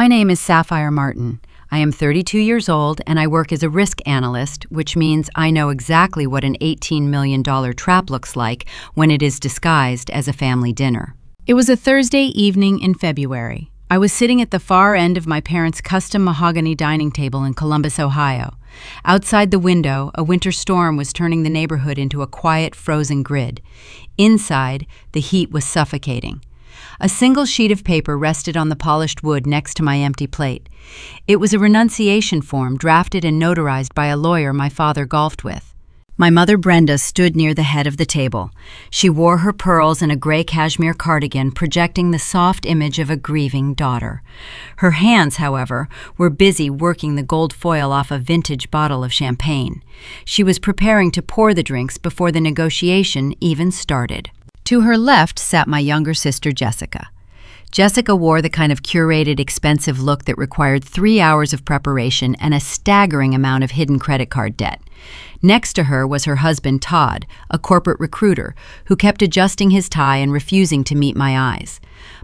My name is Sapphire Martin. I am 32 years old and I work as a risk analyst, which means I know exactly what an $18 million trap looks like when it is disguised as a family dinner. It was a Thursday evening in February. I was sitting at the far end of my parents' custom mahogany dining table in Columbus, Ohio. Outside the window, a winter storm was turning the neighborhood into a quiet, frozen grid. Inside, the heat was suffocating. A single sheet of paper rested on the polished wood next to my empty plate. It was a renunciation form drafted and notarized by a lawyer my father golfed with. My mother, Brenda, stood near the head of the table. She wore her pearls and a gray cashmere cardigan, projecting the soft image of a grieving daughter. Her hands, however, were busy working the gold foil off a vintage bottle of champagne. She was preparing to pour the drinks before the negotiation even started. To her left sat my younger sister, Jessica. Jessica wore the kind of curated, expensive look that required 3 hours of preparation and a staggering amount of hidden credit card debt. Next to her was her husband, Todd, a corporate recruiter, who kept adjusting his tie and refusing to meet my eyes.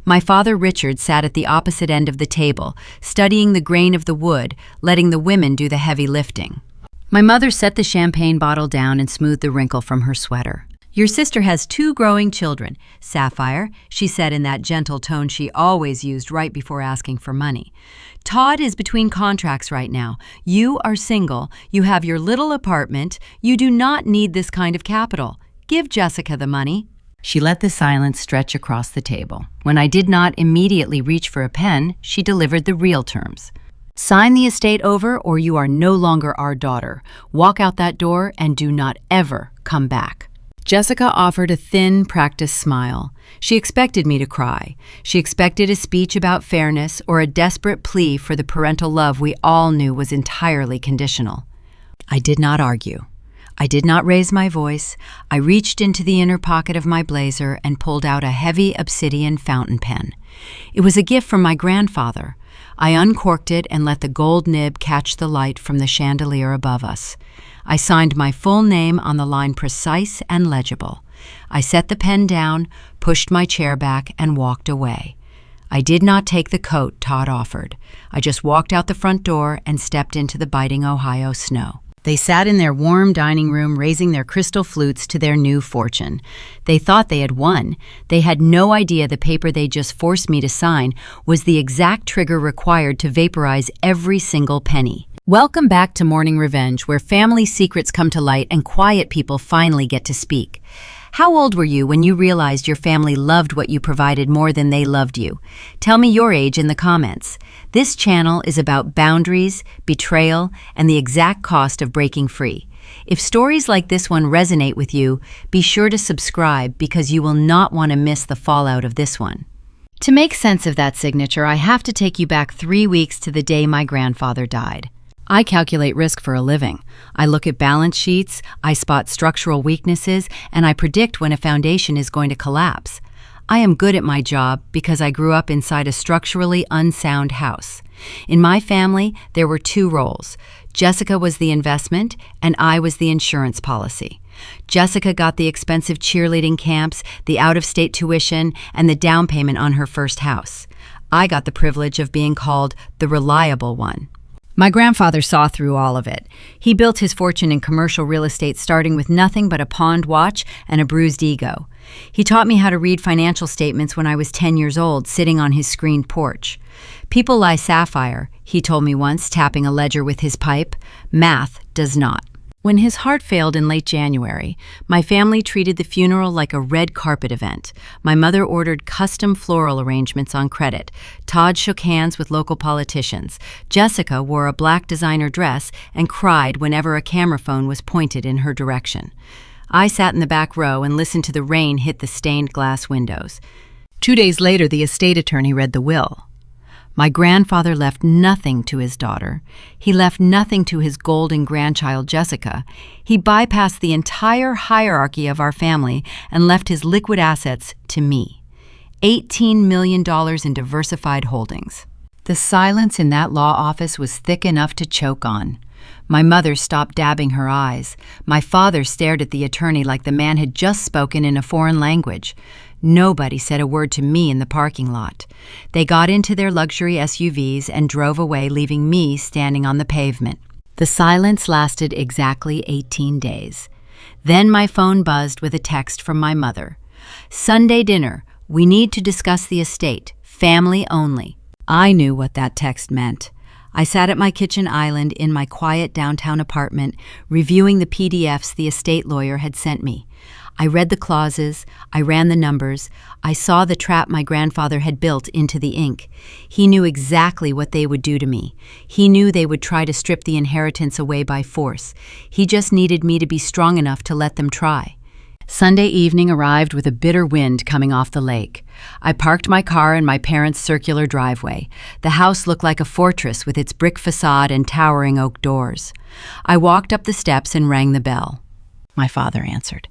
My father, Richard, sat at the opposite end of the table, studying the grain of the wood, letting the women do the heavy lifting. My mother set the champagne bottle down and smoothed the wrinkle from her sweater. "Your sister has 2 growing children, Sapphire," she said in that gentle tone she always used right before asking for money. "Todd is between contracts right now. You are single. You have your little apartment. You do not need this kind of capital. Give Jessica the money." She let the silence stretch across the table. When I did not immediately reach for a pen, she delivered the real terms. "Sign the estate over or you are no longer our daughter. Walk out that door and do not ever come back." Jessica offered a thin, practiced smile. She expected me to cry. She expected a speech about fairness or a desperate plea for the parental love we all knew was entirely conditional. I did not argue. I did not raise my voice. I reached into the inner pocket of my blazer and pulled out a heavy obsidian fountain pen. It was a gift from my grandfather. I uncorked it and let the gold nib catch the light from the chandelier above us. I signed my full name on the line precise and legible. I set the pen down, pushed my chair back, and walked away. I did not take the coat Todd offered. I just walked out the front door and stepped into the biting Ohio snow. They sat in their warm dining room, raising their crystal flutes to their new fortune. They thought they had won. They had no idea the paper they just forced me to sign was the exact trigger required to vaporize every single penny. Welcome back to Morning Revenge, where family secrets come to light and quiet people finally get to speak. How old were you when you realized your family loved what you provided more than they loved you? Tell me your age in the comments. This channel is about boundaries, betrayal, and the exact cost of breaking free. If stories like this one resonate with you, be sure to subscribe because you will not want to miss the fallout of this one. To make sense of that signature, I have to take you back 3 weeks to the day my grandfather died. I calculate risk for a living. I look at balance sheets, I spot structural weaknesses, and I predict when a foundation is going to collapse. I am good at my job because I grew up inside a structurally unsound house. In my family, there were 2 roles. Jessica was the investment, and I was the insurance policy. Jessica got the expensive cheerleading camps, the out-of-state tuition, and the down payment on her first house. I got the privilege of being called the reliable one. My grandfather saw through all of it. He built his fortune in commercial real estate starting with nothing but a pawned watch and a bruised ego. He taught me how to read financial statements when I was 10 years old, sitting on his screened porch. "People lie, Sapphire," he told me once, tapping a ledger with his pipe. "Math does not." When his heart failed in late January, my family treated the funeral like a red carpet event. My mother ordered custom floral arrangements on credit. Todd shook hands with local politicians. Jessica wore a black designer dress and cried whenever a camera phone was pointed in her direction. I sat in the back row and listened to the rain hit the stained glass windows. 2 days later, the estate attorney read the will. My grandfather left nothing to his daughter. He left nothing to his golden grandchild, Jessica. He bypassed the entire hierarchy of our family and left his liquid assets to me. $18 million in diversified holdings. The silence in that law office was thick enough to choke on. My mother stopped dabbing her eyes. My father stared at the attorney like the man had just spoken in a foreign language. Nobody said a word to me in the parking lot. They got into their luxury SUVs and drove away, leaving me standing on the pavement. The silence lasted exactly 18 days. Then my phone buzzed with a text from my mother. "Sunday dinner. We need to discuss the estate. Family only." I knew what that text meant. I sat at my kitchen island in my quiet downtown apartment, reviewing the PDFs the estate lawyer had sent me. I read the clauses, I ran the numbers, I saw the trap my grandfather had built into the ink. He knew exactly what they would do to me. He knew they would try to strip the inheritance away by force. He just needed me to be strong enough to let them try. Sunday evening arrived with a bitter wind coming off the lake. I parked my car in my parents' circular driveway. The house looked like a fortress with its brick facade and towering oak doors. I walked up the steps and rang the bell. My father answered.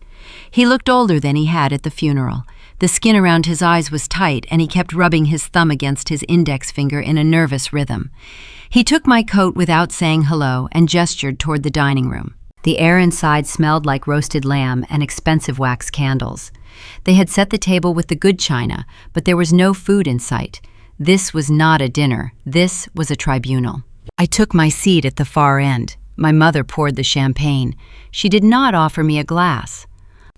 He looked older than he had at the funeral. The skin around his eyes was tight, and he kept rubbing his thumb against his index finger in a nervous rhythm. He took my coat without saying hello and gestured toward the dining room. The air inside smelled like roasted lamb and expensive wax candles. They had set the table with the good china, but there was no food in sight. This was not a dinner. This was a tribunal. I took my seat at the far end. My mother poured the champagne. She did not offer me a glass.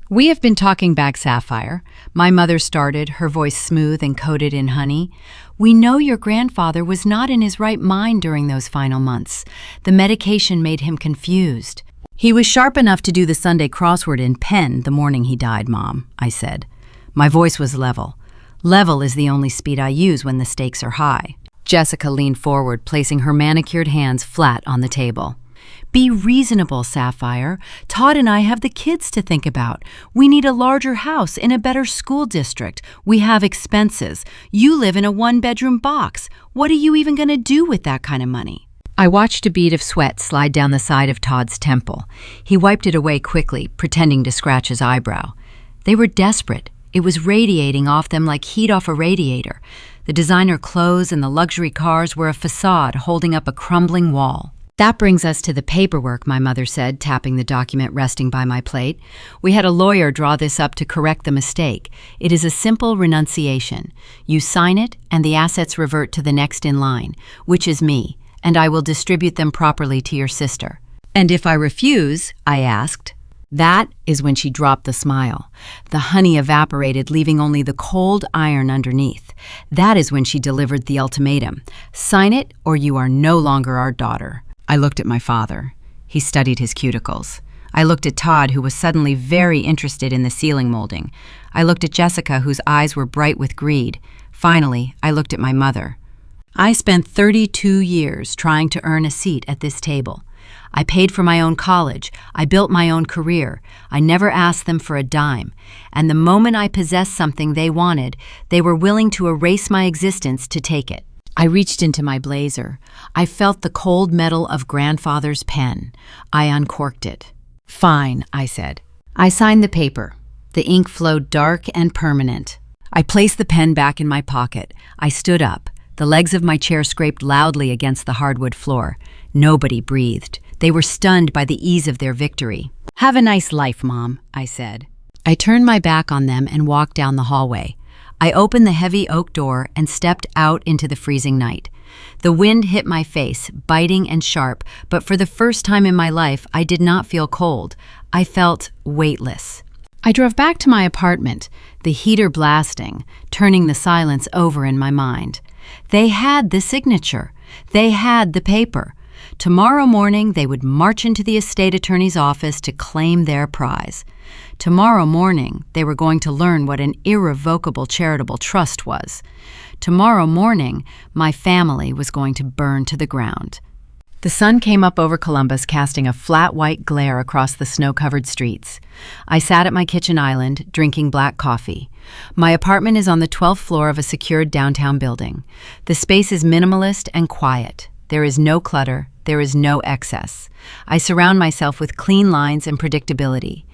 "We have been talking back, Sapphire," my mother started, her voice smooth and coated in honey. "We know your grandfather was not in his right mind during those final months. The medication made him confused." "He was sharp enough to do the Sunday crossword in pen the morning he died, Mom," I said. My voice was level. Level is the only speed I use when the stakes are high. Jessica leaned forward, placing her manicured hands flat on the table. "Be reasonable, Sapphire. Todd and I have the kids to think about. We need a larger house in a better school district. We have expenses. You live in a one-bedroom box. What are you even going to do with that kind of money?" I watched a bead of sweat slide down the side of Todd's temple. He wiped it away quickly, pretending to scratch his eyebrow. They were desperate. It was radiating off them like heat off a radiator. The designer clothes and the luxury cars were a facade holding up a crumbling wall. "That brings us to the paperwork," my mother said, tapping the document resting by my plate. "We had a lawyer draw this up to correct the mistake. It is a simple renunciation. You sign it, and the assets revert to the next in line, which is me, and I will distribute them properly to your sister." "And if I refuse?" I asked. That is when she dropped the smile. The honey evaporated, leaving only the cold iron underneath. That is when she delivered the ultimatum. "Sign it, or you are no longer our daughter." I looked at my father. He studied his cuticles. I looked at Todd, who was suddenly very interested in the ceiling molding. I looked at Jessica, whose eyes were bright with greed. Finally, I looked at my mother. I spent 32 years trying to earn a seat at this table. I paid for my own college. I built my own career. I never asked them for a dime. And the moment I possessed something they wanted, they were willing to erase my existence to take it. I reached into my blazer. I felt the cold metal of grandfather's pen. I uncorked it. "Fine," I said. I signed the paper. The ink flowed dark and permanent. I placed the pen back in my pocket. I stood up. The legs of my chair scraped loudly against the hardwood floor. Nobody breathed. They were stunned by the ease of their victory. "Have a nice life, Mom," I said. I turned my back on them and walked down the hallway. I opened the heavy oak door and stepped out into the freezing night. The wind hit my face, biting and sharp, but for the first time in my life, I did not feel cold. I felt weightless. I drove back to my apartment, the heater blasting, turning the silence over in my mind. They had the signature. They had the paper. Tomorrow morning, they would march into the estate attorney's office to claim their prize. Tomorrow morning, they were going to learn what an irrevocable charitable trust was. Tomorrow morning, my family was going to burn to the ground. The sun came up over Columbus, casting a flat white glare across the snow-covered streets. I sat at my kitchen island, drinking black coffee. My apartment is on the 12th floor of a secured downtown building. The space is minimalist and quiet. There is no clutter. There is no excess. I surround myself with clean lines and predictability.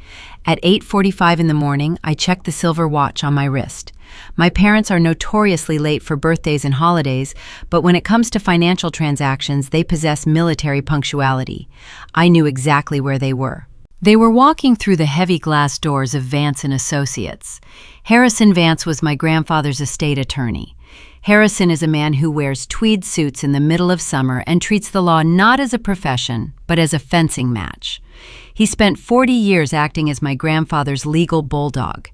At 8:45 in the morning, I check the silver watch on my wrist. My parents are notoriously late for birthdays and holidays, but when it comes to financial transactions, they possess military punctuality. I knew exactly where they were. They were walking through the heavy glass doors of Vance and Associates. Harrison Vance was my grandfather's estate attorney. Harrison is a man who wears tweed suits in the middle of summer and treats the law not as a profession, but as a fencing match. He spent 40 years acting as my grandfather's legal bulldog.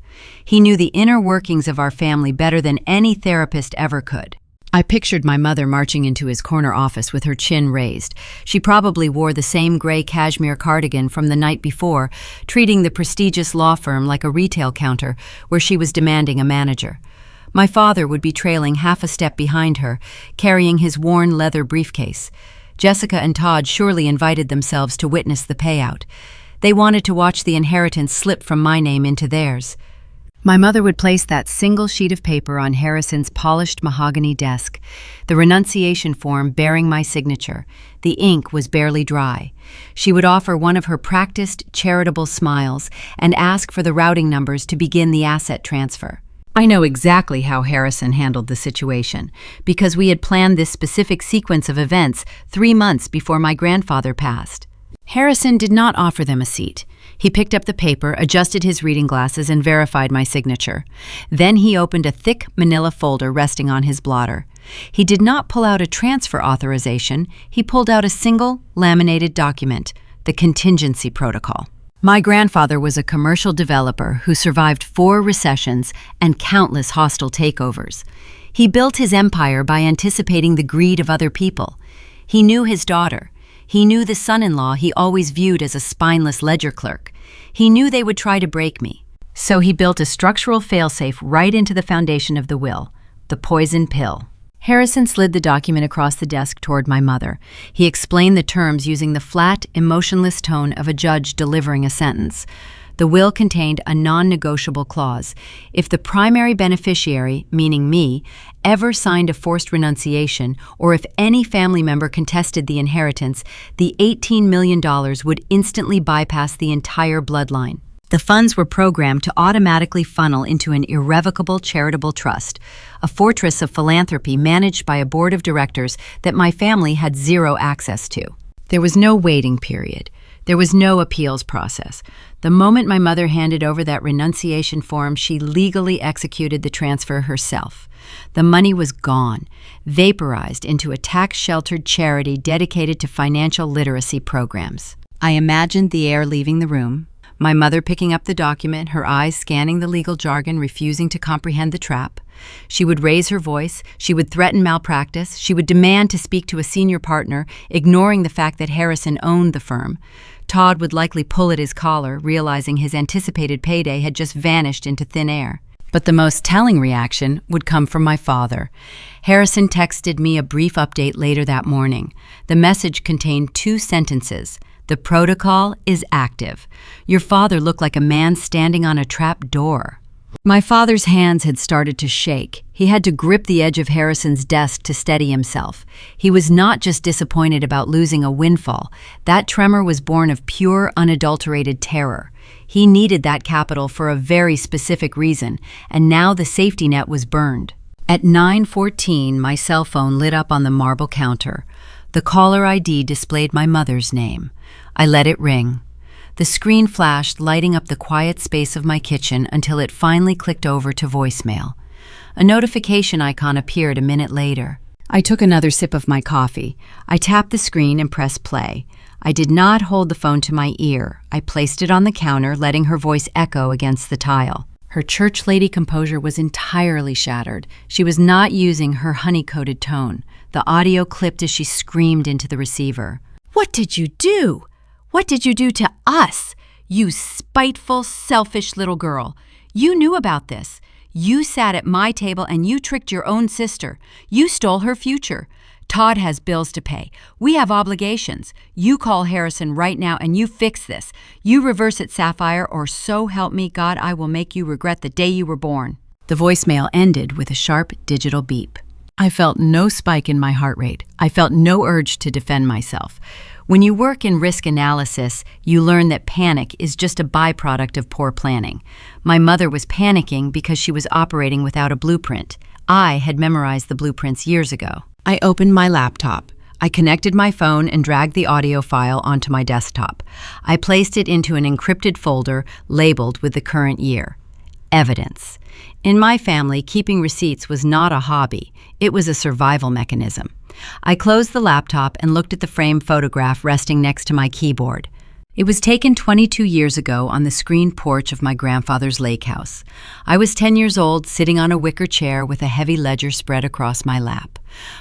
He knew the inner workings of our family better than any therapist ever could. I pictured my mother marching into his corner office with her chin raised. She probably wore the same gray cashmere cardigan from the night before, treating the prestigious law firm like a retail counter where she was demanding a manager. My father would be trailing half a step behind her, carrying his worn leather briefcase. Jessica and Todd surely invited themselves to witness the payout. They wanted to watch the inheritance slip from my name into theirs. My mother would place that single sheet of paper on Harrison's polished mahogany desk, the renunciation form bearing my signature. The ink was barely dry. She would offer one of her practiced, charitable smiles and ask for the routing numbers to begin the asset transfer. I know exactly how Harrison handled the situation, because we had planned this specific sequence of events 3 months before my grandfather passed. Harrison did not offer them a seat. He picked up the paper, adjusted his reading glasses, and verified my signature. Then he opened a thick manila folder resting on his blotter. He did not pull out a transfer authorization. He pulled out a single, laminated document, the contingency protocol. My grandfather was a commercial developer who survived 4 recessions and countless hostile takeovers. He built his empire by anticipating the greed of other people. He knew his daughter. He knew the son-in-law he always viewed as a spineless ledger clerk. He knew they would try to break me. So he built a structural failsafe right into the foundation of the will, the poison pill. Harrison slid the document across the desk toward my mother. He explained the terms using the flat, emotionless tone of a judge delivering a sentence. The will contained a non-negotiable clause. If the primary beneficiary, meaning me, ever signed a forced renunciation, or if any family member contested the inheritance, the $18 million would instantly bypass the entire bloodline. The funds were programmed to automatically funnel into an irrevocable charitable trust, a fortress of philanthropy managed by a board of directors that my family had zero access to. There was no waiting period. There was no appeals process. The moment my mother handed over that renunciation form, she legally executed the transfer herself. The money was gone, vaporized into a tax-sheltered charity dedicated to financial literacy programs. I imagined the heir leaving the room, my mother picking up the document, her eyes scanning the legal jargon, refusing to comprehend the trap. She would raise her voice, she would threaten malpractice, she would demand to speak to a senior partner, ignoring the fact that Harrison owned the firm. Todd would likely pull at his collar, realizing his anticipated payday had just vanished into thin air. But the most telling reaction would come from my father. Harrison texted me a brief update later that morning. The message contained 2 sentences. The protocol is active. Your father looked like a man standing on a trap door. My father's hands had started to shake. He had to grip the edge of Harrison's desk to steady himself. He was not just disappointed about losing a windfall. That tremor was born of pure, unadulterated terror. He needed that capital for a very specific reason, and now the safety net was burned. At 9:14, my cell phone lit up on the marble counter. The caller ID displayed my mother's name. I let it ring. The screen flashed, lighting up the quiet space of my kitchen until it finally clicked over to voicemail. A notification icon appeared a minute later. I took another sip of my coffee. I tapped the screen and pressed play. I did not hold the phone to my ear. I placed it on the counter, letting her voice echo against the tile. Her church lady composure was entirely shattered. She was not using her honey-coated tone. The audio clipped as she screamed into the receiver. "What did you do? What did you do to us? You spiteful, selfish little girl. You knew about this. You sat at my table and you tricked your own sister. You stole her future. Todd has bills to pay. We have obligations. You call Harrison right now and you fix this. You reverse it, Sapphire, or so help me God, I will make you regret the day you were born." The voicemail ended with a sharp digital beep. I felt no spike in my heart rate. I felt no urge to defend myself. When you work in risk analysis, you learn that panic is just a byproduct of poor planning. My mother was panicking because she was operating without a blueprint. I had memorized the blueprints years ago. I opened my laptop. I connected my phone and dragged the audio file onto my desktop. I placed it into an encrypted folder labeled with the current year. Evidence. In my family, keeping receipts was not a hobby. It was a survival mechanism. I closed the laptop and looked at the framed photograph resting next to my keyboard. It was taken 22 years ago on the screened porch of my grandfather's lake house. I was 10 years old, sitting on a wicker chair with a heavy ledger spread across my lap.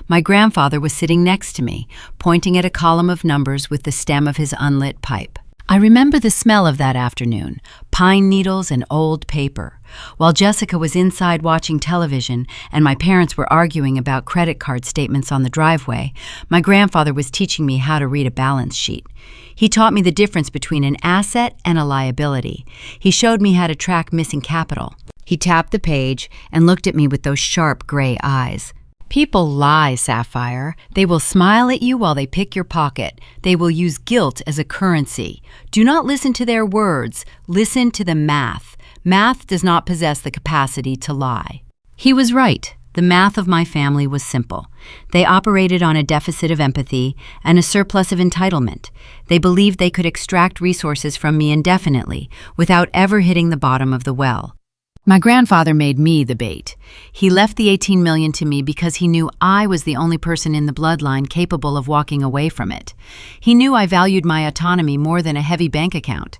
My grandfather was sitting next to me, pointing at a column of numbers with the stem of his unlit pipe. I remember the smell of that afternoon, pine needles and old paper. While Jessica was inside watching television and my parents were arguing about credit card statements on the driveway, my grandfather was teaching me how to read a balance sheet. He taught me the difference between an asset and a liability. He showed me how to track missing capital. He tapped the page and looked at me with those sharp gray eyes. People lie, Sapphire. They will smile at you while they pick your pocket. They will use guilt as a currency. Do not listen to their words. Listen to the math. Math does not possess the capacity to lie. He was right. The math of my family was simple. They operated on a deficit of empathy and a surplus of entitlement. They believed they could extract resources from me indefinitely without ever hitting the bottom of the well. My grandfather made me the bait. He left the $18 million to me because he knew I was the only person in the bloodline capable of walking away from it. He knew I valued my autonomy more than a heavy bank account.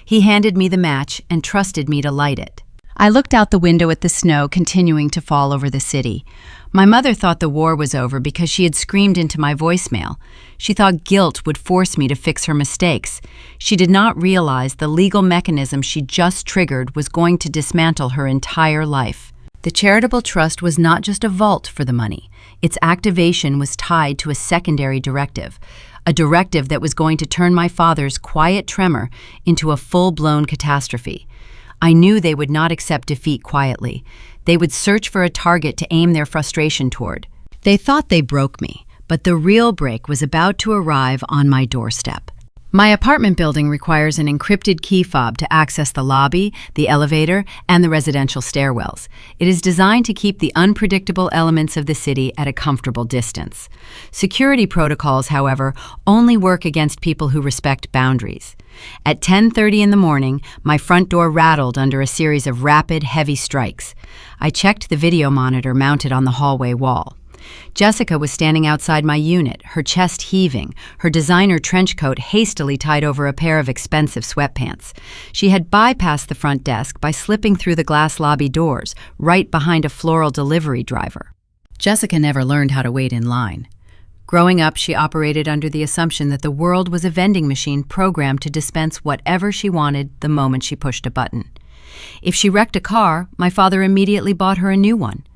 He handed me the match and trusted me to light it. I looked out the window at the snow continuing to fall over the city. My mother thought the war was over because she had screamed into my voicemail. She thought guilt would force me to fix her mistakes. She did not realize the legal mechanism she just triggered was going to dismantle her entire life. The charitable trust was not just a vault for the money. Its activation was tied to a secondary directive, a directive that was going to turn my father's quiet tremor into a full-blown catastrophe. I knew they would not accept defeat quietly. They would search for a target to aim their frustration toward. They thought they broke me, but the real break was about to arrive on my doorstep. My apartment building requires an encrypted key fob to access the lobby, the elevator, and the residential stairwells. It is designed to keep the unpredictable elements of the city at a comfortable distance. Security protocols, however, only work against people who respect boundaries. At 10:30 in the morning, my front door rattled under a series of rapid, heavy strikes. I checked the video monitor mounted on the hallway wall. Jessica was standing outside my unit, her chest heaving, her designer trench coat hastily tied over a pair of expensive sweatpants. She had bypassed the front desk by slipping through the glass lobby doors, right behind a floral delivery driver. Jessica never learned how to wait in line. Growing up, she operated under the assumption that the world was a vending machine programmed to dispense whatever she wanted the moment she pushed a button. If she wrecked a car, my father immediately bought her a new one.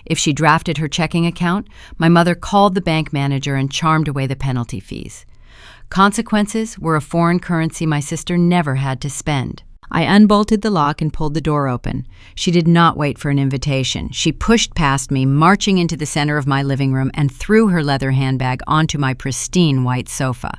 If she drafted her checking account, my mother called the bank manager and charmed away the penalty fees. Consequences were a foreign currency my sister never had to spend. I unbolted the lock and pulled the door open. She did not wait for an invitation. She pushed past me, marching into the center of my living room, and threw her leather handbag onto my pristine white sofa.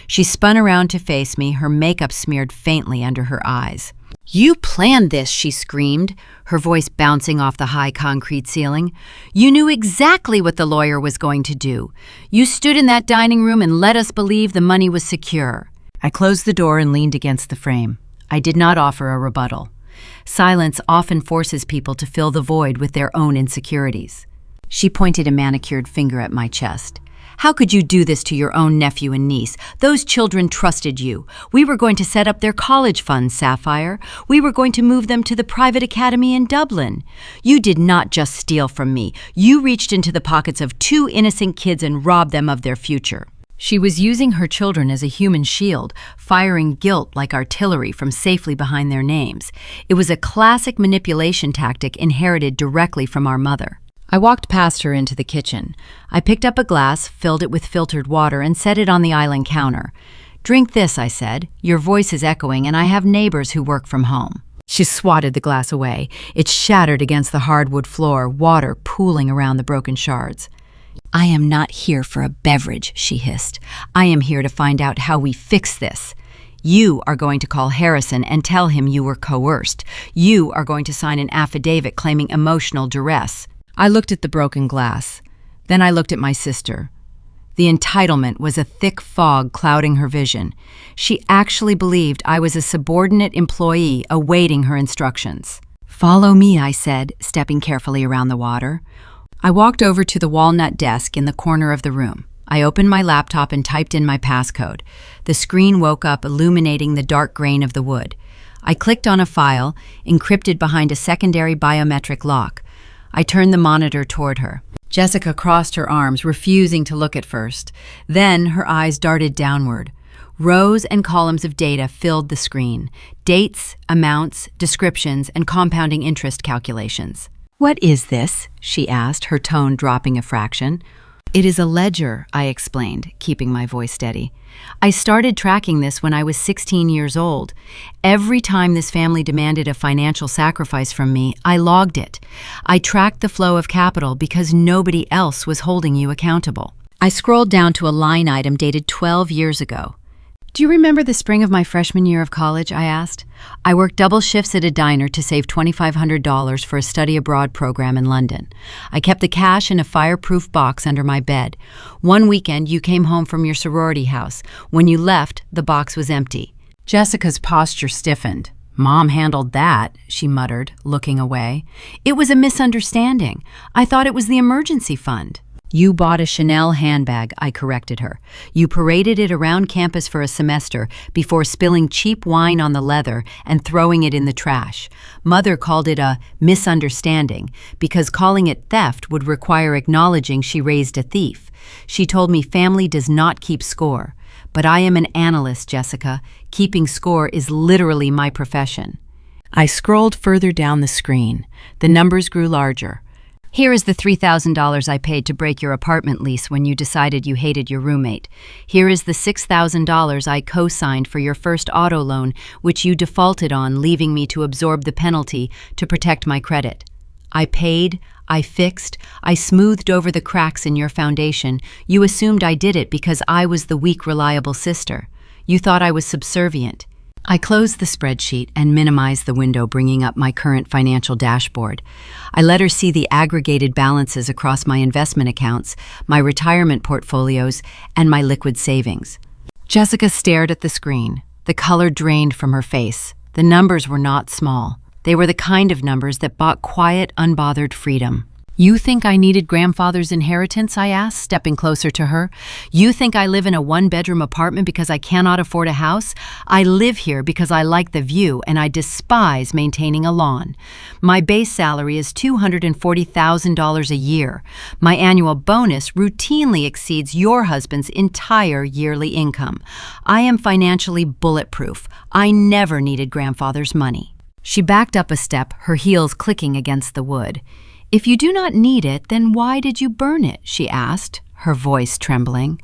She spun around to face me, her makeup smeared faintly under her eyes. "You planned this," she screamed, her voice bouncing off the high concrete ceiling. "You knew exactly what the lawyer was going to do. You stood in that dining room and let us believe the money was secure." I closed the door and leaned against the frame. I did not offer a rebuttal. Silence often forces people to fill the void with their own insecurities. She pointed a manicured finger at my chest. "How could you do this to your own nephew and niece? Those children trusted you. We were going to set up their college funds, Sapphire. We were going to move them to the private academy in Dublin. You did not just steal from me. You reached into the pockets of two innocent kids and robbed them of their future." She was using her children as a human shield, firing guilt like artillery from safely behind their names. It was a classic manipulation tactic inherited directly from our mother. I walked past her into the kitchen. I picked up a glass, filled it with filtered water, and set it on the island counter. "Drink this," I said. "Your voice is echoing, and I have neighbors who work from home." She swatted the glass away. It shattered against the hardwood floor, water pooling around the broken shards. "I am not here for a beverage," she hissed. "I am here to find out how we fix this. You are going to call Harrison and tell him you were coerced. You are going to sign an affidavit claiming emotional duress." I looked at the broken glass. Then I looked at my sister. The entitlement was a thick fog clouding her vision. She actually believed I was a subordinate employee awaiting her instructions. "Follow me," I said, stepping carefully around the water. I walked over to the walnut desk in the corner of the room. I opened my laptop and typed in my passcode. The screen woke up, illuminating the dark grain of the wood. I clicked on a file, encrypted behind a secondary biometric lock. I turned the monitor toward her. Jessica crossed her arms, refusing to look at first. Then her eyes darted downward. Rows and columns of data filled the screen. Dates, amounts, descriptions, and compounding interest calculations. "What is this?" she asked, her tone dropping a fraction. "It is a ledger," I explained, keeping my voice steady. "I started tracking this when I was 16 years old. Every time this family demanded a financial sacrifice from me, I logged it. I tracked the flow of capital because nobody else was holding you accountable." I scrolled down to a line item dated 12 years ago. "Do you remember the spring of my freshman year of college?" I asked. "I worked double shifts at a diner to save $2,500 for a study abroad program in London. I kept the cash in a fireproof box under my bed. One weekend, you came home from your sorority house. When you left, the box was empty." Jessica's posture stiffened. "Mom handled that," she muttered, looking away. "It was a misunderstanding. I thought it was the emergency fund." "You bought a Chanel handbag," I corrected her. "You paraded it around campus for a semester before spilling cheap wine on the leather and throwing it in the trash. Mother called it a misunderstanding because calling it theft would require acknowledging she raised a thief. She told me family does not keep score. But I am an analyst, Jessica. Keeping score is literally my profession." I scrolled further down the screen. The numbers grew larger. "Here is the $3,000 I paid to break your apartment lease when you decided you hated your roommate. Here is the $6,000 I co-signed for your first auto loan, which you defaulted on, leaving me to absorb the penalty to protect my credit. I paid, I fixed, I smoothed over the cracks in your foundation. You assumed I did it because I was the weak, reliable sister. You thought I was subservient." I closed the spreadsheet and minimized the window, bringing up my current financial dashboard. I let her see the aggregated balances across my investment accounts, my retirement portfolios, and my liquid savings. Jessica stared at the screen. The color drained from her face. The numbers were not small. They were the kind of numbers that bought quiet, unbothered freedom. "You think I needed grandfather's inheritance?" I asked, stepping closer to her. "You think I live in a one-bedroom apartment because I cannot afford a house? I live here because I like the view and I despise maintaining a lawn. My base salary is $240,000 a year. My annual bonus routinely exceeds your husband's entire yearly income. I am financially bulletproof. I never needed grandfather's money." She backed up a step, her heels clicking against the wood. "If you do not need it, then why did you burn it?" she asked, her voice trembling.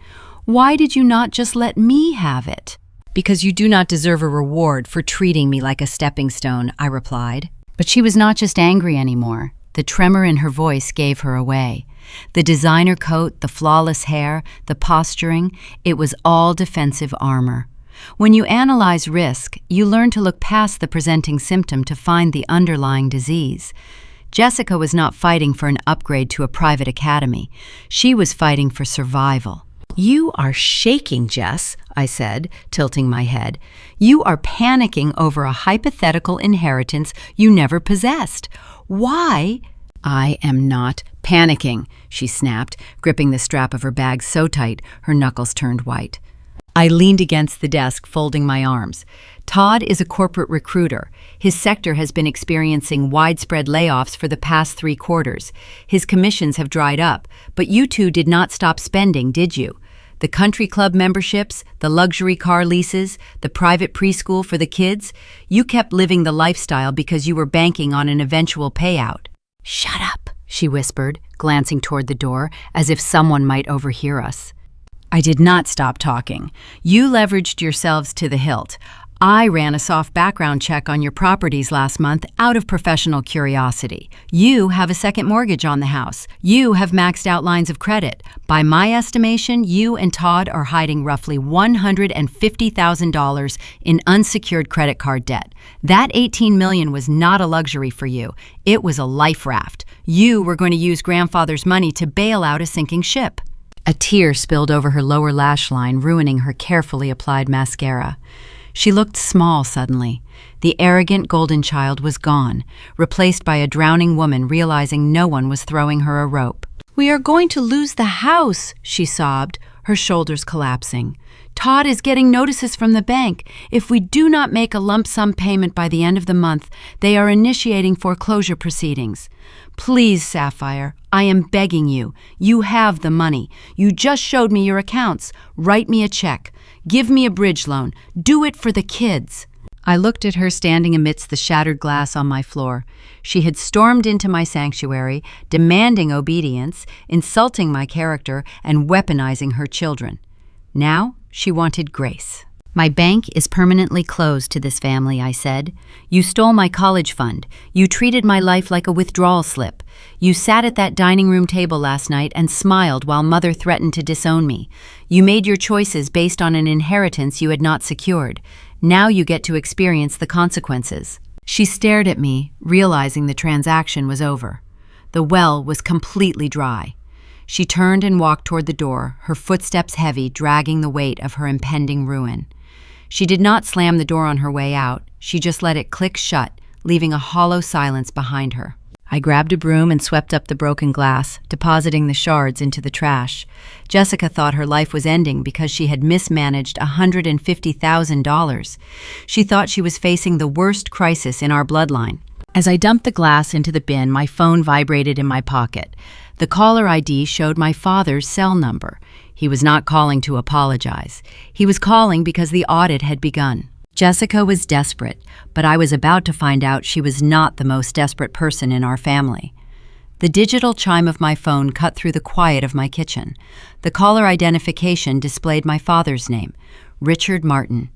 "Why did you not just let me have it?" "Because you do not deserve a reward for treating me like a stepping stone," I replied. But she was not just angry anymore. The tremor in her voice gave her away. The designer coat, the flawless hair, the posturing, it was all defensive armor. When you analyze risk, you learn to look past the presenting symptom to find the underlying disease. Jessica was not fighting for an upgrade to a private academy. She was fighting for survival. "You are shaking, Jess," I said, tilting my head. "You are panicking over a hypothetical inheritance you never possessed. Why?" "I am not panicking," she snapped, gripping the strap of her bag so tight her knuckles turned white. I leaned against the desk, folding my arms. Todd is a corporate recruiter. His sector has been experiencing widespread layoffs for the past 3 quarters. His commissions have dried up, but you two did not stop spending, did you? The country club memberships, the luxury car leases, the private preschool for the kids. You kept living the lifestyle because you were banking on an eventual payout. "Shut up," she whispered, glancing toward the door, as if someone might overhear us. I did not stop talking. "You leveraged yourselves to the hilt. I ran a soft background check on your properties last month out of professional curiosity. You have a second mortgage on the house. You have maxed out lines of credit. By my estimation, you and Todd are hiding roughly $150,000 in unsecured credit card debt. That $18 million was not a luxury for you. It was a life raft. You were going to use grandfather's money to bail out a sinking ship." A tear spilled over her lower lash line, ruining her carefully applied mascara. She looked small suddenly. The arrogant golden child was gone, replaced by a drowning woman realizing no one was throwing her a rope. "We are going to lose the house," she sobbed, her shoulders collapsing. "Todd is getting notices from the bank. If we do not make a lump sum payment by the end of the month, they are initiating foreclosure proceedings. Please, Sapphire, I am begging you. You have the money. You just showed me your accounts. Write me a check. Give me a bridge loan. Do it for the kids." I looked at her standing amidst the shattered glass on my floor. She had stormed into my sanctuary, demanding obedience, insulting my character, and weaponizing her children. Now she wanted grace. "My bank is permanently closed to this family," I said. "You stole my college fund. You treated my life like a withdrawal slip. You sat at that dining room table last night and smiled while Mother threatened to disown me. You made your choices based on an inheritance you had not secured. Now you get to experience the consequences." She stared at me, realizing the transaction was over. The well was completely dry. She turned and walked toward the door, her footsteps heavy, dragging the weight of her impending ruin. She did not slam the door on her way out. She just let it click shut, leaving a hollow silence behind her. I grabbed a broom and swept up the broken glass, depositing the shards into the trash. Jessica thought her life was ending because she had mismanaged $150,000. She thought she was facing the worst crisis in our bloodline. As I dumped the glass into the bin, my phone vibrated in my pocket. The caller ID showed my father's cell number. He was not calling to apologize. He was calling because the audit had begun. Jessica was desperate, but I was about to find out she was not the most desperate person in our family. The digital chime of my phone cut through the quiet of my kitchen. The caller identification displayed my father's name, Richard Martin.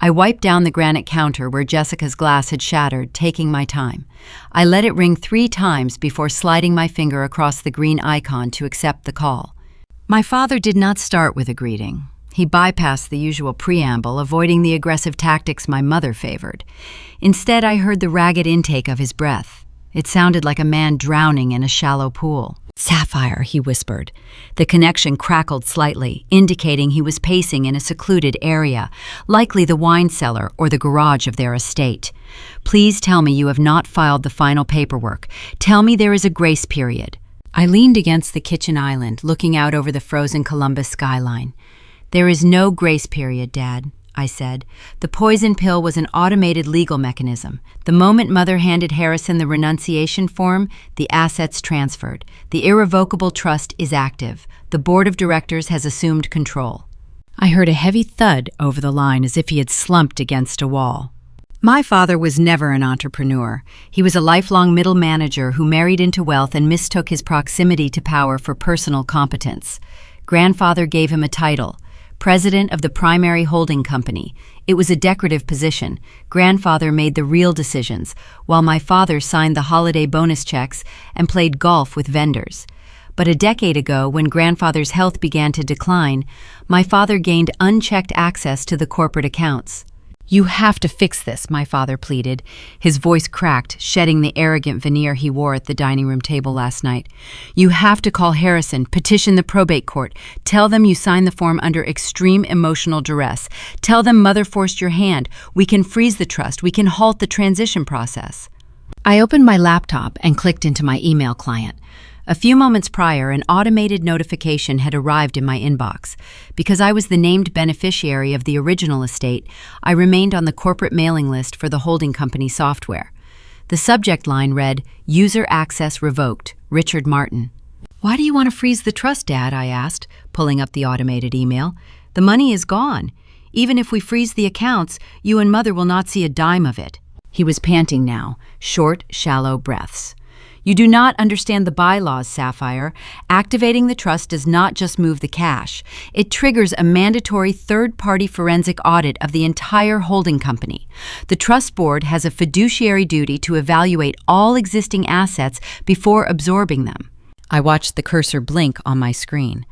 I wiped down the granite counter where Jessica's glass had shattered, taking my time. I let it ring 3 times before sliding my finger across the green icon to accept the call. My father did not start with a greeting. He bypassed the usual preamble, avoiding the aggressive tactics my mother favored. Instead, I heard the ragged intake of his breath. It sounded like a man drowning in a shallow pool. "Sapphire," he whispered. The connection crackled slightly, indicating he was pacing in a secluded area, likely the wine cellar or the garage of their estate. "Please tell me you have not filed the final paperwork. Tell me there is a grace period." I leaned against the kitchen island, looking out over the frozen Columbus skyline. "There is no grace period, Dad," I said. "The poison pill was an automated legal mechanism. The moment Mother handed Harrison the renunciation form, the assets transferred. The irrevocable trust is active. The board of directors has assumed control." I heard a heavy thud over the line as if he had slumped against a wall. My father was never an entrepreneur. He was a lifelong middle manager who married into wealth and mistook his proximity to power for personal competence. Grandfather gave him a title, President of the primary holding company. It was a decorative position. Grandfather made the real decisions, while my father signed the holiday bonus checks and played golf with vendors. But a decade ago, when grandfather's health began to decline, my father gained unchecked access to the corporate accounts. "You have to fix this," my father pleaded. His voice cracked, shedding the arrogant veneer he wore at the dining room table last night. "You have to call Harrison, petition the probate court. Tell them you signed the form under extreme emotional duress. Tell them Mother forced your hand. We can freeze the trust. We can halt the transition process." I opened my laptop and clicked into my email client. A few moments prior, an automated notification had arrived in my inbox. Because I was the named beneficiary of the original estate, I remained on the corporate mailing list for the holding company software. The subject line read, "User access revoked, Richard Martin." "Why do you want to freeze the trust, Dad?" I asked, pulling up the automated email. "The money is gone. Even if we freeze the accounts, you and Mother will not see a dime of it." He was panting now, short, shallow breaths. "You do not understand the bylaws, Sapphire. Activating the trust does not just move the cash. It triggers a mandatory third-party forensic audit of the entire holding company. The trust board has a fiduciary duty to evaluate all existing assets before absorbing them." I watched the cursor blink on my screen.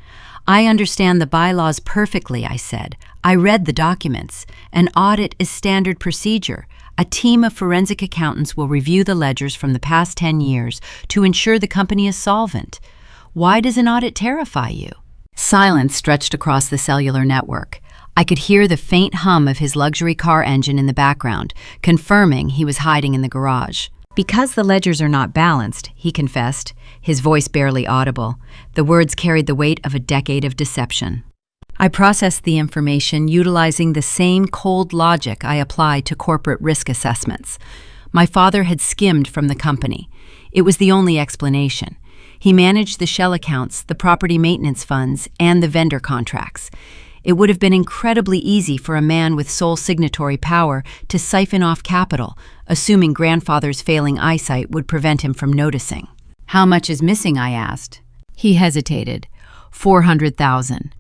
"I understand the bylaws perfectly," I said. "I read the documents. An audit is standard procedure. A team of forensic accountants will review the ledgers from the past 10 years to ensure the company is solvent. Why does an audit terrify you?" Silence stretched across the cellular network. I could hear the faint hum of his luxury car engine in the background, confirming he was hiding in the garage. "Because the ledgers are not balanced," he confessed, his voice barely audible. The words carried the weight of a decade of deception. I processed the information utilizing the same cold logic I apply to corporate risk assessments. My father had skimmed from the company. It was the only explanation. He managed the shell accounts, the property maintenance funds, and the vendor contracts. It would have been incredibly easy for a man with sole signatory power to siphon off capital, assuming grandfather's failing eyesight would prevent him from noticing. "How much is missing?" I asked. He hesitated. $400,000.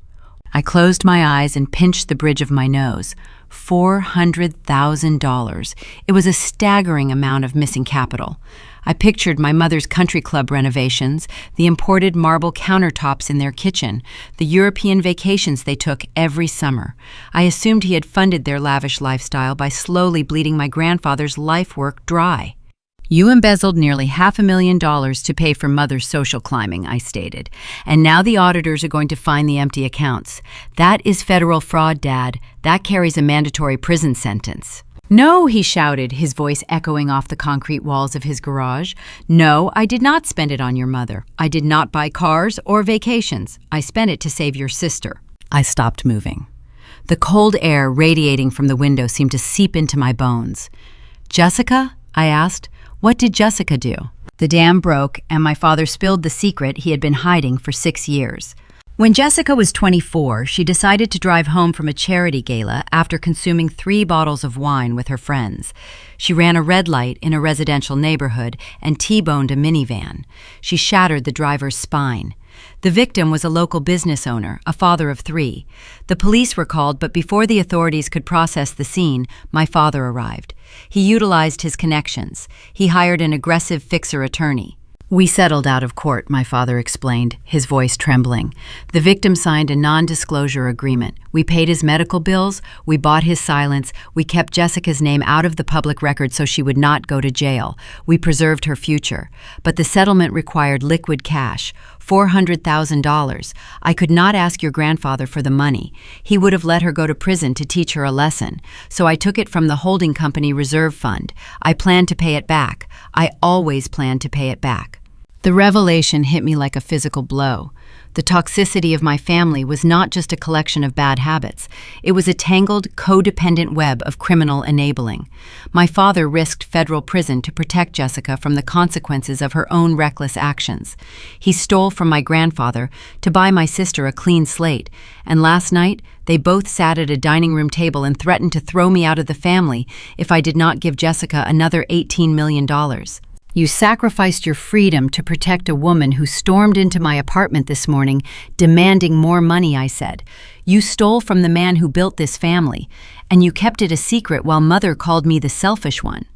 I closed my eyes and pinched the bridge of my nose. $400,000. It was a staggering amount of missing capital. I pictured my mother's country club renovations, the imported marble countertops in their kitchen, the European vacations they took every summer. I assumed he had funded their lavish lifestyle by slowly bleeding my grandfather's life work dry. "You embezzled nearly $500,000 to pay for Mother's social climbing," I stated. "And now the auditors are going to find the empty accounts. That is federal fraud, Dad. That carries a mandatory prison sentence." "No," he shouted, his voice echoing off the concrete walls of his garage. "No, I did not spend it on your mother. I did not buy cars or vacations. I spent it to save your sister." I stopped moving. The cold air radiating from the window seemed to seep into my bones. "Jessica?" I asked. "What did Jessica do?" The dam broke, and my father spilled the secret he had been hiding for 6 years. When Jessica was 24, she decided to drive home from a charity gala after consuming 3 bottles of wine with her friends. She ran a red light in a residential neighborhood and T-boned a minivan. She shattered the driver's spine. The victim was a local business owner, a father of 3. The police were called, but before the authorities could process the scene, my father arrived. He utilized his connections. He hired an aggressive fixer attorney. "We settled out of court," my father explained, his voice trembling. "The victim signed a non-disclosure agreement. We paid his medical bills, we bought his silence, we kept Jessica's name out of the public record so she would not go to jail. We preserved her future. But the settlement required liquid cash, $400,000. I could not ask your grandfather for the money. He would have let her go to prison to teach her a lesson. So I took it from the holding company reserve fund. I planned to pay it back. I always planned to pay it back." The revelation hit me like a physical blow. The toxicity of my family was not just a collection of bad habits. It was a tangled, codependent web of criminal enabling. My father risked federal prison to protect Jessica from the consequences of her own reckless actions. He stole from my grandfather to buy my sister a clean slate, and last night they both sat at a dining room table and threatened to throw me out of the family if I did not give Jessica another $18 million. "You sacrificed your freedom to protect a woman who stormed into my apartment this morning, demanding more money," I said. "You stole from the man who built this family, and you kept it a secret while Mother called me the selfish one."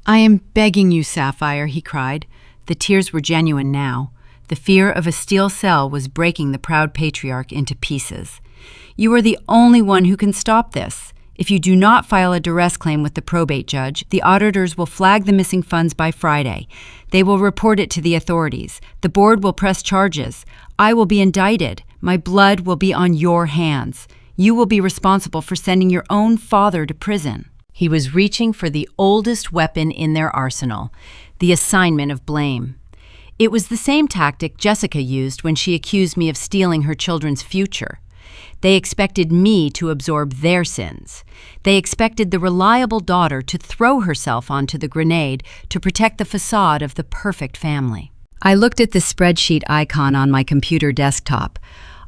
"I am begging you, Sapphire," he cried. The tears were genuine now. The fear of a steel cell was breaking the proud patriarch into pieces. "You are the only one who can stop this. If you do not file a duress claim with the probate judge, the auditors will flag the missing funds by Friday. They will report it to the authorities. The board will press charges. I will be indicted. My blood will be on your hands. You will be responsible for sending your own father to prison." He was reaching for the oldest weapon in their arsenal, the assignment of blame. It was the same tactic Jessica used when she accused me of stealing her children's future. They expected me to absorb their sins. They expected the reliable daughter to throw herself onto the grenade to protect the facade of the perfect family. I looked at the spreadsheet icon on my computer desktop.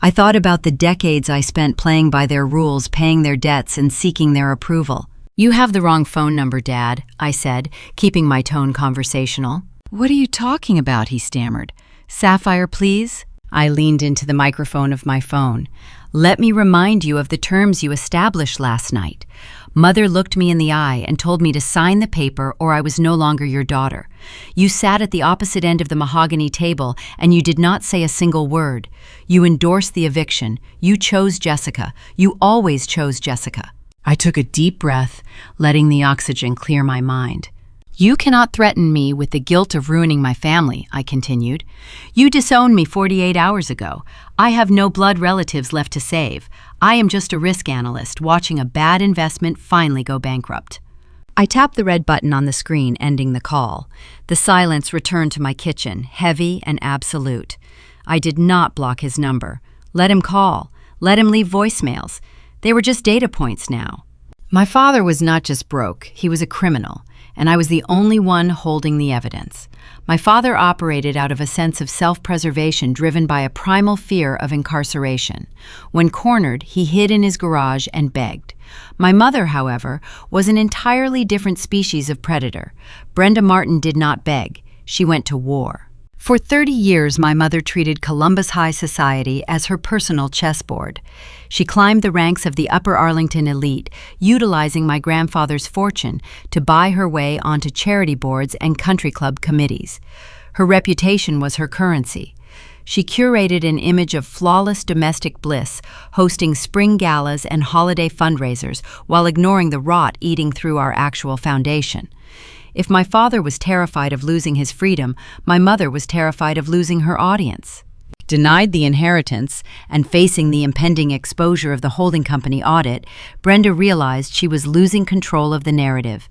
I thought about the decades I spent playing by their rules, paying their debts, and seeking their approval. "You have the wrong phone number, Dad," I said, keeping my tone conversational. "What are you talking about?" he stammered. "Sapphire, please?" I leaned into the microphone of my phone. "Let me remind you of the terms you established last night. Mother looked me in the eye and told me to sign the paper or I was no longer your daughter. You sat at the opposite end of the mahogany table and you did not say a single word. You endorsed the eviction. You chose Jessica. You always chose Jessica." I took a deep breath, letting the oxygen clear my mind. "You cannot threaten me with the guilt of ruining my family," I continued. "You disowned me 48 hours ago. I have no blood relatives left to save. I am just a risk analyst watching a bad investment finally go bankrupt." I tapped the red button on the screen, ending the call. The silence returned to my kitchen, heavy and absolute. I did not block his number. Let him call. Let him leave voicemails. They were just data points now. My father was not just broke, he was a criminal, and I was the only one holding the evidence. My father operated out of a sense of self-preservation driven by a primal fear of incarceration. When cornered, he hid in his garage and begged. My mother, however, was an entirely different species of predator. Brenda Martin did not beg. She went to war. For 30 years, my mother treated Columbus High society as her personal chessboard. She climbed the ranks of the Upper Arlington elite, utilizing my grandfather's fortune to buy her way onto charity boards and country club committees. Her reputation was her currency. She curated an image of flawless domestic bliss, hosting spring galas and holiday fundraisers while ignoring the rot eating through our actual foundation. If my father was terrified of losing his freedom, my mother was terrified of losing her audience. Denied the inheritance and facing the impending exposure of the holding company audit, Brenda realized she was losing control of the narrative.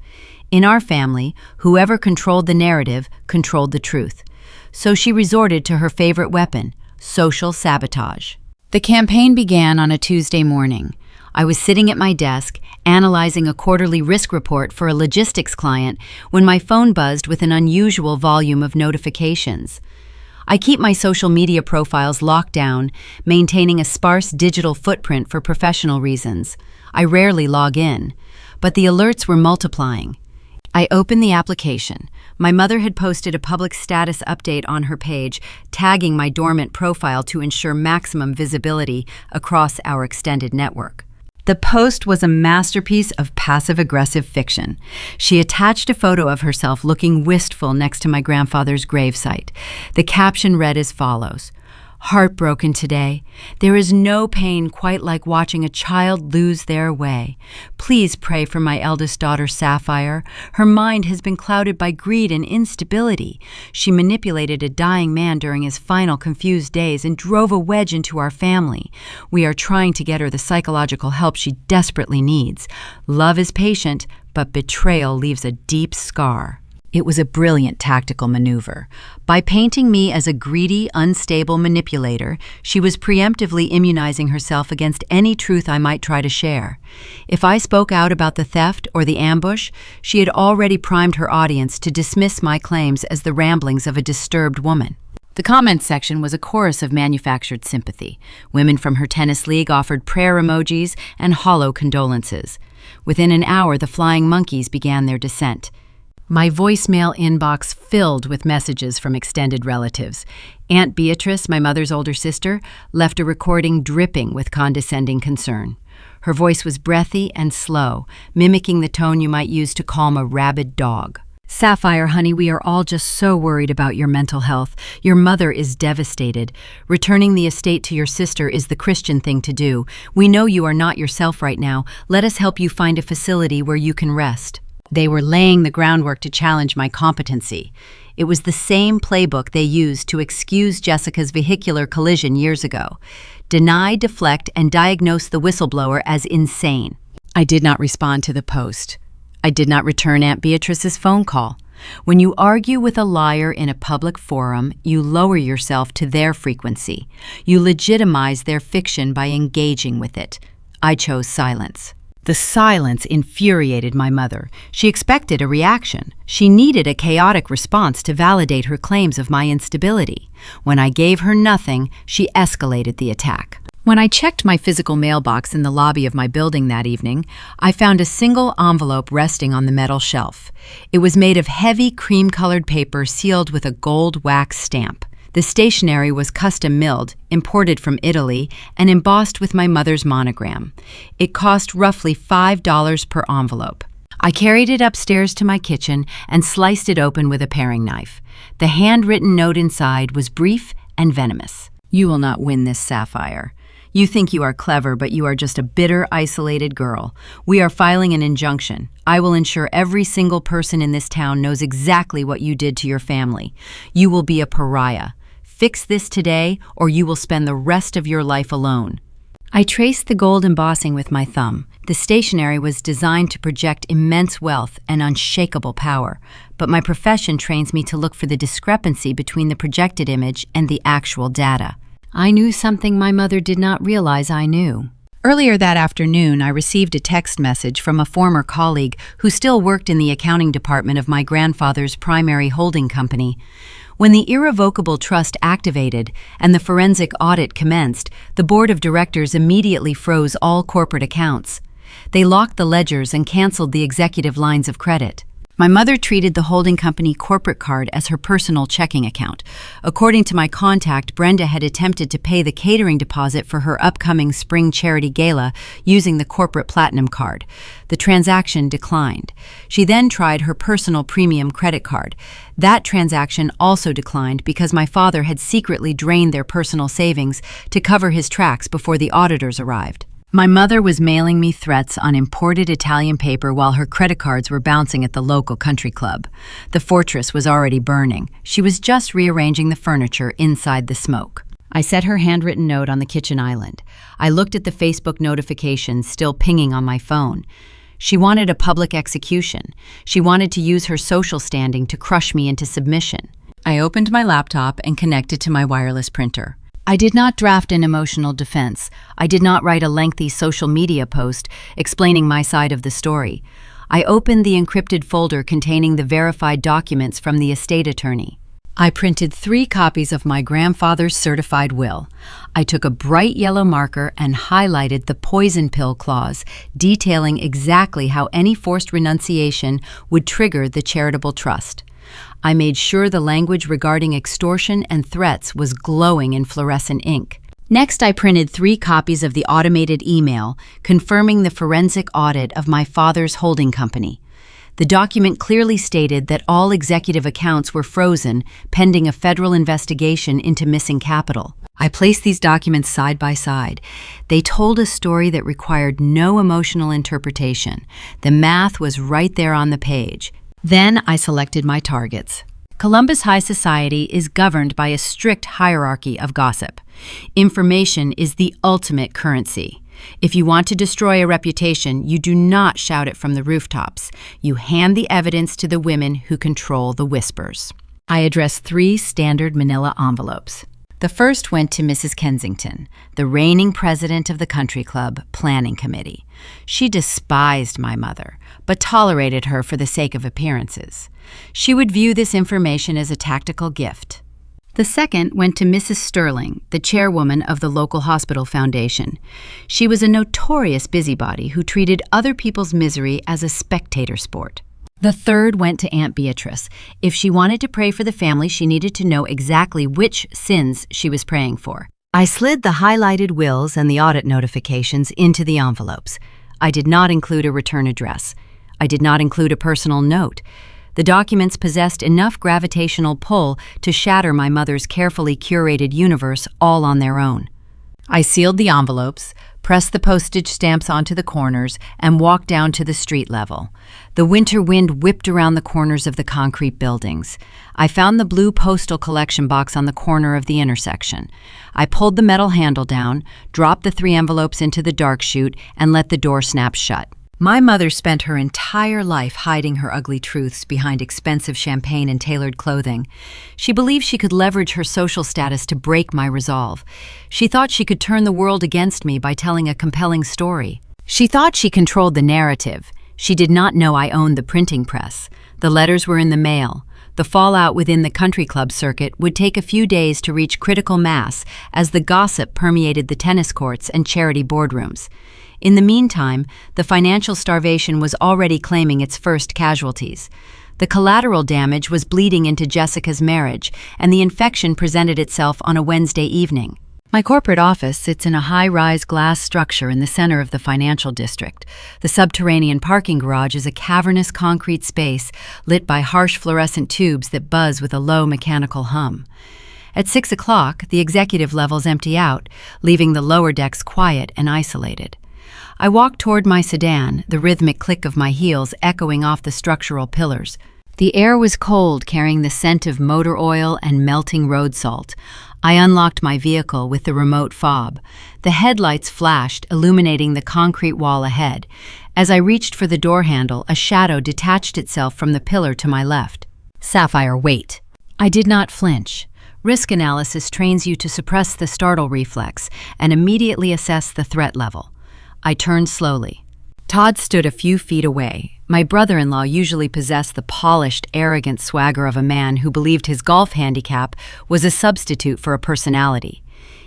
In our family, whoever controlled the narrative controlled the truth. So she resorted to her favorite weapon, social sabotage. The campaign began on a Tuesday morning. I was sitting at my desk, analyzing a quarterly risk report for a logistics client, when my phone buzzed with an unusual volume of notifications. I keep my social media profiles locked down, maintaining a sparse digital footprint for professional reasons. I rarely log in, but the alerts were multiplying. I opened the application. My mother had posted a public status update on her page, tagging my dormant profile to ensure maximum visibility across our extended network. The post was a masterpiece of passive-aggressive fiction. She attached a photo of herself looking wistful next to my grandfather's gravesite. The caption read as follows: "Heartbroken today. There is no pain quite like watching a child lose their way. Please pray for my eldest daughter, Sapphire. Her mind has been clouded by greed and instability. She manipulated a dying man during his final confused days and drove a wedge into our family. We are trying to get her the psychological help she desperately needs. Love is patient, but betrayal leaves a deep scar." It was a brilliant tactical maneuver. By painting me as a greedy, unstable manipulator, she was preemptively immunizing herself against any truth I might try to share. If I spoke out about the theft or the ambush, she had already primed her audience to dismiss my claims as the ramblings of a disturbed woman. The comments section was a chorus of manufactured sympathy. Women from her tennis league offered prayer emojis and hollow condolences. Within an hour, the flying monkeys began their descent. My voicemail inbox filled with messages from extended relatives. Aunt Beatrice, my mother's older sister, left a recording dripping with condescending concern. Her voice was breathy and slow, mimicking the tone you might use to calm a rabid dog. "Sapphire, honey, we are all just so worried about your mental health. Your mother is devastated. Returning the estate to your sister is the Christian thing to do. We know you are not yourself right now. Let us help you find a facility where you can rest." They were laying the groundwork to challenge my competency. It was the same playbook they used to excuse Jessica's vehicular collision years ago. Deny, deflect, and diagnose the whistleblower as insane. I did not respond to the post. I did not return Aunt Beatrice's phone call. When you argue with a liar in a public forum, you lower yourself to their frequency. You legitimize their fiction by engaging with it. I chose silence. The silence infuriated my mother. She expected a reaction. She needed a chaotic response to validate her claims of my instability. When I gave her nothing, she escalated the attack. When I checked my physical mailbox in the lobby of my building that evening, I found a single envelope resting on the metal shelf. It was made of heavy cream-colored paper sealed with a gold wax stamp. The stationery was custom milled, imported from Italy, and embossed with my mother's monogram. It cost roughly $5 per envelope. I carried it upstairs to my kitchen and sliced it open with a paring knife. The handwritten note inside was brief and venomous. "You will not win this, Sapphire. You think you are clever, but you are just a bitter, isolated girl. We are filing an injunction. I will ensure every single person in this town knows exactly what you did to your family. You will be a pariah. Fix this today, or you will spend the rest of your life alone." I traced the gold embossing with my thumb. The stationery was designed to project immense wealth and unshakable power, but my profession trains me to look for the discrepancy between the projected image and the actual data. I knew something my mother did not realize I knew. Earlier that afternoon, I received a text message from a former colleague who still worked in the accounting department of my grandfather's primary holding company. When the irrevocable trust activated and the forensic audit commenced, the board of directors immediately froze all corporate accounts. They locked the ledgers and canceled the executive lines of credit. My mother treated the holding company corporate card as her personal checking account. According to my contact, Brenda had attempted to pay the catering deposit for her upcoming spring charity gala using the corporate platinum card. The transaction declined. She then tried her personal premium credit card. That transaction also declined because my father had secretly drained their personal savings to cover his tracks before the auditors arrived. My mother was mailing me threats on imported Italian paper while her credit cards were bouncing at the local country club. The fortress was already burning. She was just rearranging the furniture inside the smoke. I set her handwritten note on the kitchen island. I looked at the Facebook notifications still pinging on my phone. She wanted a public execution. She wanted to use her social standing to crush me into submission. I opened my laptop and connected to my wireless printer. I did not draft an emotional defense. I did not write a lengthy social media post explaining my side of the story. I opened the encrypted folder containing the verified documents from the estate attorney. I printed 3 copies of my grandfather's certified will. I took a bright yellow marker and highlighted the poison pill clause, detailing exactly how any forced renunciation would trigger the charitable trust. I made sure the language regarding extortion and threats was glowing in fluorescent ink. Next, I printed 3 copies of the automated email confirming the forensic audit of my father's holding company. The document clearly stated that all executive accounts were frozen pending a federal investigation into missing capital. I placed these documents side by side. They told a story that required no emotional interpretation. The math was right there on the page. Then I selected my targets. Columbus high society is governed by a strict hierarchy of gossip. Information is the ultimate currency. If you want to destroy a reputation, you do not shout it from the rooftops. You hand the evidence to the women who control the whispers. I addressed 3 standard manila envelopes. The first went to Mrs. Kensington, the reigning president of the country club planning committee. She despised my mother, but tolerated her for the sake of appearances. She would view this information as a tactical gift. The second went to Mrs. Sterling, the chairwoman of the local hospital foundation. She was a notorious busybody who treated other people's misery as a spectator sport. The third went to Aunt Beatrice. If she wanted to pray for the family, she needed to know exactly which sins she was praying for. I slid the highlighted wills and the audit notifications into the envelopes. I did not include a return address. I did not include a personal note. The documents possessed enough gravitational pull to shatter my mother's carefully curated universe all on their own. I sealed the envelopes, pressed the postage stamps onto the corners, and walked down to the street level. The winter wind whipped around the corners of the concrete buildings. I found the blue postal collection box on the corner of the intersection. I pulled the metal handle down, dropped the 3 envelopes into the dark chute, and let the door snap shut. My mother spent her entire life hiding her ugly truths behind expensive champagne and tailored clothing. She believed she could leverage her social status to break my resolve. She thought she could turn the world against me by telling a compelling story. She thought she controlled the narrative. She did not know I owned the printing press. The letters were in the mail. The fallout within the country club circuit would take a few days to reach critical mass as the gossip permeated the tennis courts and charity boardrooms. In the meantime, the financial starvation was already claiming its first casualties. The collateral damage was bleeding into Jessica's marriage, and the infection presented itself on a Wednesday evening. My corporate office sits in a high-rise glass structure in the center of the financial district. The subterranean parking garage is a cavernous concrete space lit by harsh fluorescent tubes that buzz with a low mechanical hum. At 6 o'clock, the executive levels empty out, leaving the lower decks quiet and isolated. I walked toward my sedan, the rhythmic click of my heels echoing off the structural pillars. The air was cold, carrying the scent of motor oil and melting road salt. I unlocked my vehicle with the remote fob. The headlights flashed, illuminating the concrete wall ahead. As I reached for the door handle, a shadow detached itself from the pillar to my left. "Sapphire, wait." I did not flinch. Risk analysis trains you to suppress the startle reflex and immediately assess the threat level. I turned slowly. Todd stood a few feet away. My brother-in-law usually possessed the polished, arrogant swagger of a man who believed his golf handicap was a substitute for a personality.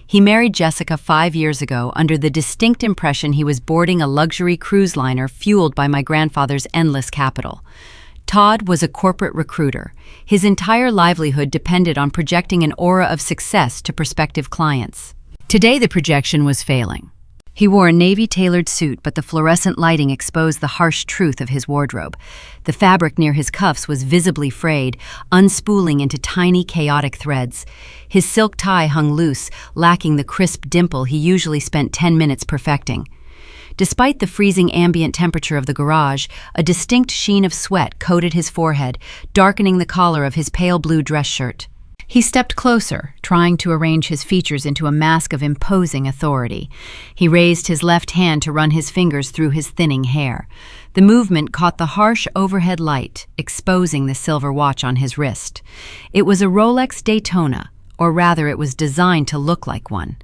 He married Jessica 5 years ago under the distinct impression he was boarding a luxury cruise liner fueled by my grandfather's endless capital. Todd was a corporate recruiter. His entire livelihood depended on projecting an aura of success to prospective clients. Today, the projection was failing. He wore a navy-tailored suit, but the fluorescent lighting exposed the harsh truth of his wardrobe. The fabric near his cuffs was visibly frayed, unspooling into tiny, chaotic threads. His silk tie hung loose, lacking the crisp dimple he usually spent 10 minutes perfecting. Despite the freezing ambient temperature of the garage, a distinct sheen of sweat coated his forehead, darkening the collar of his pale blue dress shirt. He stepped closer, trying to arrange his features into a mask of imposing authority. He raised his left hand to run his fingers through his thinning hair. The movement caught the harsh overhead light, exposing the silver watch on his wrist. It was a Rolex Daytona, or rather it was designed to look like one.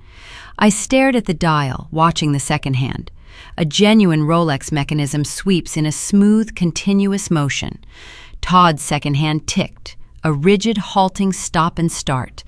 I stared at the dial, watching the second hand. A genuine Rolex mechanism sweeps in a smooth, continuous motion. Todd's second hand ticked. A rigid, halting stop and start.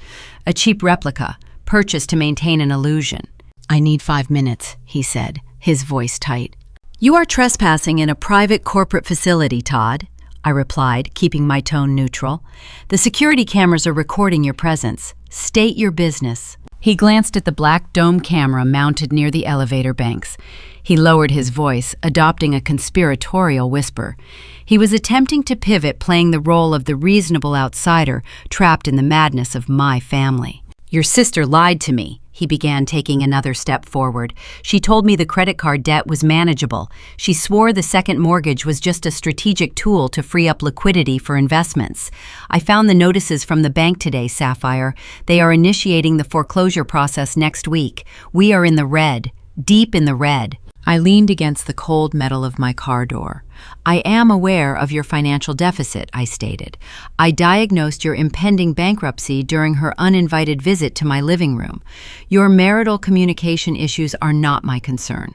A cheap replica, purchased to maintain an illusion. "I need 5 minutes," he said, his voice tight. "You are trespassing in a private corporate facility, Todd," I replied, keeping my tone neutral. "The security cameras are recording your presence. State your business." He glanced at the black dome camera mounted near the elevator banks. He lowered his voice, adopting a conspiratorial whisper. He was attempting to pivot, playing the role of the reasonable outsider trapped in the madness of my family. "Your sister lied to me," he began, taking another step forward. "She told me the credit card debt was manageable. She swore the second mortgage was just a strategic tool to free up liquidity for investments. I found the notices from the bank today, Sapphire. They are initiating the foreclosure process next week. We are in the red, deep in the red." I leaned against the cold metal of my car door. "I am aware of your financial deficit," I stated. "I diagnosed your impending bankruptcy during her uninvited visit to my living room. Your marital communication issues are not my concern."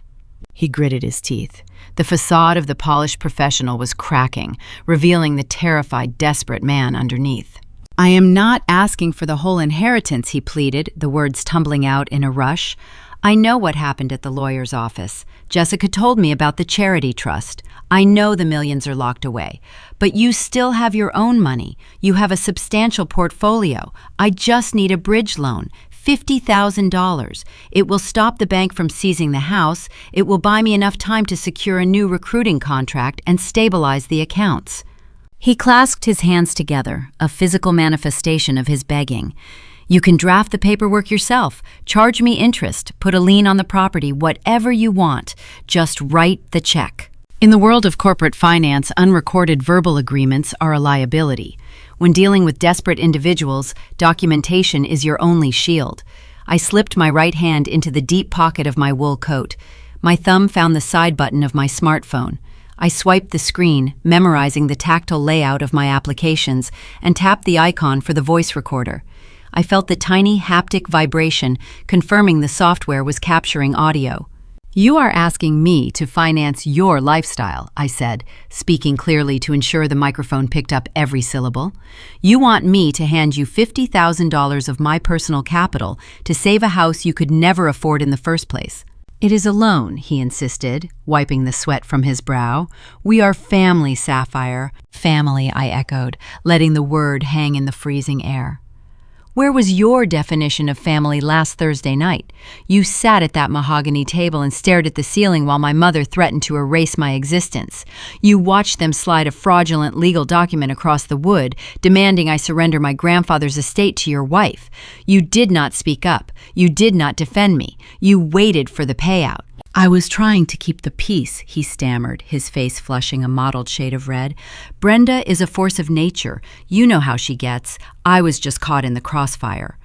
He gritted his teeth. The facade of the polished professional was cracking, revealing the terrified, desperate man underneath. "I am not asking for the whole inheritance," he pleaded, the words tumbling out in a rush. "I know what happened at the lawyer's office. Jessica told me about the charity trust. I know the millions are locked away. But you still have your own money. You have a substantial portfolio. I just need a bridge loan, $50,000. It will stop the bank from seizing the house. It will buy me enough time to secure a new recruiting contract and stabilize the accounts." He clasped his hands together, a physical manifestation of his begging. "You can draft the paperwork yourself, charge me interest, put a lien on the property, whatever you want. Just write the check." In the world of corporate finance, unrecorded verbal agreements are a liability. When dealing with desperate individuals, documentation is your only shield. I slipped my right hand into the deep pocket of my wool coat. My thumb found the side button of my smartphone. I swiped the screen, memorizing the tactile layout of my applications, and tapped the icon for the voice recorder. I felt the tiny haptic vibration, confirming the software was capturing audio. "You are asking me to finance your lifestyle," I said, speaking clearly to ensure the microphone picked up every syllable. "You want me to hand you $50,000 of my personal capital to save a house you could never afford in the first place." "It is a loan," he insisted, wiping the sweat from his brow. "We are family, Sapphire." "Family," I echoed, letting the word hang in the freezing air. Where was your definition of family last Thursday night? You sat at that mahogany table and stared at the ceiling while my mother threatened to erase my existence. You watched them slide a fraudulent legal document across the wood, demanding I surrender my grandfather's estate to your wife. You did not speak up. You did not defend me. You waited for the payout. I was trying to keep the peace, he stammered, his face flushing a mottled shade of red. Brenda is a force of nature. You know how she gets. I was just caught in the crossfire.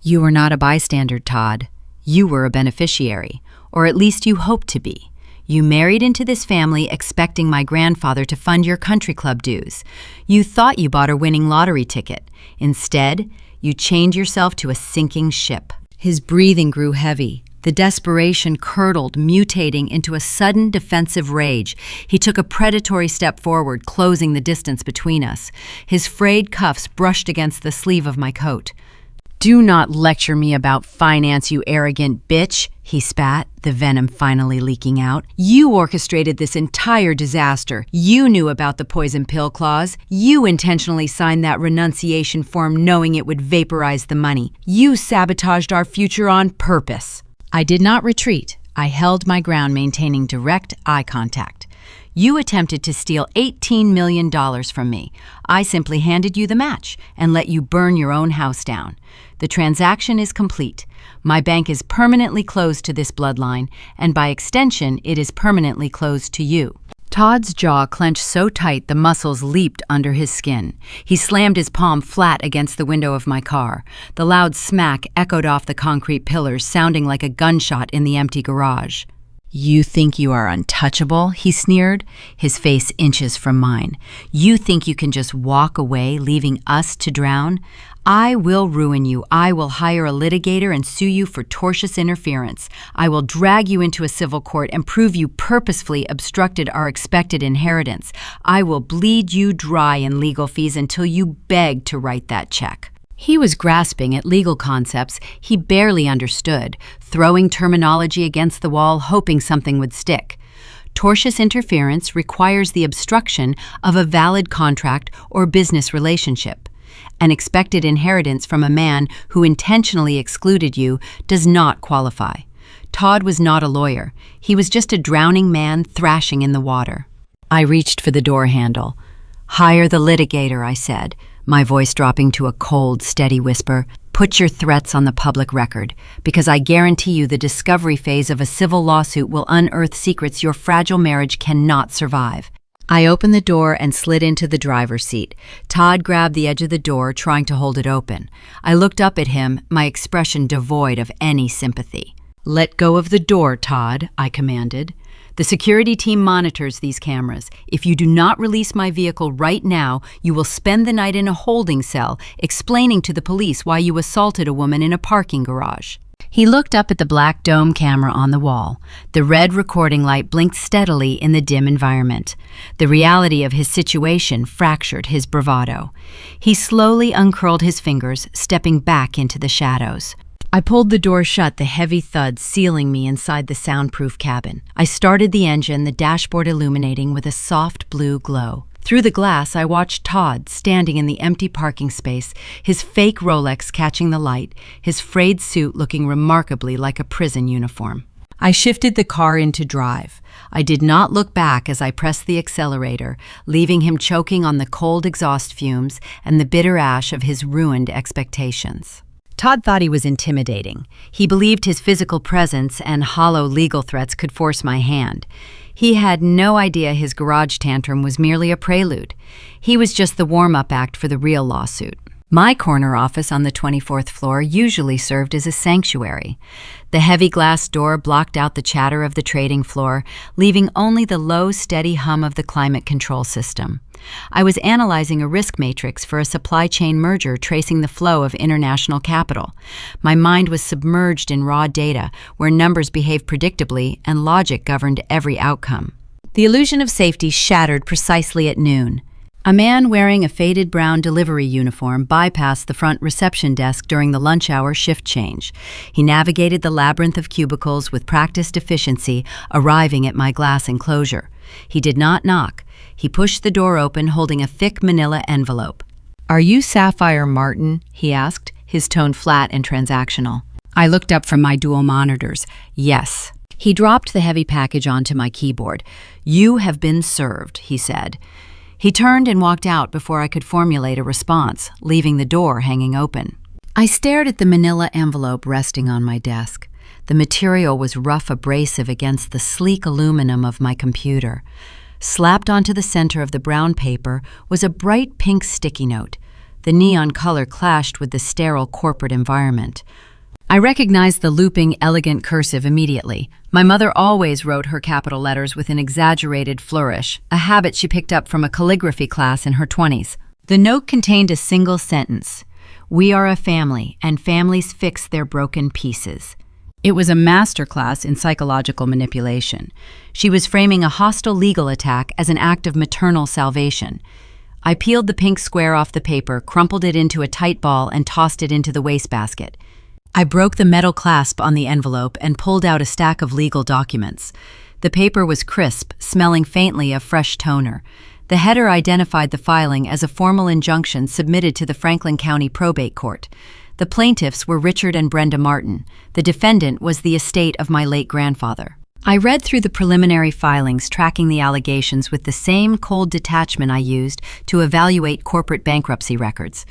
You were not a bystander, Todd. You were a beneficiary, or at least you hoped to be. You married into this family expecting my grandfather to fund your country club dues. You thought you bought a winning lottery ticket. Instead, you chained yourself to a sinking ship. His breathing grew heavy. The desperation curdled, mutating into a sudden defensive rage. He took a predatory step forward, closing the distance between us. His frayed cuffs brushed against the sleeve of my coat. "Do not lecture me about finance, you arrogant bitch," he spat, the venom finally leaking out. "You orchestrated this entire disaster. You knew about the poison pill clause. You intentionally signed that renunciation form knowing it would vaporize the money. You sabotaged our future on purpose." I did not retreat. I held my ground, maintaining direct eye contact. You attempted to steal $18 million from me. I simply handed you the match and let you burn your own house down. The transaction is complete. My bank is permanently closed to this bloodline, and by extension, it is permanently closed to you. Todd's jaw clenched so tight the muscles leaped under his skin. He slammed his palm flat against the window of my car. The loud smack echoed off the concrete pillars, sounding like a gunshot in the empty garage. "You think you are untouchable?" he sneered, his face inches from mine. "You think you can just walk away, leaving us to drown? I will ruin you. I will hire a litigator and sue you for tortious interference. I will drag you into a civil court and prove you purposefully obstructed our expected inheritance. I will bleed you dry in legal fees until you beg to write that check." He was grasping at legal concepts he barely understood, throwing terminology against the wall, hoping something would stick. Tortious interference requires the obstruction of a valid contract or business relationship. An expected inheritance from a man who intentionally excluded you does not qualify. Todd was not a lawyer. He was just a drowning man thrashing in the water. I reached for the door handle. "Hire the litigator," I said, my voice dropping to a cold, steady whisper. "Put your threats on the public record, because I guarantee you the discovery phase of a civil lawsuit will unearth secrets your fragile marriage cannot survive." I opened the door and slid into the driver's seat. Todd grabbed the edge of the door, trying to hold it open. I looked up at him, my expression devoid of any sympathy. "Let go of the door, Todd," I commanded. "The security team monitors these cameras. If you do not release my vehicle right now, you will spend the night in a holding cell, explaining to the police why you assaulted a woman in a parking garage." He looked up at the black dome camera on the wall. The red recording light blinked steadily in the dim environment. The reality of his situation fractured his bravado. He slowly uncurled his fingers, stepping back into the shadows. I pulled the door shut, the heavy thud sealing me inside the soundproof cabin. I started the engine, the dashboard illuminating with a soft blue glow. Through the glass, I watched Todd standing in the empty parking space, his fake Rolex catching the light, his frayed suit looking remarkably like a prison uniform. I shifted the car into drive. I did not look back as I pressed the accelerator, leaving him choking on the cold exhaust fumes and the bitter ash of his ruined expectations. Todd thought he was intimidating. He believed his physical presence and hollow legal threats could force my hand. He had no idea his garage tantrum was merely a prelude. He was just the warm-up act for the real lawsuit. My corner office on the 24th floor usually served as a sanctuary. The heavy glass door blocked out the chatter of the trading floor, leaving only the low, steady hum of the climate control system. I was analyzing a risk matrix for a supply chain merger tracing the flow of international capital. My mind was submerged in raw data, where numbers behaved predictably and logic governed every outcome. The illusion of safety shattered precisely at noon. A man wearing a faded brown delivery uniform bypassed the front reception desk during the lunch hour shift change. He navigated the labyrinth of cubicles with practiced efficiency, arriving at my glass enclosure. He did not knock. He pushed the door open, holding a thick manila envelope. "Are you Sapphire Martin?" he asked, his tone flat and transactional. I looked up from my dual monitors. Yes. He dropped the heavy package onto my keyboard. "You have been served," he said. He turned and walked out before I could formulate a response, leaving the door hanging open. I stared at the manila envelope resting on my desk. The material was rough abrasive against the sleek aluminum of my computer. Slapped onto the center of the brown paper was a bright pink sticky note. The neon color clashed with the sterile corporate environment. I recognized the looping, elegant cursive immediately. My mother always wrote her capital letters with an exaggerated flourish, a habit she picked up from a calligraphy class in her 20s. The note contained a single sentence: "We are a family, and families fix their broken pieces." It was a masterclass in psychological manipulation. She was framing a hostile legal attack as an act of maternal salvation. I peeled the pink square off the paper, crumpled it into a tight ball, and tossed it into the wastebasket. I broke the metal clasp on the envelope and pulled out a stack of legal documents. The paper was crisp, smelling faintly of fresh toner. The header identified the filing as a formal injunction submitted to the Franklin County Probate Court. The plaintiffs were Richard and Brenda Martin. The defendant was the estate of my late grandfather. I read through the preliminary filings, tracking the allegations with the same cold detachment I used to evaluate corporate bankruptcy records.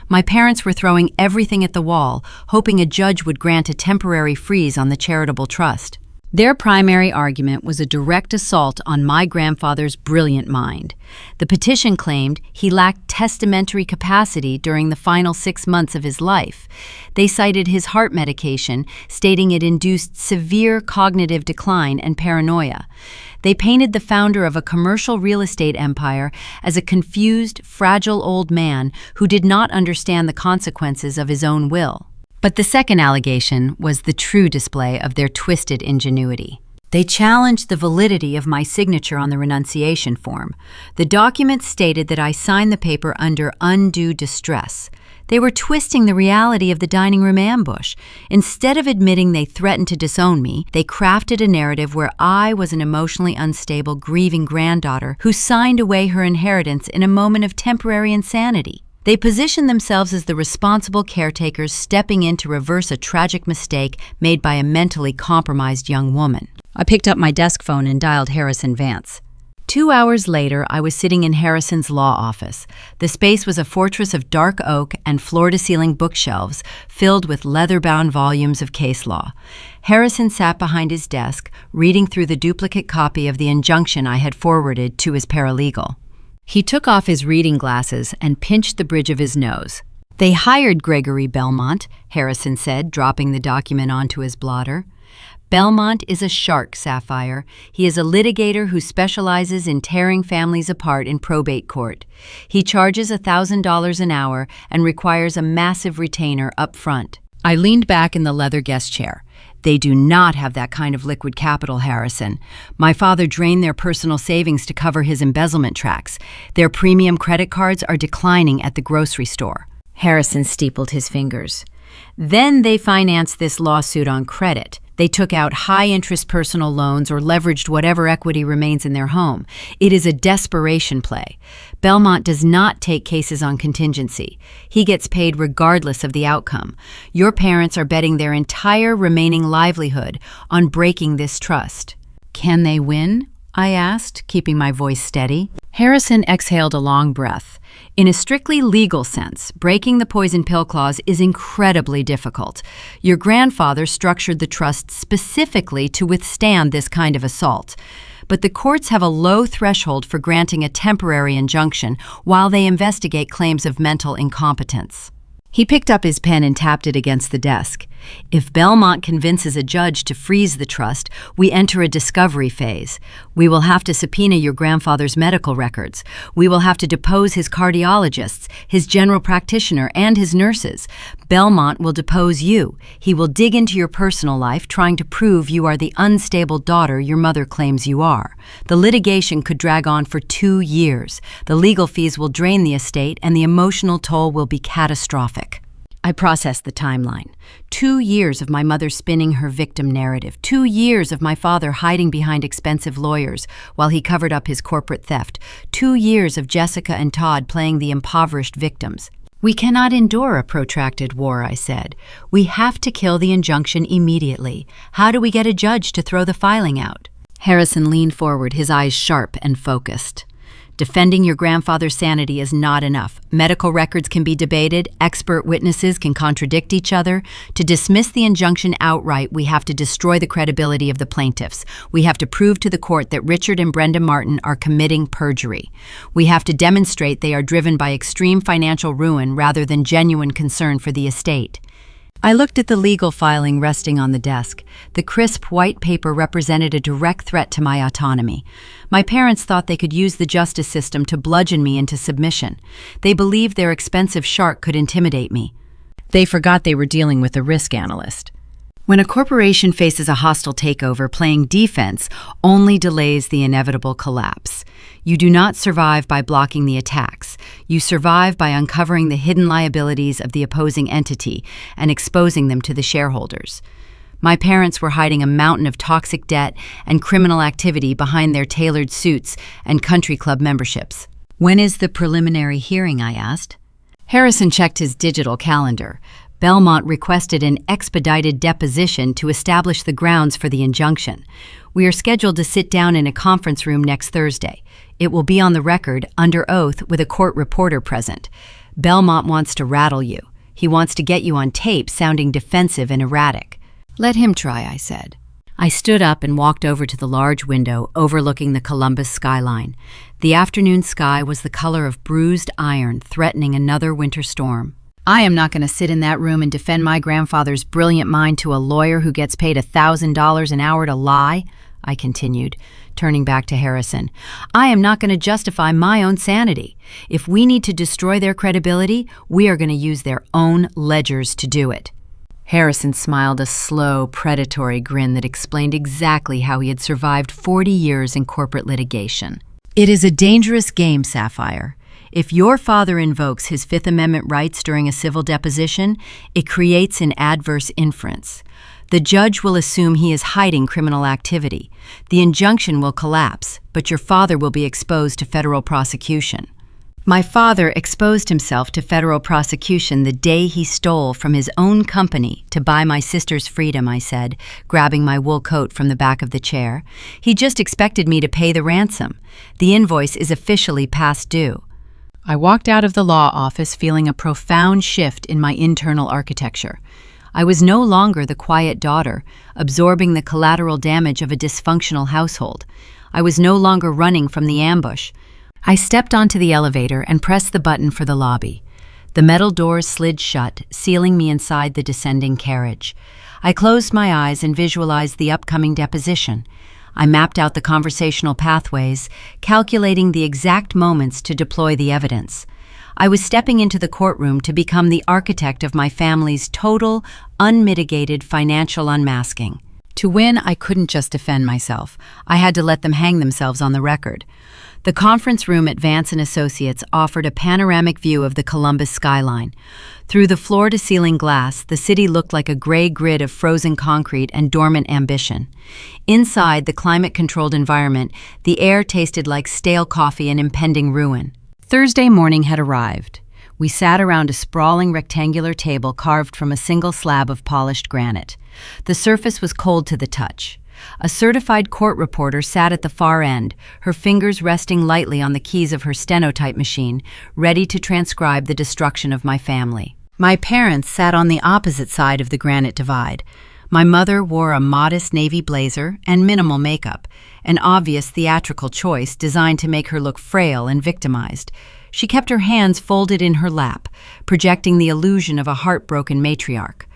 My parents were throwing everything at the wall, hoping a judge would grant a temporary freeze on the charitable trust. Their primary argument was a direct assault on my grandfather's brilliant mind. The petition claimed he lacked testamentary capacity during the final 6 months of his life. They cited his heart medication, stating it induced severe cognitive decline and paranoia. They painted the founder of a commercial real estate empire as a confused, fragile old man who did not understand the consequences of his own will. But the second allegation was the true display of their twisted ingenuity. They challenged the validity of my signature on the renunciation form. The document stated that I signed the paper under undue distress. They were twisting the reality of the dining room ambush. Instead of admitting they threatened to disown me, they crafted a narrative where I was an emotionally unstable, grieving granddaughter who signed away her inheritance in a moment of temporary insanity. They positioned themselves as the responsible caretakers stepping in to reverse a tragic mistake made by a mentally compromised young woman. I picked up my desk phone and dialed Harrison Vance. 2 hours later, I was sitting in Harrison's law office. The space was a fortress of dark oak and floor-to-ceiling bookshelves filled with leather-bound volumes of case law. Harrison sat behind his desk, reading through the duplicate copy of the injunction I had forwarded to his paralegal. He took off his reading glasses and pinched the bridge of his nose. "They hired Gregory Belmont," Harrison said, dropping the document onto his blotter. "Belmont is a shark, Sapphire. He is a litigator who specializes in tearing families apart in probate court. He charges $1,000 an hour and requires a massive retainer up front." I leaned back in the leather guest chair. "They do not have that kind of liquid capital, Harrison. My father drained their personal savings to cover his embezzlement tracks. Their premium credit cards are declining at the grocery store." Harrison steepled his fingers. "Then they financed this lawsuit on credit. They took out high-interest personal loans or leveraged whatever equity remains in their home. It is a desperation play. Belmont does not take cases on contingency. He gets paid regardless of the outcome. Your parents are betting their entire remaining livelihood on breaking this trust." "Can they win?" I asked, keeping my voice steady. Harrison exhaled a long breath. "In a strictly legal sense, breaking the poison pill clause is incredibly difficult. Your grandfather structured the trust specifically to withstand this kind of assault. But the courts have a low threshold for granting a temporary injunction while they investigate claims of mental incompetence." He picked up his pen and tapped it against the desk. "If Belmont convinces a judge to freeze the trust, we enter a discovery phase. We will have to subpoena your grandfather's medical records. We will have to depose his cardiologists, his general practitioner, and his nurses. Belmont will depose you. He will dig into your personal life, trying to prove you are the unstable daughter your mother claims you are. The litigation could drag on for 2 years. The legal fees will drain the estate, and the emotional toll will be catastrophic." I processed the timeline. 2 years of my mother spinning her victim narrative. 2 years of my father hiding behind expensive lawyers while he covered up his corporate theft. 2 years of Jessica and Todd playing the impoverished victims. "We cannot endure a protracted war," I said. "We have to kill the injunction immediately. How do we get a judge to throw the filing out?" Harrison leaned forward, his eyes sharp and focused. "Defending your grandfather's sanity is not enough. Medical records can be debated, expert witnesses can contradict each other. To dismiss the injunction outright, we have to destroy the credibility of the plaintiffs. We have to prove to the court that Richard and Brenda Martin are committing perjury. We have to demonstrate they are driven by extreme financial ruin rather than genuine concern for the estate." I looked at the legal filing resting on the desk. The crisp white paper represented a direct threat to my autonomy. My parents thought they could use the justice system to bludgeon me into submission. They believed their expensive shark could intimidate me. They forgot they were dealing with a risk analyst. When a corporation faces a hostile takeover, playing defense only delays the inevitable collapse. You do not survive by blocking the attacks. You survive by uncovering the hidden liabilities of the opposing entity and exposing them to the shareholders. My parents were hiding a mountain of toxic debt and criminal activity behind their tailored suits and country club memberships. "When is the preliminary hearing?" I asked. Harrison checked his digital calendar. Belmont requested an expedited deposition to establish the grounds for the injunction. We are scheduled to sit down in a conference room next Thursday. It will be on the record, under oath, with a court reporter present. Belmont wants to rattle you. He wants to get you on tape sounding defensive and erratic. "Let him try," I said. I stood up and walked over to the large window overlooking the Columbus skyline. The afternoon sky was the color of bruised iron, threatening another winter storm. "I am not going to sit in that room and defend my grandfather's brilliant mind to a lawyer who gets paid $1,000 an hour to lie," I continued, turning back to Harrison. "I am not going to justify my own sanity. If we need to destroy their credibility, we are going to use their own ledgers to do it." Harrison smiled a slow, predatory grin that explained exactly how he had survived 40 years in corporate litigation. "It is a dangerous game, Sapphire. If your father invokes his Fifth Amendment rights during a civil deposition, it creates an adverse inference. The judge will assume he is hiding criminal activity. The injunction will collapse, but your father will be exposed to federal prosecution." "My father exposed himself to federal prosecution the day he stole from his own company to buy my sister's freedom," I said, grabbing my wool coat from the back of the chair. "He just expected me to pay the ransom. The invoice is officially past due." I walked out of the law office feeling a profound shift in my internal architecture. I was no longer the quiet daughter, absorbing the collateral damage of a dysfunctional household. I was no longer running from the ambush. I stepped onto the elevator and pressed the button for the lobby. The metal doors slid shut, sealing me inside the descending carriage. I closed my eyes and visualized the upcoming deposition. I mapped out the conversational pathways, calculating the exact moments to deploy the evidence. I was stepping into the courtroom to become the architect of my family's total, unmitigated financial unmasking. To win, I couldn't just defend myself. I had to let them hang themselves on the record. The conference room at Vance & Associates offered a panoramic view of the Columbus skyline. Through the floor-to-ceiling glass, the city looked like a gray grid of frozen concrete and dormant ambition. Inside the climate-controlled environment, the air tasted like stale coffee and impending ruin. Thursday morning had arrived. We sat around a sprawling rectangular table carved from a single slab of polished granite. The surface was cold to the touch. A certified court reporter sat at the far end, her fingers resting lightly on the keys of her stenotype machine, ready to transcribe the destruction of my family. My parents sat on the opposite side of the granite divide. My mother wore a modest navy blazer and minimal makeup, an obvious theatrical choice designed to make her look frail and victimized. She kept her hands folded in her lap, projecting the illusion of a heartbroken matriarch.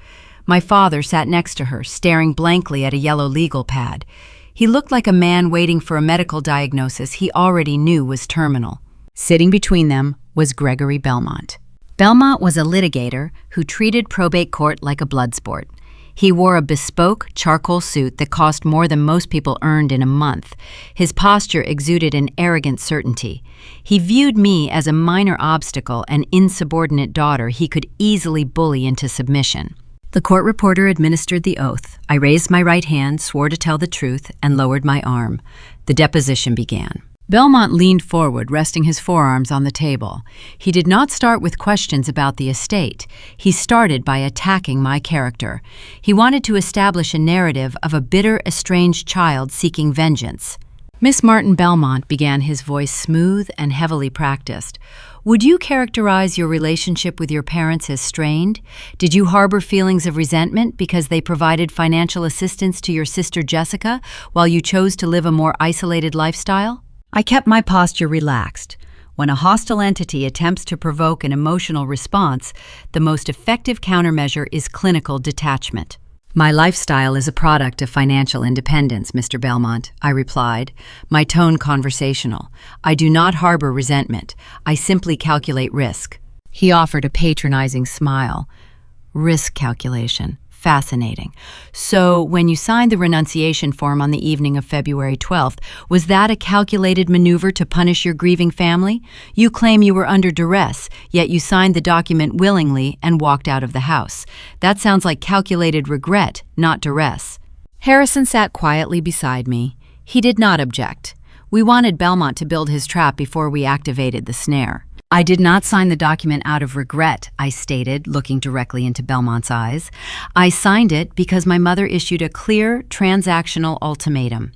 My father sat next to her, staring blankly at a yellow legal pad. He looked like a man waiting for a medical diagnosis he already knew was terminal. Sitting between them was Gregory Belmont. Belmont was a litigator who treated probate court like a blood sport. He wore a bespoke charcoal suit that cost more than most people earned in a month. His posture exuded an arrogant certainty. He viewed me as a minor obstacle, an insubordinate daughter he could easily bully into submission. The court reporter administered the oath. I raised my right hand, swore to tell the truth, and lowered my arm. The deposition began. Belmont leaned forward, resting his forearms on the table. He did not start with questions about the estate. He started by attacking my character. He wanted to establish a narrative of a bitter, estranged child seeking vengeance. Miss Martin, Belmont began, his voice smooth and heavily practiced. Would you characterize your relationship with your parents as strained? Did you harbor feelings of resentment because they provided financial assistance to your sister Jessica while you chose to live a more isolated lifestyle? I kept my posture relaxed. When a hostile entity attempts to provoke an emotional response, the most effective countermeasure is clinical detachment. My lifestyle is a product of financial independence, Mr. Belmont, I replied, my tone conversational. I do not harbor resentment. I simply calculate risk. He offered a patronizing smile. Risk calculation. Fascinating. So, when you signed the renunciation form on the evening of February 12th, was that a calculated maneuver to punish your grieving family? You claim you were under duress, yet you signed the document willingly and walked out of the house. That sounds like calculated regret, not duress. Harrison sat quietly beside me. He did not object. We wanted Belmont to build his trap before we activated the snare. I did not sign the document out of regret, I stated, looking directly into Belmont's eyes. I signed it because my mother issued a clear, transactional ultimatum.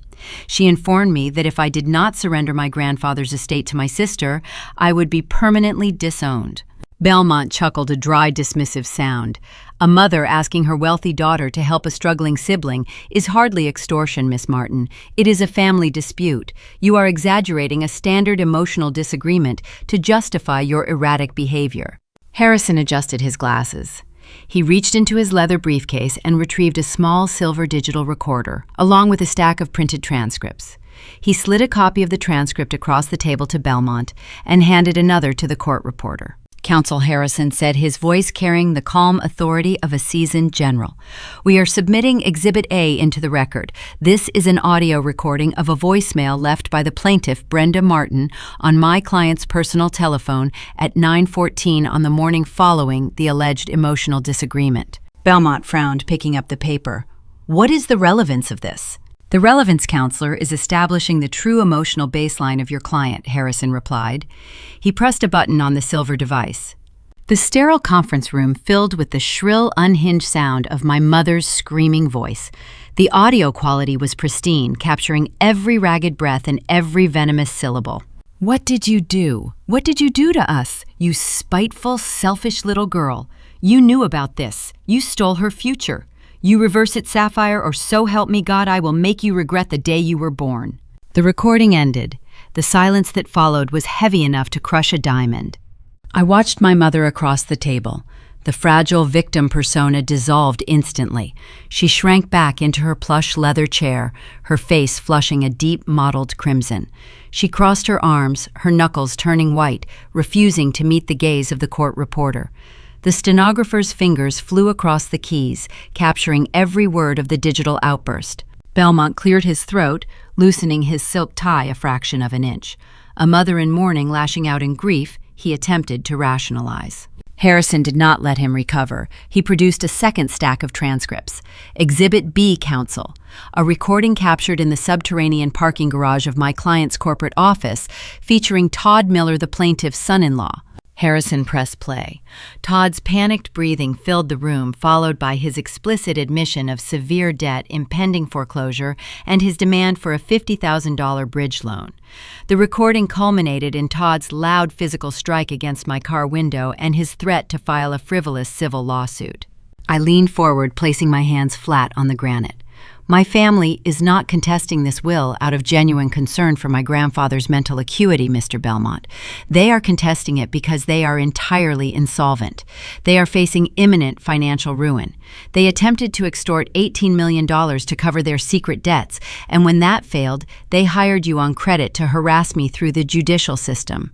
She informed me that if I did not surrender my grandfather's estate to my sister, I would be permanently disowned. Belmont chuckled a dry, dismissive sound. A mother asking her wealthy daughter to help a struggling sibling is hardly extortion, Miss Martin. It is a family dispute. You are exaggerating a standard emotional disagreement to justify your erratic behavior. Harrison adjusted his glasses. He reached into his leather briefcase and retrieved a small silver digital recorder, along with a stack of printed transcripts. He slid a copy of the transcript across the table to Belmont and handed another to the court reporter. Counsel Harrison said, his voice carrying the calm authority of a seasoned general. We are submitting Exhibit A into the record. This is an audio recording of a voicemail left by the plaintiff, Brenda Martin, on my client's personal telephone at 9:14 on the morning following the alleged emotional disagreement. Belmont frowned, picking up the paper. What is the relevance of this? The relevance counselor is establishing the true emotional baseline of your client, Harrison replied. He pressed a button on the silver device. The sterile conference room filled with the shrill, unhinged sound of my mother's screaming voice. The audio quality was pristine, capturing every ragged breath and every venomous syllable. What did you do? What did you do to us, you spiteful, selfish little girl? You knew about this. You stole her future. You reverse it, Sapphire, or so help me God, I will make you regret the day you were born. The recording ended. The silence that followed was heavy enough to crush a diamond. I watched my mother across the table. The fragile victim persona dissolved instantly. She shrank back into her plush leather chair, her face flushing a deep mottled crimson. She crossed her arms, her knuckles turning white, refusing to meet the gaze of the court reporter. The stenographer's fingers flew across the keys, capturing every word of the digital outburst. Belmont cleared his throat, loosening his silk tie a fraction of an inch. A mother in mourning lashing out in grief, he attempted to rationalize. Harrison did not let him recover. He produced a second stack of transcripts. Exhibit B, counsel. A recording captured in the subterranean parking garage of my client's corporate office, featuring Todd Miller, the plaintiff's son-in-law. Harrison pressed play. Todd's panicked breathing filled the room, followed by his explicit admission of severe debt, impending foreclosure, and his demand for a $50,000 bridge loan. The recording culminated in Todd's loud physical strike against my car window and his threat to file a frivolous civil lawsuit. I leaned forward, placing my hands flat on the granite. My family is not contesting this will out of genuine concern for my grandfather's mental acuity, Mr. Belmont. They are contesting it because they are entirely insolvent. They are facing imminent financial ruin. They attempted to extort $18 million to cover their secret debts, and when that failed, they hired you on credit to harass me through the judicial system.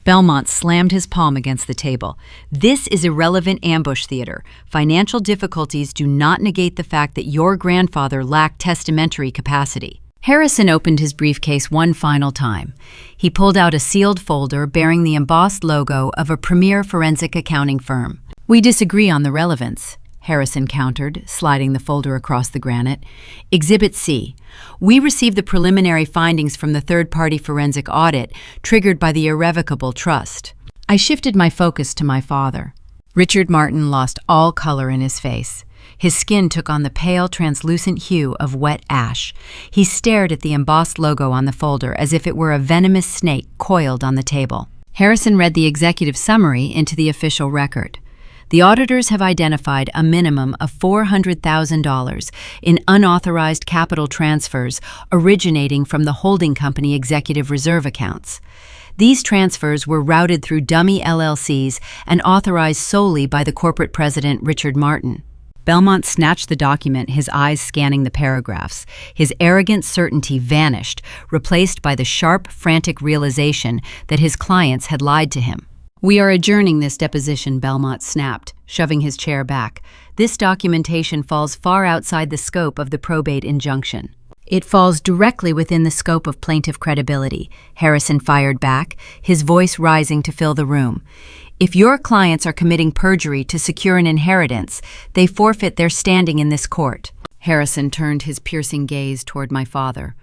Belmont slammed his palm against the table. This is irrelevant ambush theater. Financial difficulties do not negate the fact that your grandfather lacked testamentary capacity. Harrison opened his briefcase one final time. He pulled out a sealed folder bearing the embossed logo of a premier forensic accounting firm. We disagree on the relevance. Harrison countered, sliding the folder across the granite. Exhibit C. We received the preliminary findings from the third-party forensic audit triggered by the irrevocable trust. I shifted my focus to my father. Richard Martin lost all color in his face. His skin took on the pale, translucent hue of wet ash. He stared at the embossed logo on the folder as if it were a venomous snake coiled on the table. Harrison read the executive summary into the official record. The auditors have identified a minimum of $400,000 in unauthorized capital transfers originating from the holding company executive reserve accounts. These transfers were routed through dummy LLCs and authorized solely by the corporate president, Richard Martin. Belmont snatched the document, his eyes scanning the paragraphs. His arrogant certainty vanished, replaced by the sharp, frantic realization that his clients had lied to him. "We are adjourning this deposition," Belmont snapped, shoving his chair back. "This documentation falls far outside the scope of the probate injunction." "It falls directly within the scope of plaintiff credibility," Harrison fired back, his voice rising to fill the room. "If your clients are committing perjury to secure an inheritance, they forfeit their standing in this court." Harrison turned his piercing gaze toward my father.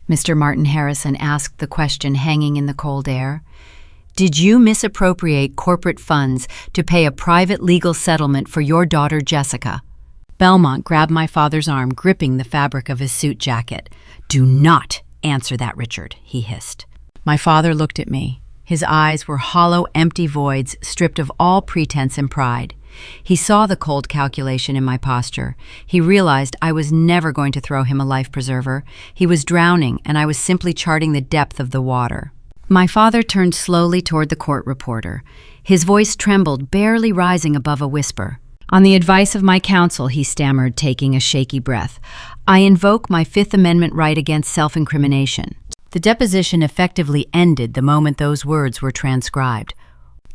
Mr. Martin, Harrison asked the question hanging in the cold air. "Did you misappropriate corporate funds to pay a private legal settlement for your daughter, Jessica?" Belmont grabbed my father's arm, gripping the fabric of his suit jacket. "Do not answer that, Richard," he hissed. My father looked at me. His eyes were hollow, empty voids, stripped of all pretense and pride. He saw the cold calculation in my posture. He realized I was never going to throw him a life preserver. He was drowning, and I was simply charting the depth of the water. My father turned slowly toward the court reporter. His voice trembled, barely rising above a whisper. "On the advice of my counsel," he stammered, taking a shaky breath, "I invoke my Fifth Amendment right against self-incrimination." The deposition effectively ended the moment those words were transcribed.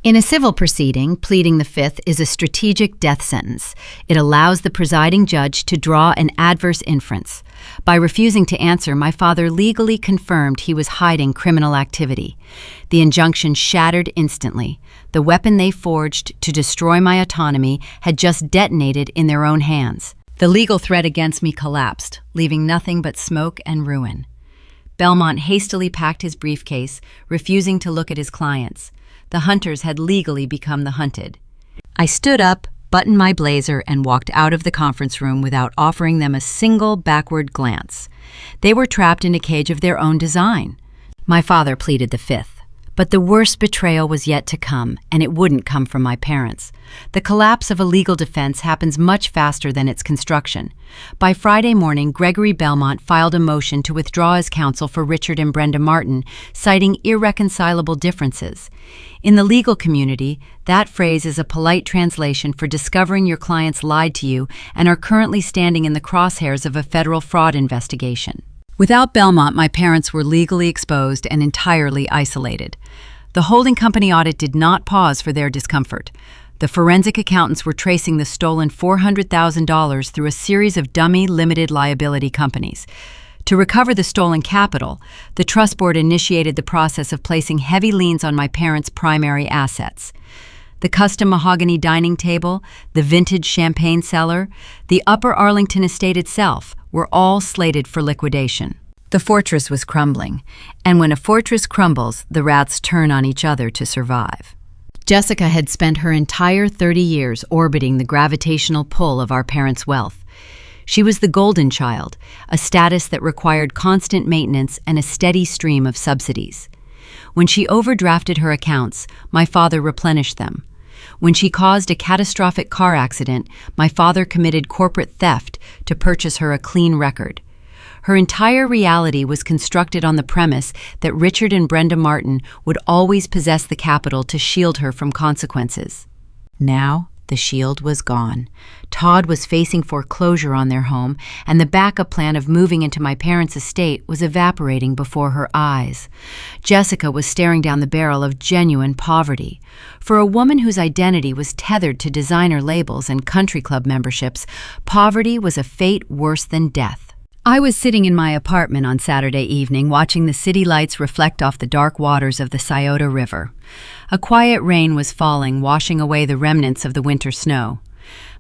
In a civil proceeding, pleading the Fifth is a strategic death sentence. It allows the presiding judge to draw an adverse inference. By refusing to answer, my father legally confirmed he was hiding criminal activity. The injunction shattered instantly. The weapon they forged to destroy my autonomy had just detonated in their own hands. The legal threat against me collapsed, leaving nothing but smoke and ruin. Belmont hastily packed his briefcase, refusing to look at his clients. The hunters had legally become the hunted. I stood up, buttoned my blazer, and walked out of the conference room without offering them a single backward glance. They were trapped in a cage of their own design. My father pleaded the Fifth. But the worst betrayal was yet to come, and it wouldn't come from my parents. The collapse of a legal defense happens much faster than its construction. By Friday morning, Gregory Belmont filed a motion to withdraw as counsel for Richard and Brenda Martin, citing irreconcilable differences. In the legal community, that phrase is a polite translation for discovering your clients lied to you and are currently standing in the crosshairs of a federal fraud investigation. Without Belmont, my parents were legally exposed and entirely isolated. The holding company audit did not pause for their discomfort. The forensic accountants were tracing the stolen $400,000 through a series of dummy limited liability companies. To recover the stolen capital, the trust board initiated the process of placing heavy liens on my parents' primary assets. The custom mahogany dining table, the vintage champagne cellar, the Upper Arlington estate itself were all slated for liquidation. The fortress was crumbling, and when a fortress crumbles, the rats turn on each other to survive. Jessica had spent her entire 30 years orbiting the gravitational pull of our parents' wealth. She was the golden child, a status that required constant maintenance and a steady stream of subsidies. When she overdrafted her accounts, my father replenished them. When she caused a catastrophic car accident, my father committed corporate theft to purchase her a clean record. Her entire reality was constructed on the premise that Richard and Brenda Martin would always possess the capital to shield her from consequences. Now, the shield was gone. Todd was facing foreclosure on their home, and the backup plan of moving into my parents' estate was evaporating before her eyes. Jessica was staring down the barrel of genuine poverty. For a woman whose identity was tethered to designer labels and country club memberships, poverty was a fate worse than death. I was sitting in my apartment on Saturday evening watching the city lights reflect off the dark waters of the Scioto River. A quiet rain was falling, washing away the remnants of the winter snow.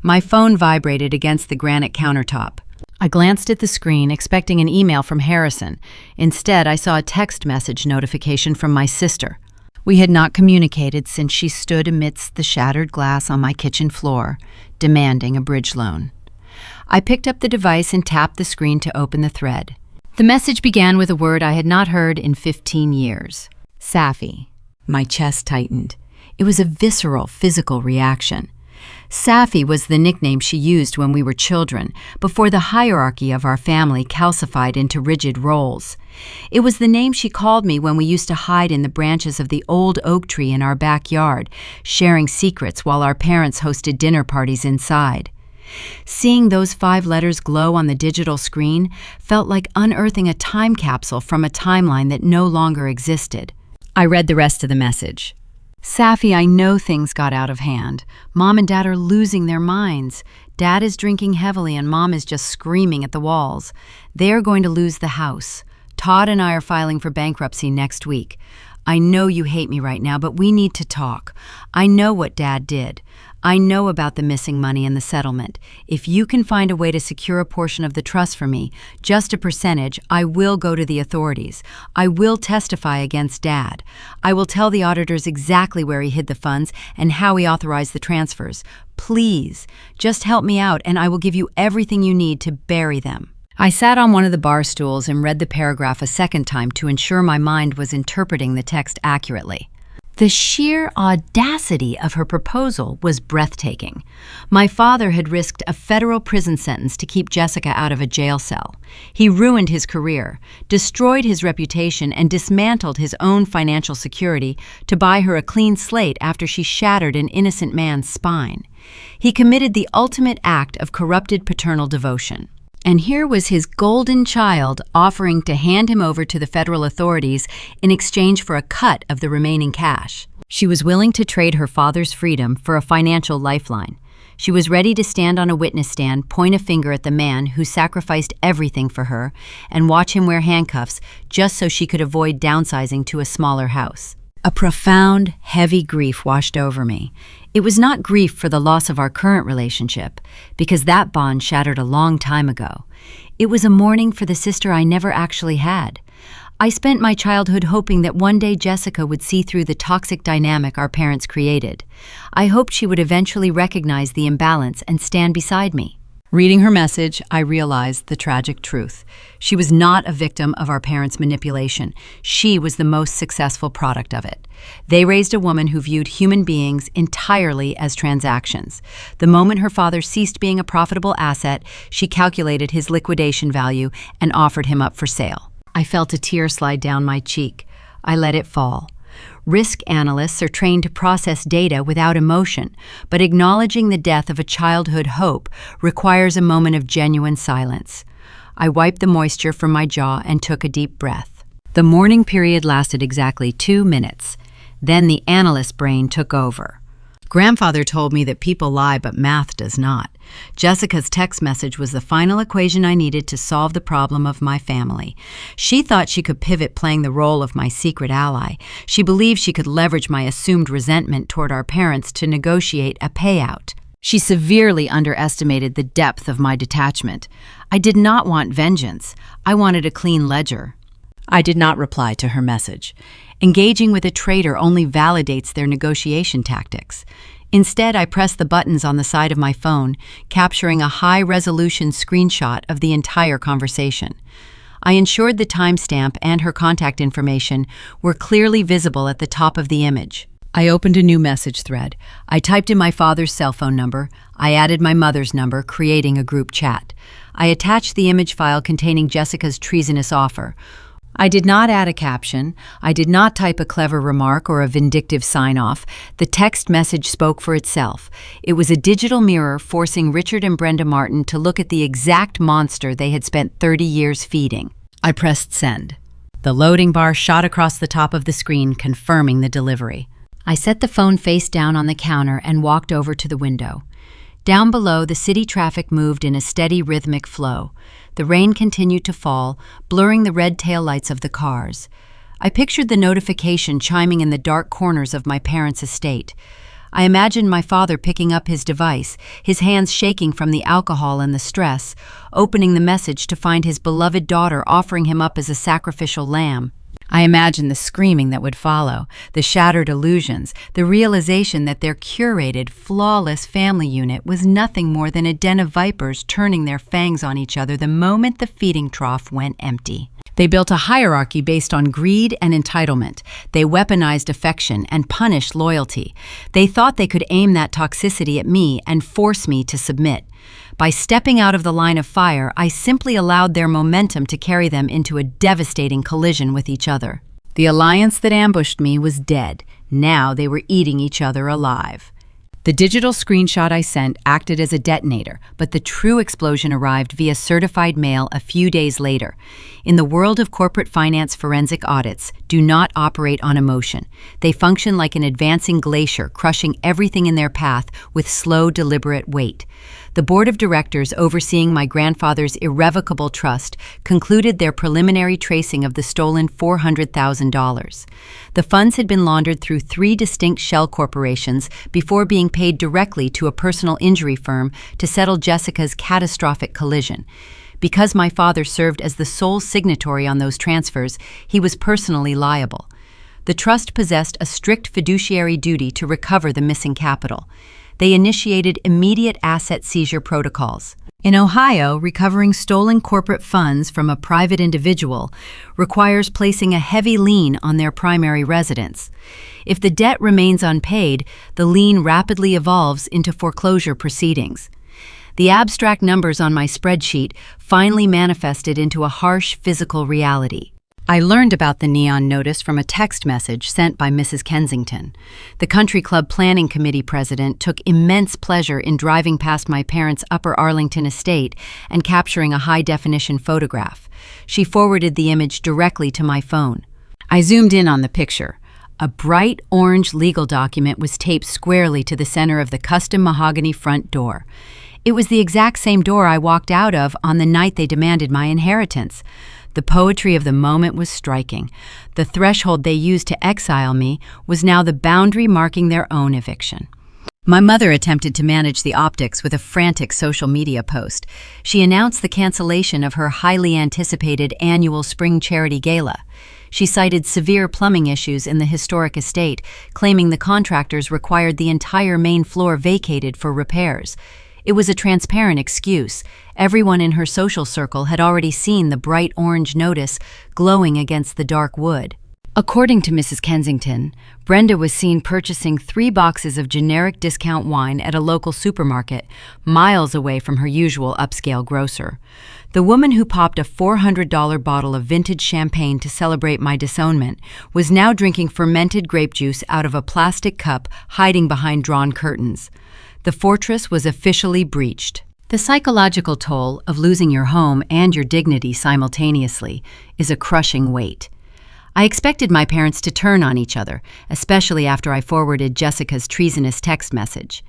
My phone vibrated against the granite countertop. I glanced at the screen, expecting an email from Harrison. Instead, I saw a text message notification from my sister. We had not communicated since she stood amidst the shattered glass on my kitchen floor, demanding a bridge loan. I picked up the device and tapped the screen to open the thread. The message began with a word I had not heard in 15 years. Safi. My chest tightened. It was a visceral, physical reaction. Safi was the nickname she used when we were children, before the hierarchy of our family calcified into rigid roles. It was the name she called me when we used to hide in the branches of the old oak tree in our backyard, sharing secrets while our parents hosted dinner parties inside. Seeing those 5 letters glow on the digital screen felt like unearthing a time capsule from a timeline that no longer existed. I read the rest of the message. Safi, I know things got out of hand. Mom and Dad are losing their minds. Dad is drinking heavily and Mom is just screaming at the walls. They're going to lose the house. Todd and I are filing for bankruptcy next week. I know you hate me right now, but we need to talk. I know what Dad did. I know about the missing money and the settlement. If you can find a way to secure a portion of the trust for me, just a percentage, I will go to the authorities. I will testify against Dad. I will tell the auditors exactly where he hid the funds and how he authorized the transfers. Please, just help me out and I will give you everything you need to bury them. I sat on one of the bar stools and read the paragraph a second time to ensure my mind was interpreting the text accurately. The sheer audacity of her proposal was breathtaking. My father had risked a federal prison sentence to keep Jessica out of a jail cell. He ruined his career, destroyed his reputation, and dismantled his own financial security to buy her a clean slate after she shattered an innocent man's spine. He committed the ultimate act of corrupted paternal devotion. And here was his golden child offering to hand him over to the federal authorities in exchange for a cut of the remaining cash. She was willing to trade her father's freedom for a financial lifeline. She was ready to stand on a witness stand, point a finger at the man who sacrificed everything for her, and watch him wear handcuffs just so she could avoid downsizing to a smaller house. A profound, heavy grief washed over me. It was not grief for the loss of our current relationship, because that bond shattered a long time ago. It was a mourning for the sister I never actually had. I spent my childhood hoping that one day Jessica would see through the toxic dynamic our parents created. I hoped she would eventually recognize the imbalance and stand beside me. Reading her message, I realized the tragic truth. She was not a victim of our parents' manipulation. She was the most successful product of it. They raised a woman who viewed human beings entirely as transactions. The moment her father ceased being a profitable asset, she calculated his liquidation value and offered him up for sale. I felt a tear slide down my cheek. I let it fall. Risk analysts are trained to process data without emotion, but acknowledging the death of a childhood hope requires a moment of genuine silence. I wiped the moisture from my jaw and took a deep breath. The mourning period lasted exactly 2 minutes. Then the analyst brain took over. Grandfather told me that people lie, but math does not. Jessica's text message was the final equation I needed to solve the problem of my family. She thought she could pivot playing the role of my secret ally. She believed she could leverage my assumed resentment toward our parents to negotiate a payout. She severely underestimated the depth of my detachment. I did not want vengeance. I wanted a clean ledger. I did not reply to her message. Engaging with a traitor only validates their negotiation tactics. Instead, I pressed the buttons on the side of my phone, capturing a high-resolution screenshot of the entire conversation. I ensured the timestamp and her contact information were clearly visible at the top of the image. I opened a new message thread. I typed in my father's cell phone number. I added my mother's number, creating a group chat. I attached the image file containing Jessica's treasonous offer. I did not add a caption. I did not type a clever remark or a vindictive sign-off. The text message spoke for itself. It was a digital mirror forcing Richard and Brenda Martin to look at the exact monster they had spent 30 years feeding. I pressed send. The loading bar shot across the top of the screen, confirming the delivery. I set the phone face down on the counter and walked over to the window. Down below, the city traffic moved in a steady, rhythmic flow. The rain continued to fall, blurring the red taillights of the cars. I pictured the notification chiming in the dark corners of my parents' estate. I imagined my father picking up his device, his hands shaking from the alcohol and the stress, opening the message to find his beloved daughter offering him up as a sacrificial lamb. I imagined the screaming that would follow, the shattered illusions, the realization that their curated, flawless family unit was nothing more than a den of vipers turning their fangs on each other the moment the feeding trough went empty. They built a hierarchy based on greed and entitlement. They weaponized affection and punished loyalty. They thought they could aim that toxicity at me and force me to submit. By stepping out of the line of fire, I simply allowed their momentum to carry them into a devastating collision with each other. The alliance that ambushed me was dead. Now they were eating each other alive. The digital screenshot I sent acted as a detonator, but the true explosion arrived via certified mail a few days later. In the world of corporate finance, forensic audits do not operate on emotion. They function like an advancing glacier, crushing everything in their path with slow, deliberate weight. The board of directors overseeing my grandfather's irrevocable trust concluded their preliminary tracing of the stolen $400,000. The funds had been laundered through 3 distinct shell corporations before being paid directly to a personal injury firm to settle Jessica's catastrophic collision. Because my father served as the sole signatory on those transfers, he was personally liable. The trust possessed a strict fiduciary duty to recover the missing capital. They initiated immediate asset seizure protocols. In Ohio, recovering stolen corporate funds from a private individual requires placing a heavy lien on their primary residence. If the debt remains unpaid, the lien rapidly evolves into foreclosure proceedings. The abstract numbers on my spreadsheet finally manifested into a harsh physical reality. I learned about the neon notice from a text message sent by Mrs. Kensington. The country club planning committee president took immense pleasure in driving past my parents' Upper Arlington estate and capturing a high-definition photograph. She forwarded the image directly to my phone. I zoomed in on the picture. A bright orange legal document was taped squarely to the center of the custom mahogany front door. It was the exact same door I walked out of on the night they demanded my inheritance. The poetry of the moment was striking. The threshold they used to exile me was now the boundary marking their own eviction. My mother attempted to manage the optics with a frantic social media post. She announced the cancellation of her highly anticipated annual spring charity gala. She cited severe plumbing issues in the historic estate, claiming the contractors required the entire main floor vacated for repairs. It was a transparent excuse. Everyone in her social circle had already seen the bright orange notice glowing against the dark wood. According to Mrs. Kensington, Brenda was seen purchasing 3 boxes of generic discount wine at a local supermarket, miles away from her usual upscale grocer. The woman who popped a $400 bottle of vintage champagne to celebrate my disownment was now drinking fermented grape juice out of a plastic cup hiding behind drawn curtains. The fortress was officially breached. The psychological toll of losing your home and your dignity simultaneously is a crushing weight. I expected my parents to turn on each other, especially after I forwarded Jessica's treasonous text message.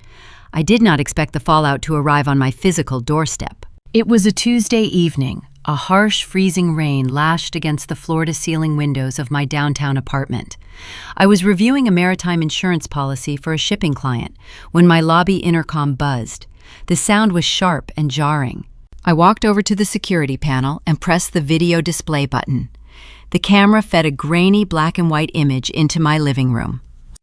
I did not expect the fallout to arrive on my physical doorstep. It was a Tuesday evening. A harsh, freezing rain lashed against the floor-to-ceiling windows of my downtown apartment. I was reviewing a maritime insurance policy for a shipping client when my lobby intercom buzzed. The sound was sharp and jarring. I walked over to the security panel and pressed the video display button. The camera fed a grainy black and white image into my living room.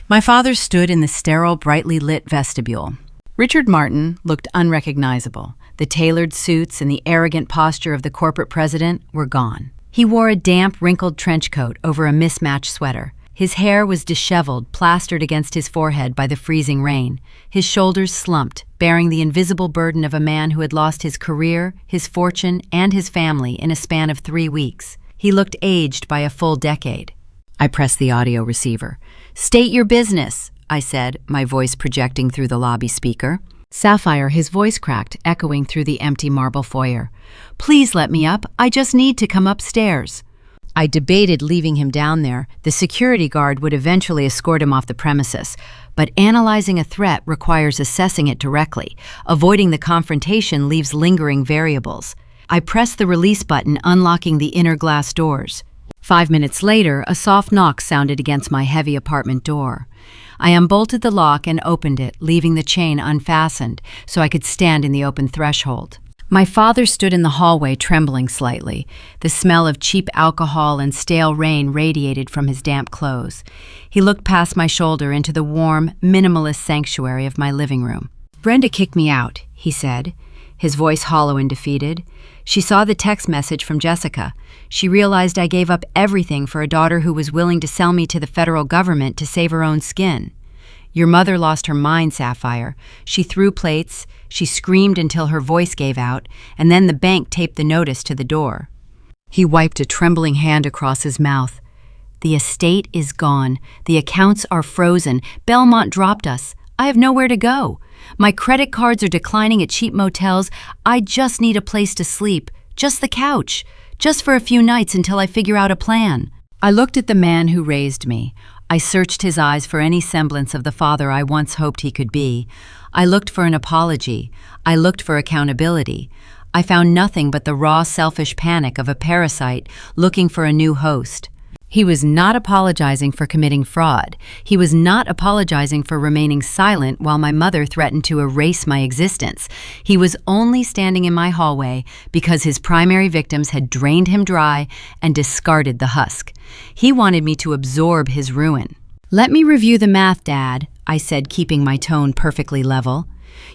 My father stood in the sterile, brightly lit vestibule. Richard Martin looked unrecognizable. The tailored suits and the arrogant posture of the corporate president were gone. He wore a damp, wrinkled trench coat over a mismatched sweater. His hair was disheveled, plastered against his forehead by the freezing rain. His shoulders slumped, bearing the invisible burden of a man who had lost his career, his fortune, and his family in a span of 3 weeks. He looked aged by a full decade. I pressed the audio receiver. "State your business," I said, my voice projecting through the lobby speaker. Sapphire, his voice cracked, echoing through the empty marble foyer. "Please let me up. I just need to come upstairs." I debated leaving him down there. The security guard would eventually escort him off the premises. But analyzing a threat requires assessing it directly. Avoiding the confrontation leaves lingering variables. I pressed the release button, unlocking the inner glass doors. 5 minutes later, a soft knock sounded against my heavy apartment door. I unbolted the lock and opened it, leaving the chain unfastened so I could stand in the open threshold. My father stood in the hallway, trembling slightly. The smell of cheap alcohol and stale rain radiated from his damp clothes. He looked past my shoulder into the warm, minimalist sanctuary of my living room. "Brenda kicked me out," he said, his voice hollow and defeated. "She saw the text message from Jessica. She realized I gave up everything for a daughter who was willing to sell me to the federal government to save her own skin. Your mother lost her mind, Sapphire. She threw plates, she screamed until her voice gave out, and then the bank taped the notice to the door." He wiped a trembling hand across his mouth. "The estate is gone. The accounts are frozen. Belmont dropped us. I have nowhere to go. My credit cards are declining at cheap motels. I just need a place to sleep. Just the couch. Just for a few nights until I figure out a plan." I looked at the man who raised me. I searched his eyes for any semblance of the father I once hoped he could be. I looked for an apology. I looked for accountability. I found nothing but the raw, selfish panic of a parasite looking for a new host. He was not apologizing for committing fraud. He was not apologizing for remaining silent while my mother threatened to erase my existence. He was only standing in my hallway because his primary victims had drained him dry and discarded the husk. He wanted me to absorb his ruin. "Let me review the math, Dad," I said, keeping my tone perfectly level.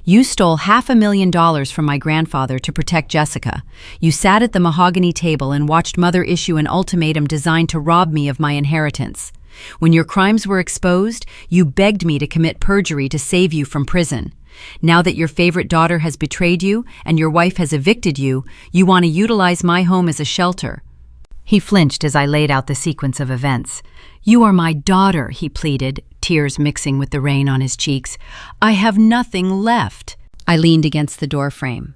"You stole $500,000 from my grandfather to protect Jessica. You sat at the mahogany table and watched Mother issue an ultimatum designed to rob me of my inheritance. When your crimes were exposed, you begged me to commit perjury to save you from prison. Now that your favorite daughter has betrayed you and your wife has evicted you, you want to utilize my home as a shelter." He flinched as I laid out the sequence of events. "You are my daughter," he pleaded, tears mixing with the rain on his cheeks. "I have nothing left." I leaned against the doorframe.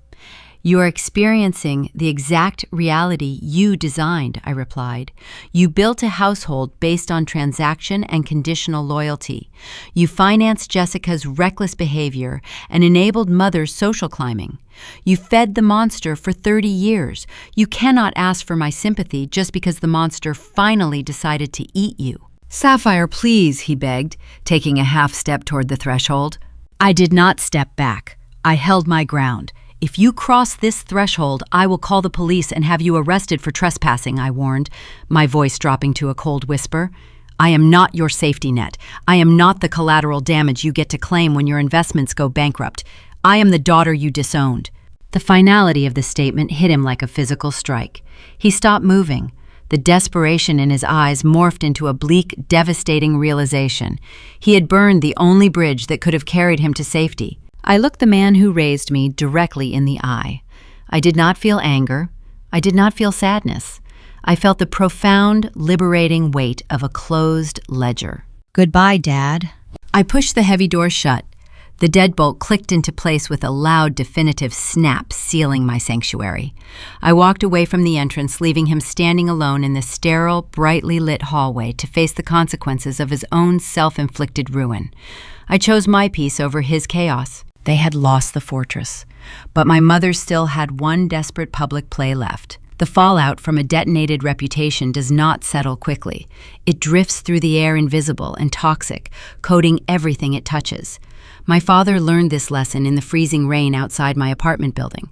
"You are experiencing the exact reality you designed," I replied. "You built a household based on transaction and conditional loyalty. You financed Jessica's reckless behavior and enabled Mother's social climbing. You fed the monster for 30 years. You cannot ask for my sympathy just because the monster finally decided to eat you." "Sapphire, please," he begged, taking a half step toward the threshold. I did not step back. I held my ground. "If you cross this threshold, I will call the police and have you arrested for trespassing," I warned, my voice dropping to a cold whisper. "I am not your safety net. I am not the collateral damage you get to claim when your investments go bankrupt. I am the daughter you disowned." The finality of the statement hit him like a physical strike. He stopped moving. The desperation in his eyes morphed into a bleak, devastating realization. He had burned the only bridge that could have carried him to safety. I looked the man who raised me directly in the eye. I did not feel anger. I did not feel sadness. I felt the profound, liberating weight of a closed ledger. "Goodbye, Dad." I pushed the heavy door shut. The deadbolt clicked into place with a loud, definitive snap, sealing my sanctuary. I walked away from the entrance, leaving him standing alone in the sterile, brightly lit hallway to face the consequences of his own self-inflicted ruin. I chose my peace over his chaos. They had lost the fortress, but my mother still had one desperate public play left. The fallout from a detonated reputation does not settle quickly. It drifts through the air invisible and toxic, coating everything it touches. My father learned this lesson in the freezing rain outside my apartment building.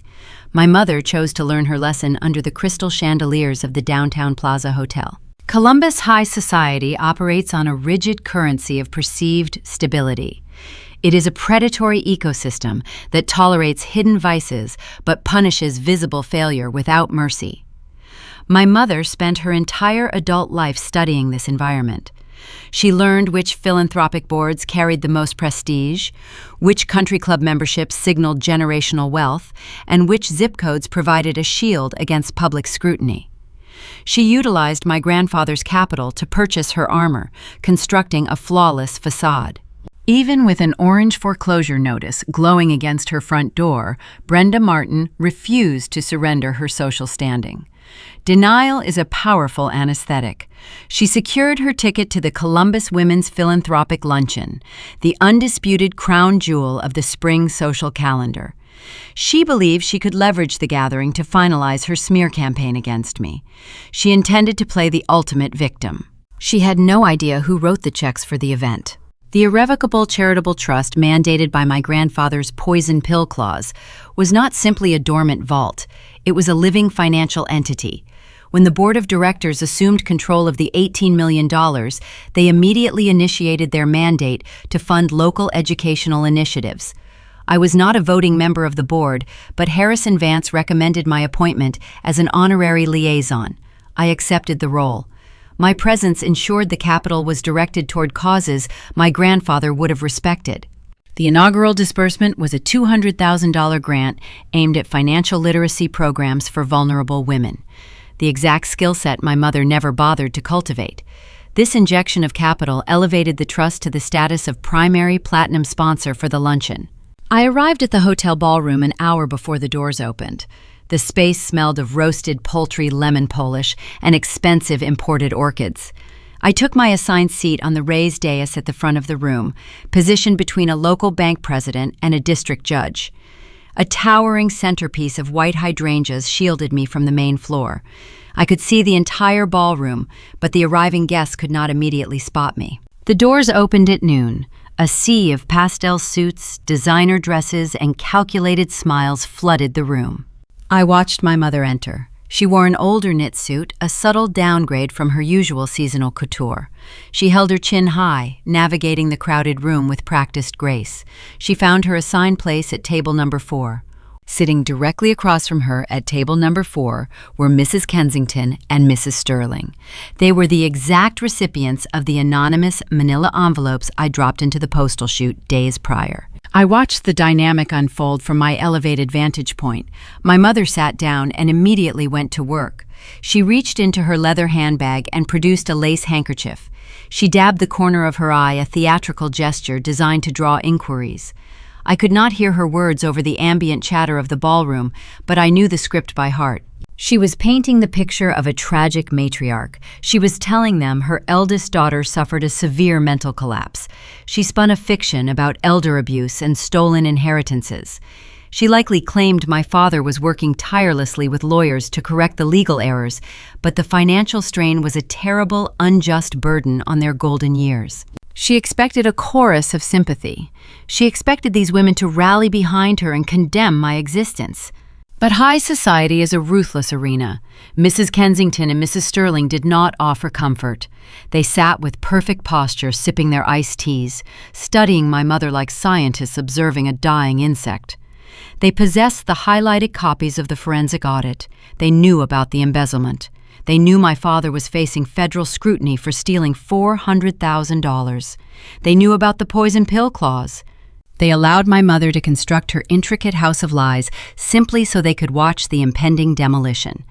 My mother chose to learn her lesson under the crystal chandeliers of the Downtown Plaza Hotel. Columbus high society operates on a rigid currency of perceived stability. It is a predatory ecosystem that tolerates hidden vices but punishes visible failure without mercy. My mother spent her entire adult life studying this environment. She learned which philanthropic boards carried the most prestige, which country club memberships signaled generational wealth, and which zip codes provided a shield against public scrutiny. She utilized my grandfather's capital to purchase her armor, constructing a flawless facade. Even with an orange foreclosure notice glowing against her front door, Brenda Martin refused to surrender her social standing. Denial is a powerful anesthetic. She secured her ticket to the Columbus Women's Philanthropic Luncheon, the undisputed crown jewel of the spring social calendar. She believed she could leverage the gathering to finalize her smear campaign against me. She intended to play the ultimate victim. She had no idea who wrote the checks for the event. The irrevocable charitable trust mandated by my grandfather's poison pill clause was not simply a dormant vault, it was a living financial entity. When the board of directors assumed control of the $18 million, they immediately initiated their mandate to fund local educational initiatives. I was not a voting member of the board, but Harrison Vance recommended my appointment as an honorary liaison. I accepted the role. My presence ensured the capital was directed toward causes my grandfather would have respected. The inaugural disbursement was a $200,000 grant aimed at financial literacy programs for vulnerable women, the exact skill set my mother never bothered to cultivate. This injection of capital elevated the trust to the status of primary platinum sponsor for the luncheon. I arrived at the hotel ballroom an hour before the doors opened. The space smelled of roasted poultry, lemon polish, and expensive imported orchids. I took my assigned seat on the raised dais at the front of the room, positioned between a local bank president and a district judge. A towering centerpiece of white hydrangeas shielded me from the main floor. I could see the entire ballroom, but the arriving guests could not immediately spot me. The doors opened at noon. A sea of pastel suits, designer dresses, and calculated smiles flooded the room. I watched my mother enter. She wore an older knit suit, a subtle downgrade from her usual seasonal couture. She held her chin high, navigating the crowded room with practiced grace. She found her assigned place at table number 4. Sitting directly across from her at table number 4 were Mrs. Kensington and Mrs. Sterling. They were the exact recipients of the anonymous manila envelopes I dropped into the postal chute days prior. I watched the dynamic unfold from my elevated vantage point. My mother sat down and immediately went to work. She reached into her leather handbag and produced a lace handkerchief. She dabbed the corner of her eye, a theatrical gesture designed to draw inquiries. I could not hear her words over the ambient chatter of the ballroom, but I knew the script by heart. She was painting the picture of a tragic matriarch. She was telling them her eldest daughter suffered a severe mental collapse. She spun a fiction about elder abuse and stolen inheritances. She likely claimed my father was working tirelessly with lawyers to correct the legal errors, but the financial strain was a terrible, unjust burden on their golden years. She expected a chorus of sympathy. She expected these women to rally behind her and condemn my existence. But high society is a ruthless arena. Mrs. Kensington and Mrs. Sterling did not offer comfort. They sat with perfect posture, sipping their iced teas, studying my mother like scientists observing a dying insect. They possessed the highlighted copies of the forensic audit. They knew about the embezzlement. They knew my father was facing federal scrutiny for stealing $400,000. They knew about the poison pill clause. They allowed my mother to construct her intricate house of lies simply so they could watch the impending demolition.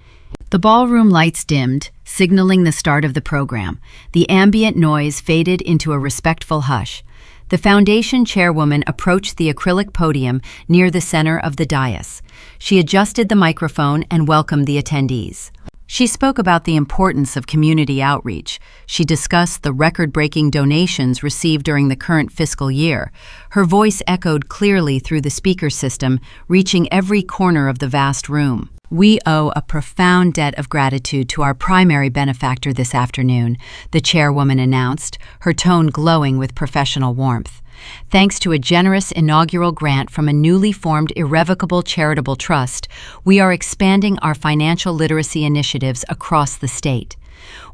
The ballroom lights dimmed, signaling the start of the program. The ambient noise faded into a respectful hush. The foundation chairwoman approached the acrylic podium near the center of the dais. She adjusted the microphone and welcomed the attendees. She spoke about the importance of community outreach. She discussed the record-breaking donations received during the current fiscal year. Her voice echoed clearly through the speaker system, reaching every corner of the vast room. We owe a profound debt of gratitude to our primary benefactor this afternoon, the chairwoman announced, her tone glowing with professional warmth. Thanks to a generous inaugural grant from a newly formed irrevocable charitable trust, we are expanding our financial literacy initiatives across the state.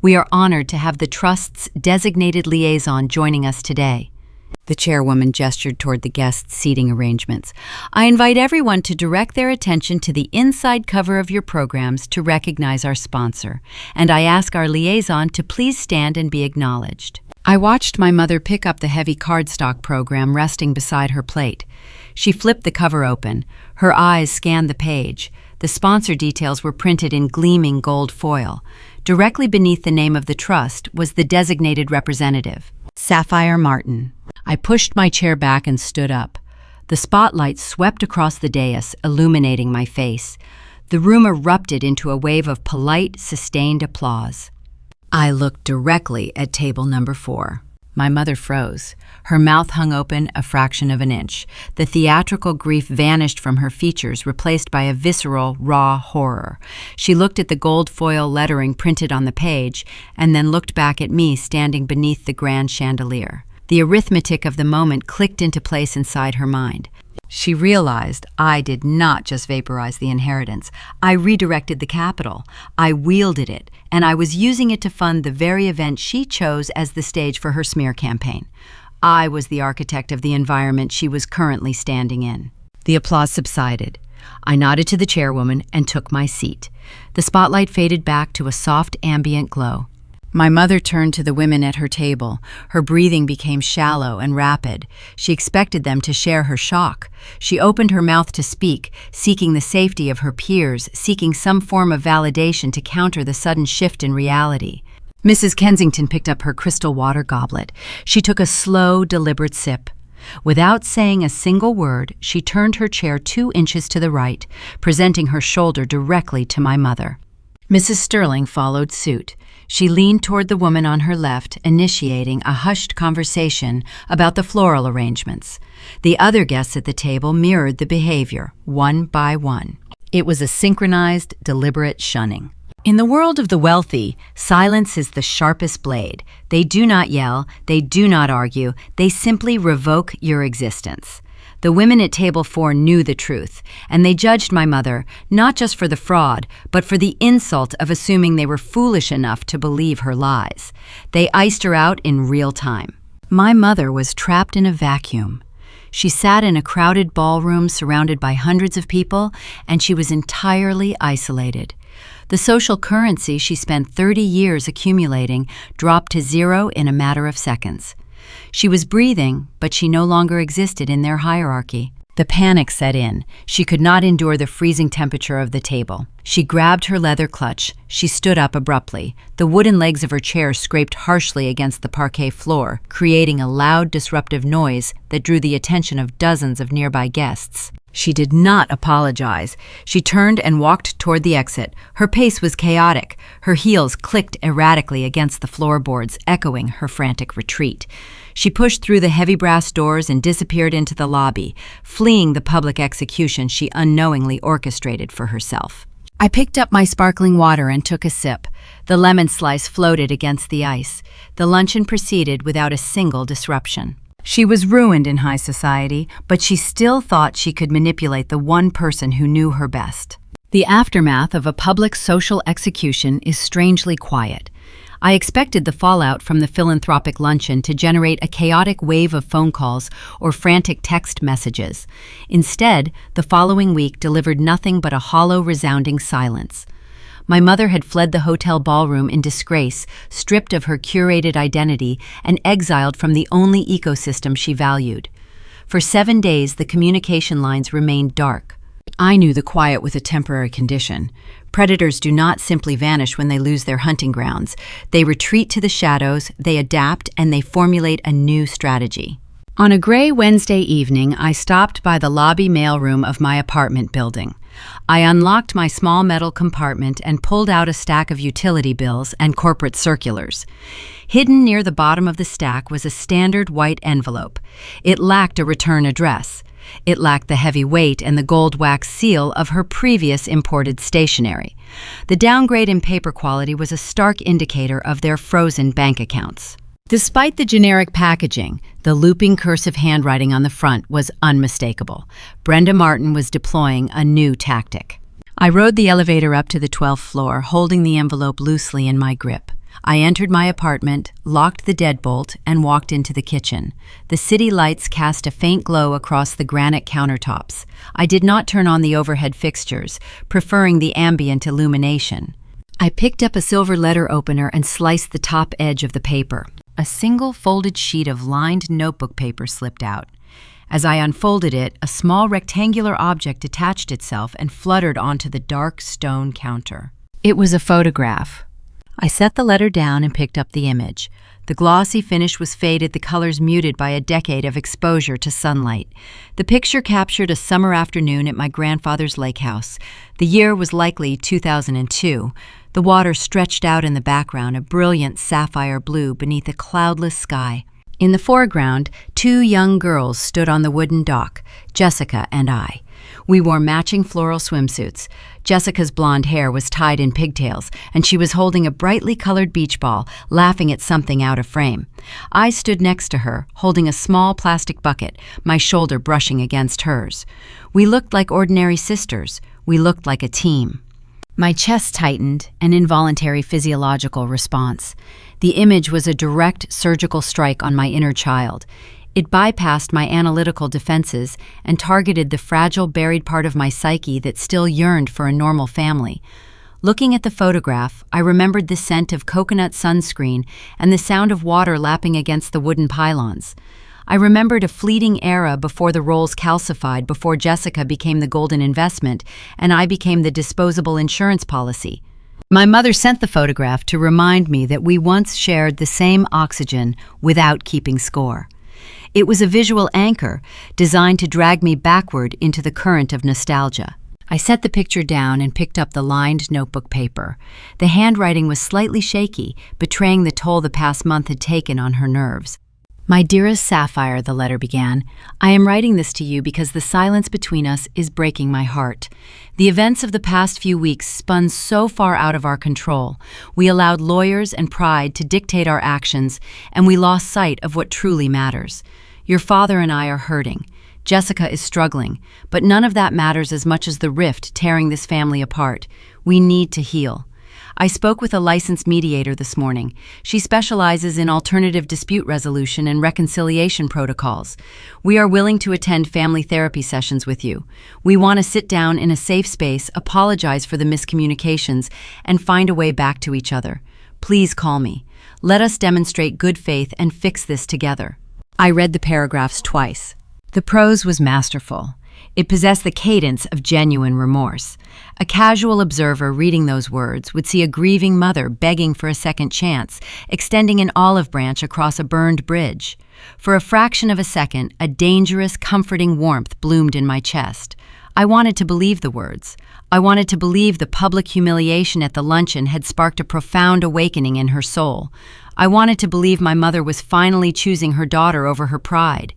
We are honored to have the trust's designated liaison joining us today. The chairwoman gestured toward the guests' seating arrangements. I invite everyone to direct their attention to the inside cover of your programs to recognize our sponsor, and I ask our liaison to please stand and be acknowledged. I watched my mother pick up the heavy cardstock program resting beside her plate. She flipped the cover open. Her eyes scanned the page. The sponsor details were printed in gleaming gold foil. Directly beneath the name of the trust was the designated representative, Sapphire Martin. I pushed my chair back and stood up. The spotlight swept across the dais, illuminating my face. The room erupted into a wave of polite, sustained applause. I looked directly at table number 4. My mother froze. Her mouth hung open a fraction of an inch. The theatrical grief vanished from her features, replaced by a visceral, raw horror. She looked at the gold foil lettering printed on the page, and then looked back at me standing beneath the grand chandelier. The arithmetic of the moment clicked into place inside her mind. She realized I did not just vaporize the inheritance. I redirected the capital. I wielded it, and I was using it to fund the very event she chose as the stage for her smear campaign. I was the architect of the environment she was currently standing in. The applause subsided. I nodded to the chairwoman and took my seat. The spotlight faded back to a soft ambient glow. My mother turned to the women at her table. Her breathing became shallow and rapid. She expected them to share her shock. She opened her mouth to speak, seeking the safety of her peers, seeking some form of validation to counter the sudden shift in reality. Mrs. Kensington picked up her crystal water goblet. She took a slow, deliberate sip. Without saying a single word, she turned her chair 2 inches to the right, presenting her shoulder directly to my mother. Mrs. Sterling followed suit. She leaned toward the woman on her left, initiating a hushed conversation about the floral arrangements. The other guests at the table mirrored the behavior, one by one. It was a synchronized, deliberate shunning. In the world of the wealthy, silence is the sharpest blade. They do not yell, they do not argue, they simply revoke your existence. The women at table 4 knew the truth, and they judged my mother not just for the fraud, but for the insult of assuming they were foolish enough to believe her lies. They iced her out in real time. My mother was trapped in a vacuum. She sat in a crowded ballroom surrounded by hundreds of people, and she was entirely isolated. The social currency she spent 30 years accumulating dropped to zero in a matter of seconds. She was breathing, but she no longer existed in their hierarchy. The panic set in. She could not endure the freezing temperature of the table. She grabbed her leather clutch. She stood up abruptly. The wooden legs of her chair scraped harshly against the parquet floor, creating a loud, disruptive noise that drew the attention of dozens of nearby guests. She did not apologize. She turned and walked toward the exit. Her pace was chaotic. Her heels clicked erratically against the floorboards, echoing her frantic retreat. She pushed through the heavy brass doors and disappeared into the lobby, fleeing the public execution she unknowingly orchestrated for herself. I picked up my sparkling water and took a sip. The lemon slice floated against the ice. The luncheon proceeded without a single disruption. She was ruined in high society, but she still thought she could manipulate the one person who knew her best. The aftermath of a public social execution is strangely quiet. I expected the fallout from the philanthropic luncheon to generate a chaotic wave of phone calls or frantic text messages. Instead, the following week delivered nothing but a hollow, resounding silence. My mother had fled the hotel ballroom in disgrace, stripped of her curated identity, and exiled from the only ecosystem she valued. For 7 days, the communication lines remained dark. I knew the quiet was a temporary condition. Predators do not simply vanish when they lose their hunting grounds. They retreat to the shadows, they adapt, and they formulate a new strategy. On a gray Wednesday evening, I stopped by the lobby mailroom of my apartment building. I unlocked my small metal compartment and pulled out a stack of utility bills and corporate circulars. Hidden near the bottom of the stack was a standard white envelope. It lacked a return address. It lacked the heavy weight and the gold wax seal of her previous imported stationery. The downgrade in paper quality was a stark indicator of their frozen bank accounts. Despite the generic packaging, the looping cursive handwriting on the front was unmistakable. Brenda Martin was deploying a new tactic. I rode the elevator up to the 12th floor, holding the envelope loosely in my grip. I entered my apartment, locked the deadbolt, and walked into the kitchen. The city lights cast a faint glow across the granite countertops. I did not turn on the overhead fixtures, preferring the ambient illumination. I picked up a silver letter opener and sliced the top edge of the paper. A single folded sheet of lined notebook paper slipped out. As I unfolded it, a small rectangular object detached itself and fluttered onto the dark stone counter. It was a photograph. I set the letter down and picked up the image. The glossy finish was faded, the colors muted by a decade of exposure to sunlight. The picture captured a summer afternoon at my grandfather's lake house. The year was likely 2002. The water stretched out in the background, a brilliant sapphire blue beneath a cloudless sky. In the foreground, 2 young girls stood on the wooden dock, Jessica and I. We wore matching floral swimsuits. Jessica's blonde hair was tied in pigtails, and she was holding a brightly colored beach ball, laughing at something out of frame. I stood next to her, holding a small plastic bucket, my shoulder brushing against hers. We looked like ordinary sisters. We looked like a team. My chest tightened, an involuntary physiological response. The image was a direct surgical strike on my inner child. It bypassed my analytical defenses and targeted the fragile, buried part of my psyche that still yearned for a normal family. Looking at the photograph, I remembered the scent of coconut sunscreen and the sound of water lapping against the wooden pylons. I remembered a fleeting era before the roles calcified, before Jessica became the golden investment and I became the disposable insurance policy. My mother sent the photograph to remind me that we once shared the same oxygen without keeping score. It was a visual anchor designed to drag me backward into the current of nostalgia. I set the picture down and picked up the lined notebook paper. The handwriting was slightly shaky, betraying the toll the past month had taken on her nerves. "My dearest Sapphire," the letter began, "I am writing this to you because the silence between us is breaking my heart. The events of the past few weeks spun so far out of our control. We allowed lawyers and pride to dictate our actions, and we lost sight of what truly matters. Your father and I are hurting. Jessica is struggling, but none of that matters as much as the rift tearing this family apart. We need to heal. I spoke with a licensed mediator this morning. She specializes in alternative dispute resolution and reconciliation protocols. We are willing to attend family therapy sessions with you. We want to sit down in a safe space, apologize for the miscommunications, and find a way back to each other. Please call me. Let us demonstrate good faith and fix this together." I read the paragraphs twice. The prose was masterful. It possessed the cadence of genuine remorse. A casual observer reading those words would see a grieving mother begging for a second chance, extending an olive branch across a burned bridge. For a fraction of a second, a dangerous, comforting warmth bloomed in my chest. I wanted to believe the words. I wanted to believe the public humiliation at the luncheon had sparked a profound awakening in her soul. I wanted to believe my mother was finally choosing her daughter over her pride.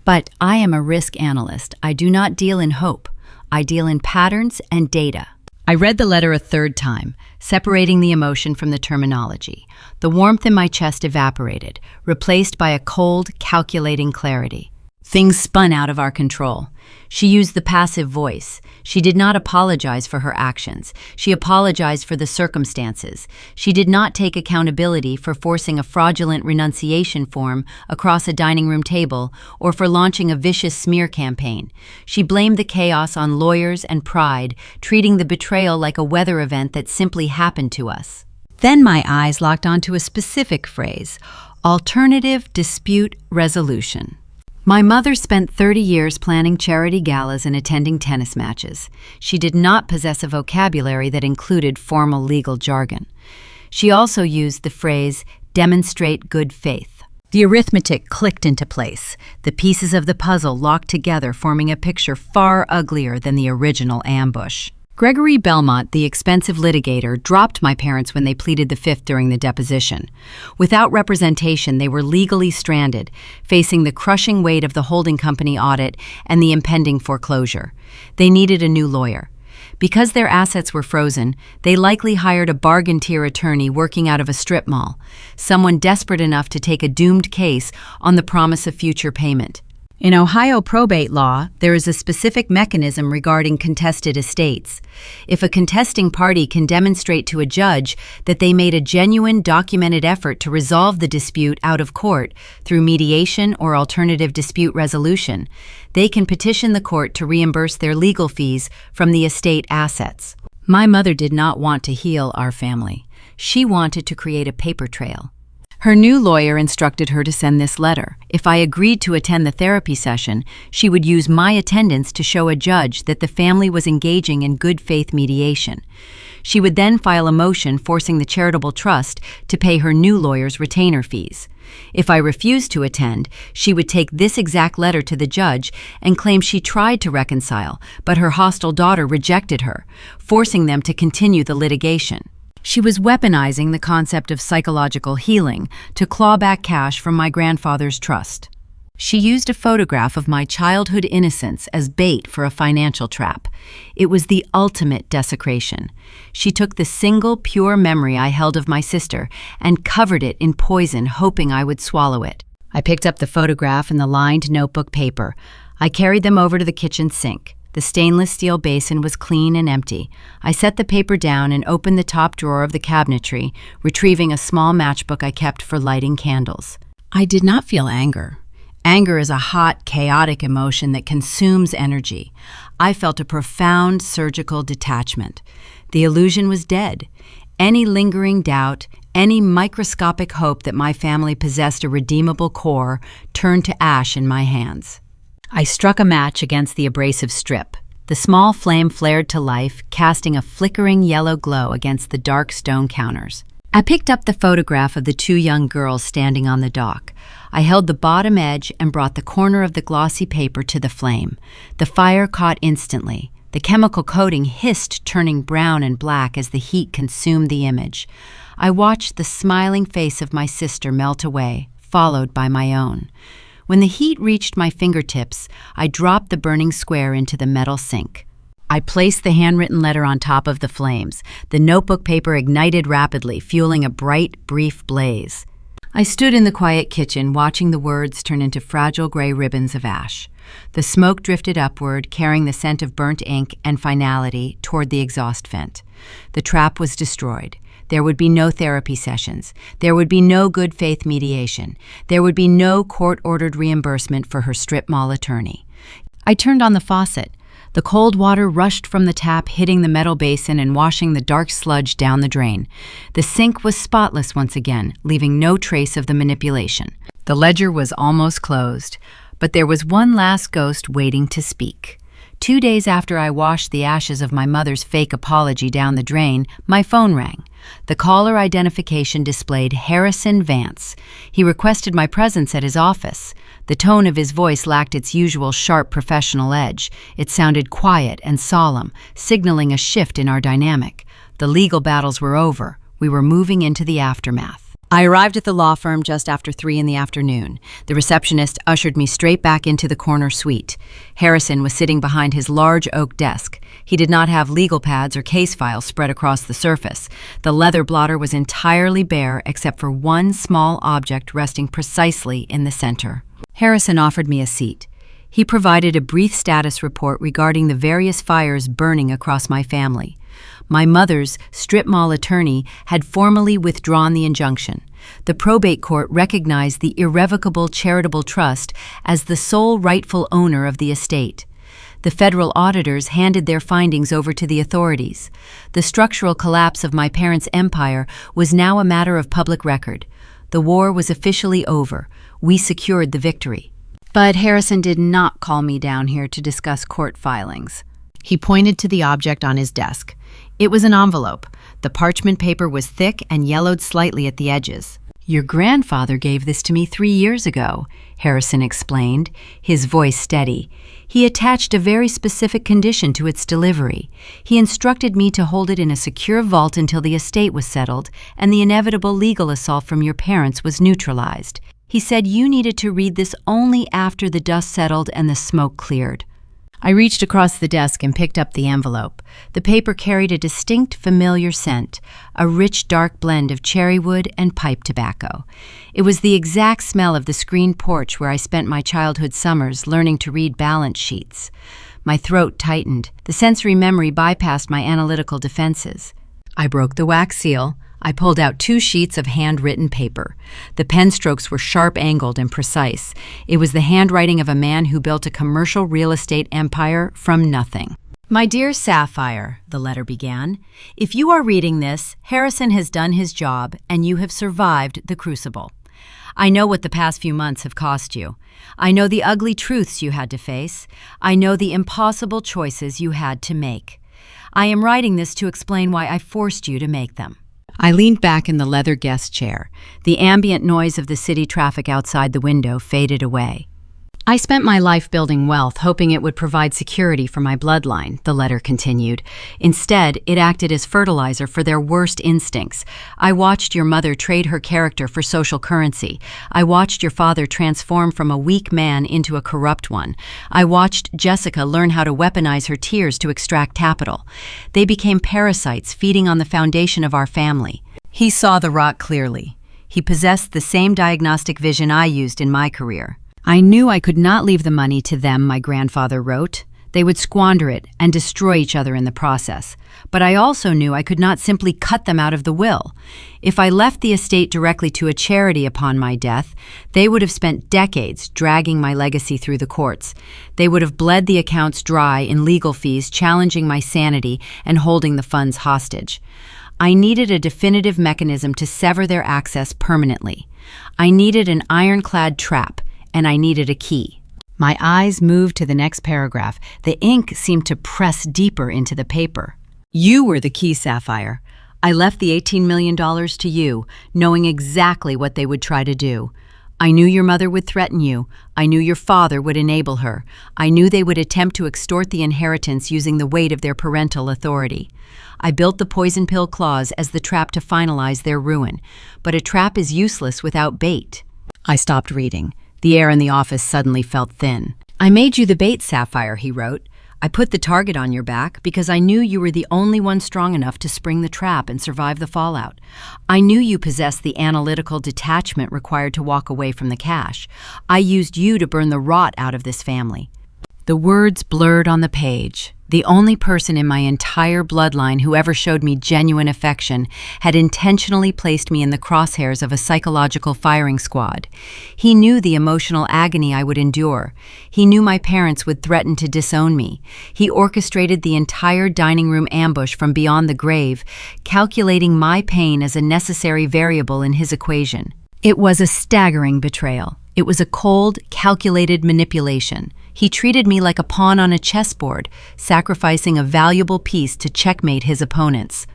But I am a risk analyst. I do not deal in hope. I deal in patterns and data. I read the letter a third time, separating the emotion from the terminology. The warmth in my chest evaporated, replaced by a cold, calculating clarity. Things spun out of our control. She used the passive voice. She did not apologize for her actions. She apologized for the circumstances. She did not take accountability for forcing a fraudulent renunciation form across a dining room table or for launching a vicious smear campaign. She blamed the chaos on lawyers and pride, treating the betrayal like a weather event that simply happened to us. Then my eyes locked onto a specific phrase: alternative dispute resolution. My mother spent 30 years planning charity galas and attending tennis matches. She did not possess a vocabulary that included formal legal jargon. She also used the phrase, demonstrate good faith. The arithmetic clicked into place, the pieces of the puzzle locked together, forming a picture far uglier than the original ambush. Gregory Belmont, the expensive litigator, dropped my parents when they pleaded the fifth during the deposition. Without representation, they were legally stranded, facing the crushing weight of the holding company audit and the impending foreclosure. They needed a new lawyer. Because their assets were frozen, they likely hired a bargain-tier attorney working out of a strip mall, someone desperate enough to take a doomed case on the promise of future payment. In Ohio probate law, there is a specific mechanism regarding contested estates. If a contesting party can demonstrate to a judge that they made a genuine, documented effort to resolve the dispute out of court through mediation or alternative dispute resolution, they can petition the court to reimburse their legal fees from the estate assets. My mother did not want to heal our family. She wanted to create a paper trail. Her new lawyer instructed her to send this letter. If I agreed to attend the therapy session, she would use my attendance to show a judge that the family was engaging in good faith mediation. She would then file a motion forcing the charitable trust to pay her new lawyer's retainer fees. If I refused to attend, she would take this exact letter to the judge and claim she tried to reconcile, but her hostile daughter rejected her, forcing them to continue the litigation. She was weaponizing the concept of psychological healing to claw back cash from my grandfather's trust. She used a photograph of my childhood innocence as bait for a financial trap. It was the ultimate desecration. She took the single pure memory I held of my sister and covered it in poison, hoping I would swallow it. I picked up the photograph and the lined notebook paper. I carried them over to the kitchen sink. The stainless steel basin was clean and empty. I set the paper down and opened the top drawer of the cabinetry, retrieving a small matchbook I kept for lighting candles. I did not feel anger. Anger is a hot, chaotic emotion that consumes energy. I felt a profound surgical detachment. The illusion was dead. Any lingering doubt, any microscopic hope that my family possessed a redeemable core turned to ash in my hands. I struck a match against the abrasive strip. The small flame flared to life, casting a flickering yellow glow against the dark stone counters. I picked up the photograph of the two young girls standing on the dock. I held the bottom edge and brought the corner of the glossy paper to the flame. The fire caught instantly. The chemical coating hissed, turning brown and black as the heat consumed the image. I watched the smiling face of my sister melt away, followed by my own. When the heat reached my fingertips, I dropped the burning square into the metal sink. I placed the handwritten letter on top of the flames. The notebook paper ignited rapidly, fueling a bright, brief blaze. I stood in the quiet kitchen, watching the words turn into fragile gray ribbons of ash. The smoke drifted upward, carrying the scent of burnt ink and finality toward the exhaust vent. The trap was destroyed. There would be no therapy sessions. There would be no good faith mediation. There would be no court-ordered reimbursement for her strip mall attorney. I turned on the faucet. The cold water rushed from the tap, hitting the metal basin and washing the dark sludge down the drain. The sink was spotless once again, leaving no trace of the manipulation. The ledger was almost closed, but there was one last ghost waiting to speak. 2 days after I washed the ashes of my mother's fake apology down the drain, my phone rang. The caller identification displayed Harrison Vance. He requested my presence at his office. The tone of his voice lacked its usual sharp professional edge. It sounded quiet and solemn, signaling a shift in our dynamic. The legal battles were over. We were moving into the aftermath. I arrived at the law firm just after 3 in the afternoon. The receptionist ushered me straight back into the corner suite. Harrison was sitting behind his large oak desk. He did not have legal pads or case files spread across the surface. The leather blotter was entirely bare except for one small object resting precisely in the center. Harrison offered me a seat. He provided a brief status report regarding the various fires burning across my family. My mother's strip mall attorney had formally withdrawn the injunction. The probate court recognized the irrevocable charitable trust as the sole rightful owner of the estate. The federal auditors handed their findings over to the authorities. The structural collapse of my parents' empire was now a matter of public record. The war was officially over. We secured the victory. But Harrison did not call me down here to discuss court filings. He pointed to the object on his desk. It was an envelope. The parchment paper was thick and yellowed slightly at the edges. "Your grandfather gave this to me 3 years ago," Harrison explained, his voice steady. He attached a very specific condition to its delivery. He instructed me to hold it in a secure vault until the estate was settled and the inevitable legal assault from your parents was neutralized. He said you needed to read this only after the dust settled and the smoke cleared. I reached across the desk and picked up the envelope. The paper carried a distinct, familiar scent, a rich, dark blend of cherry wood and pipe tobacco. It was the exact smell of the screened porch where I spent my childhood summers learning to read balance sheets. My throat tightened. The sensory memory bypassed my analytical defenses. I broke the wax seal. I pulled out 2 sheets of handwritten paper. The pen strokes were sharp-angled and precise. It was the handwriting of a man who built a commercial real estate empire from nothing. "My dear Sapphire," the letter began, "if you are reading this, Harrison has done his job and you have survived the crucible. I know what the past few months have cost you. I know the ugly truths you had to face. I know the impossible choices you had to make. I am writing this to explain why I forced you to make them." I leaned back in the leather guest chair. The ambient noise of the city traffic outside the window faded away. I spent my life building wealth, hoping it would provide security for my bloodline, the letter continued. Instead, it acted as fertilizer for their worst instincts. I watched your mother trade her character for social currency. I watched your father transform from a weak man into a corrupt one. I watched Jessica learn how to weaponize her tears to extract capital. They became parasites feeding on the foundation of our family. He saw the rot clearly. He possessed the same diagnostic vision I used in my career. I knew I could not leave the money to them, my grandfather wrote. They would squander it and destroy each other in the process. But I also knew I could not simply cut them out of the will. If I left the estate directly to a charity upon my death, they would have spent decades dragging my legacy through the courts. They would have bled the accounts dry in legal fees, challenging my sanity and holding the funds hostage. I needed a definitive mechanism to sever their access permanently. I needed an ironclad trap, and I needed a key. My eyes moved to the next paragraph. The ink seemed to press deeper into the paper. You were the key, Sapphire. I left the $18 million to you, knowing exactly what they would try to do. I knew your mother would threaten you. I knew your father would enable her. I knew they would attempt to extort the inheritance using the weight of their parental authority. I built the poison pill clause as the trap to finalize their ruin. But a trap is useless without bait. I stopped reading. The air in the office suddenly felt thin. I made you the bait, Sapphire, he wrote. I put the target on your back because I knew you were the only one strong enough to spring the trap and survive the fallout. I knew you possessed the analytical detachment required to walk away from the cash. I used you to burn the rot out of this family. The words blurred on the page. The only person in my entire bloodline who ever showed me genuine affection had intentionally placed me in the crosshairs of a psychological firing squad. He knew the emotional agony I would endure. He knew my parents would threaten to disown me. He orchestrated the entire dining room ambush from beyond the grave, calculating my pain as a necessary variable in his equation. It was a staggering betrayal. It was a cold, calculated manipulation. He treated me like a pawn on a chessboard, sacrificing a valuable piece to checkmate his opponents.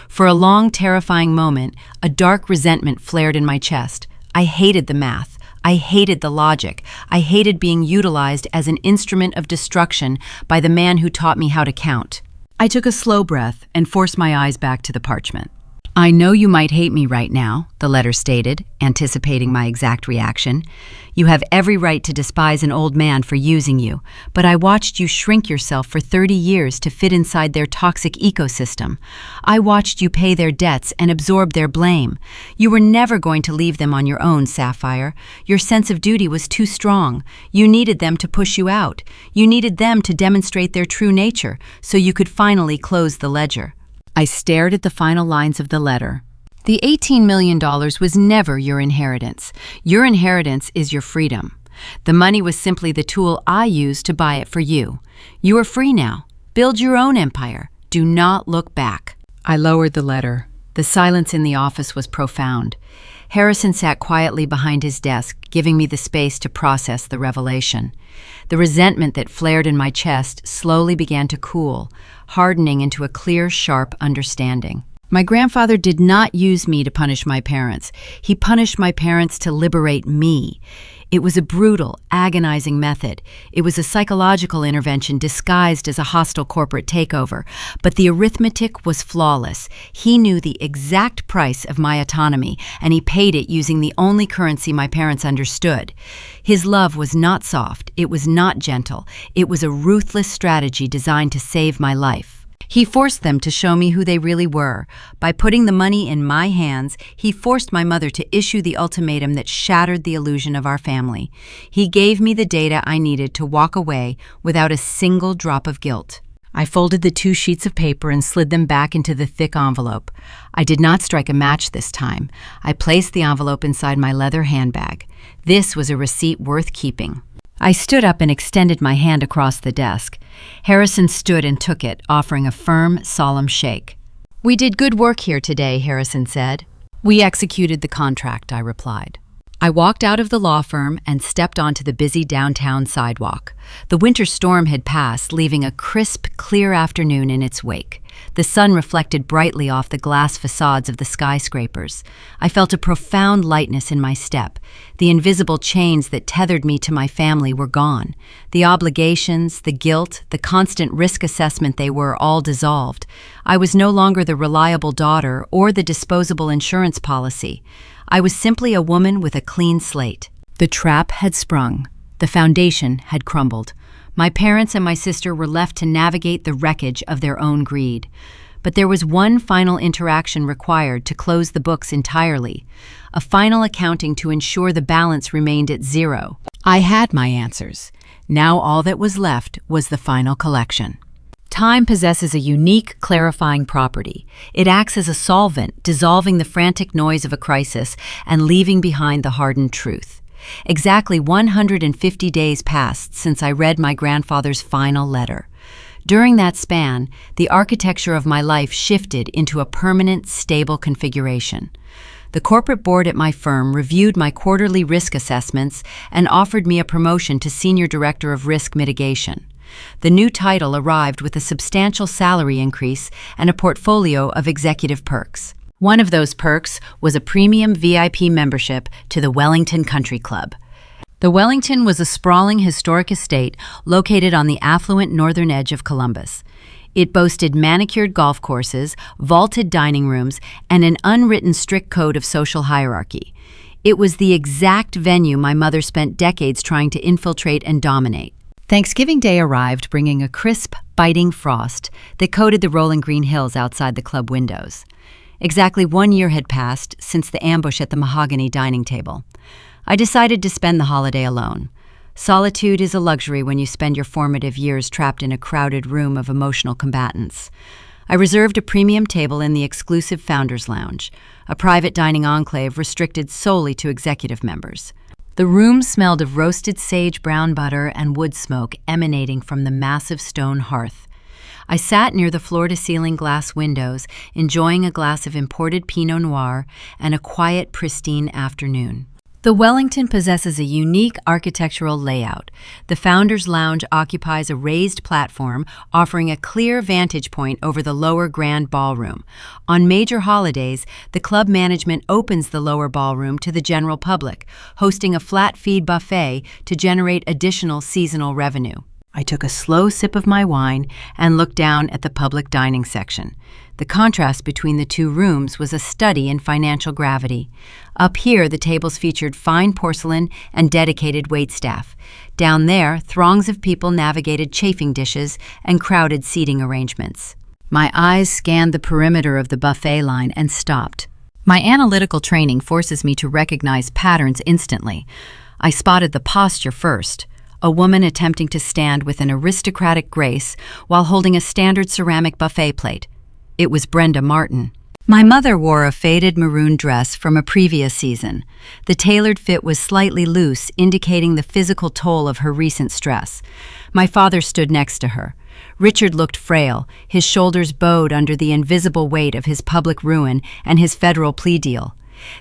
For a long, terrifying moment, a dark resentment flared in my chest. I hated the math. I hated the logic. I hated being utilized as an instrument of destruction by the man who taught me how to count. I took a slow breath and forced my eyes back to the parchment. I know you might hate me right now, the letter stated, anticipating my exact reaction. You have every right to despise an old man for using you, but I watched you shrink yourself for 30 years to fit inside their toxic ecosystem. I watched you pay their debts and absorb their blame. You were never going to leave them on your own, Sapphire. Your sense of duty was too strong. You needed them to push you out. You needed them to demonstrate their true nature, so you could finally close the ledger. I stared at the final lines of the letter. The $18 million was never your inheritance. Your inheritance is your freedom. The money was simply the tool I used to buy it for you. You are free now. Build your own empire. Do not look back. I lowered the letter. The silence in the office was profound. Harrison sat quietly behind his desk, giving me the space to process the revelation. The resentment that flared in my chest slowly began to cool, hardening into a clear, sharp understanding. My grandfather did not use me to punish my parents. He punished my parents to liberate me. It was a brutal, agonizing method. It was a psychological intervention disguised as a hostile corporate takeover. But the arithmetic was flawless. He knew the exact price of my autonomy, and he paid it using the only currency my parents understood. His love was not soft. It was not gentle. It was a ruthless strategy designed to save my life. He forced them to show me who they really were. By putting the money in my hands, he forced my mother to issue the ultimatum that shattered the illusion of our family. He gave me the data I needed to walk away without a single drop of guilt. I folded the 2 sheets of paper and slid them back into the thick envelope. I did not strike a match this time. I placed the envelope inside my leather handbag. This was a receipt worth keeping. I stood up and extended my hand across the desk. Harrison stood and took it, offering a firm, solemn shake. "We did good work here today," Harrison said. "We executed the contract," I replied. I walked out of the law firm and stepped onto the busy downtown sidewalk. The winter storm had passed, leaving a crisp, clear afternoon in its wake. The sun reflected brightly off the glass facades of the skyscrapers. I felt a profound lightness in my step. The invisible chains that tethered me to my family were gone. The obligations, the guilt, the constant risk assessment they were all dissolved. I was no longer the reliable daughter or the disposable insurance policy. I was simply a woman with a clean slate. The trap had sprung. The foundation had crumbled. My parents and my sister were left to navigate the wreckage of their own greed. But there was one final interaction required to close the books entirely, a final accounting to ensure the balance remained at zero. I had my answers. Now all that was left was the final collection. Time possesses a unique, clarifying property. It acts as a solvent, dissolving the frantic noise of a crisis and leaving behind the hardened truth. Exactly 150 days passed since I read my grandfather's final letter. During that span, the architecture of my life shifted into a permanent, stable configuration. The corporate board at my firm reviewed my quarterly risk assessments and offered me a promotion to Senior Director of Risk Mitigation. The new title arrived with a substantial salary increase and a portfolio of executive perks. One of those perks was a premium VIP membership to the Wellington Country Club. The Wellington was a sprawling historic estate located on the affluent northern edge of Columbus. It boasted manicured golf courses, vaulted dining rooms, and an unwritten strict code of social hierarchy. It was the exact venue my mother spent decades trying to infiltrate and dominate. Thanksgiving Day arrived, bringing a crisp, biting frost that coated the rolling green hills outside the club windows. Exactly 1 year had passed since the ambush at the mahogany dining table. I decided to spend the holiday alone. Solitude is a luxury when you spend your formative years trapped in a crowded room of emotional combatants. I reserved a premium table in the exclusive Founders Lounge, a private dining enclave restricted solely to executive members. The room smelled of roasted sage brown butter and wood smoke emanating from the massive stone hearth. I sat near the floor-to-ceiling glass windows, enjoying a glass of imported Pinot Noir and a quiet, pristine afternoon. The Wellington possesses a unique architectural layout. The Founders Lounge occupies a raised platform, offering a clear vantage point over the lower grand ballroom. On major holidays, the club management opens the lower ballroom to the general public, hosting a flat-feed buffet to generate additional seasonal revenue. I took a slow sip of my wine and looked down at the public dining section. The contrast between the two rooms was a study in financial gravity. Up here, the tables featured fine porcelain and dedicated waitstaff. Down there, throngs of people navigated chafing dishes and crowded seating arrangements. My eyes scanned the perimeter of the buffet line and stopped. My analytical training forces me to recognize patterns instantly. I spotted the posture first. A woman attempting to stand with an aristocratic grace while holding a standard ceramic buffet plate. It was Brenda Martin. My mother wore a faded maroon dress from a previous season. The tailored fit was slightly loose, indicating the physical toll of her recent stress. My father stood next to her. Richard looked frail, his shoulders bowed under the invisible weight of his public ruin and his federal plea deal.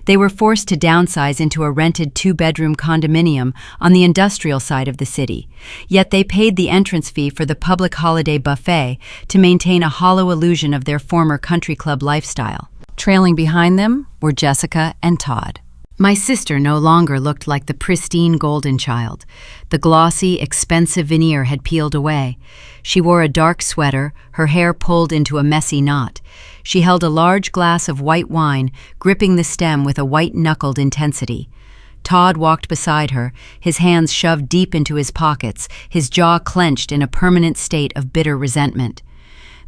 They were forced to downsize into a rented 2-bedroom condominium on the industrial side of the city. Yet they paid the entrance fee for the public holiday buffet to maintain a hollow illusion of their former country club lifestyle. Trailing behind them were Jessica and Todd. My sister no longer looked like the pristine golden child. The glossy, expensive veneer had peeled away. She wore a dark sweater, her hair pulled into a messy knot. She held a large glass of white wine, gripping the stem with a white-knuckled intensity. Todd walked beside her, his hands shoved deep into his pockets, his jaw clenched in a permanent state of bitter resentment.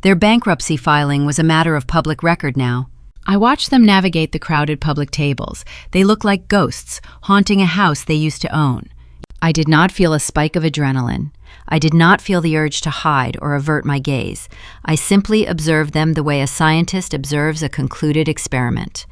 Their bankruptcy filing was a matter of public record now. I watched them navigate the crowded public tables. They looked like ghosts, haunting a house they used to own. I did not feel a spike of adrenaline. I did not feel the urge to hide or avert my gaze. I simply observed them the way a scientist observes a concluded experiment.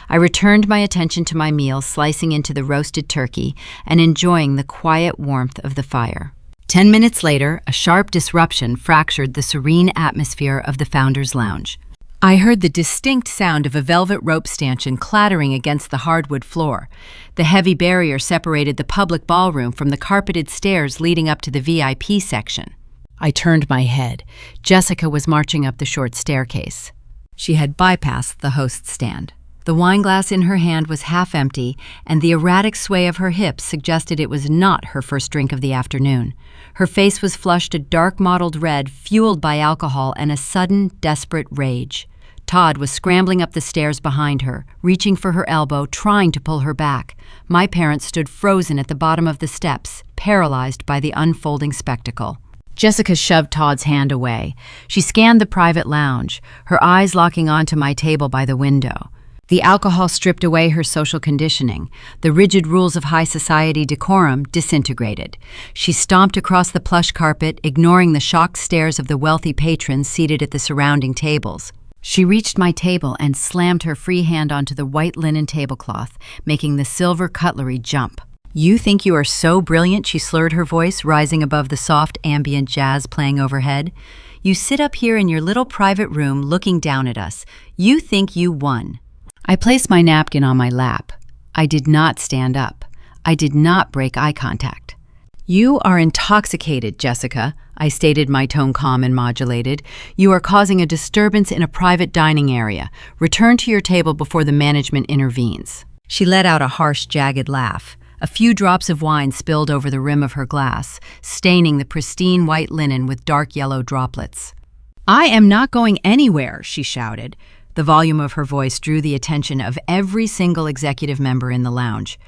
I returned my attention to my meal, slicing into the roasted turkey and enjoying the quiet warmth of the fire. 10 minutes later, a sharp disruption fractured the serene atmosphere of the Founders Lounge. I heard the distinct sound of a velvet rope stanchion clattering against the hardwood floor. The heavy barrier separated the public ballroom from the carpeted stairs leading up to the VIP section. I turned my head. Jessica was marching up the short staircase. She had bypassed the host's stand. The wineglass in her hand was half empty, and the erratic sway of her hips suggested it was not her first drink of the afternoon. Her face was flushed a dark mottled red, fueled by alcohol and a sudden, desperate rage. Todd was scrambling up the stairs behind her, reaching for her elbow, trying to pull her back. My parents stood frozen at the bottom of the steps, paralyzed by the unfolding spectacle. Jessica shoved Todd's hand away. She scanned the private lounge, her eyes locking onto my table by the window. The alcohol stripped away her social conditioning. The rigid rules of high society decorum disintegrated. She stomped across the plush carpet, ignoring the shocked stares of the wealthy patrons seated at the surrounding tables. She reached my table and slammed her free hand onto the white linen tablecloth, making the silver cutlery jump. "You think you are so brilliant," she slurred her voice, rising above the soft ambient jazz playing overhead. "You sit up here in your little private room looking down at us. You think you won." I placed my napkin on my lap. I did not stand up. I did not break eye contact. "You are intoxicated, Jessica," I stated, my tone calm and modulated. "You are causing a disturbance in a private dining area. Return to your table before the management intervenes." She let out a harsh, jagged laugh. A few drops of wine spilled over the rim of her glass, staining the pristine white linen with dark yellow droplets. "I am not going anywhere," she shouted. The volume of her voice drew the attention of every single executive member in the lounge.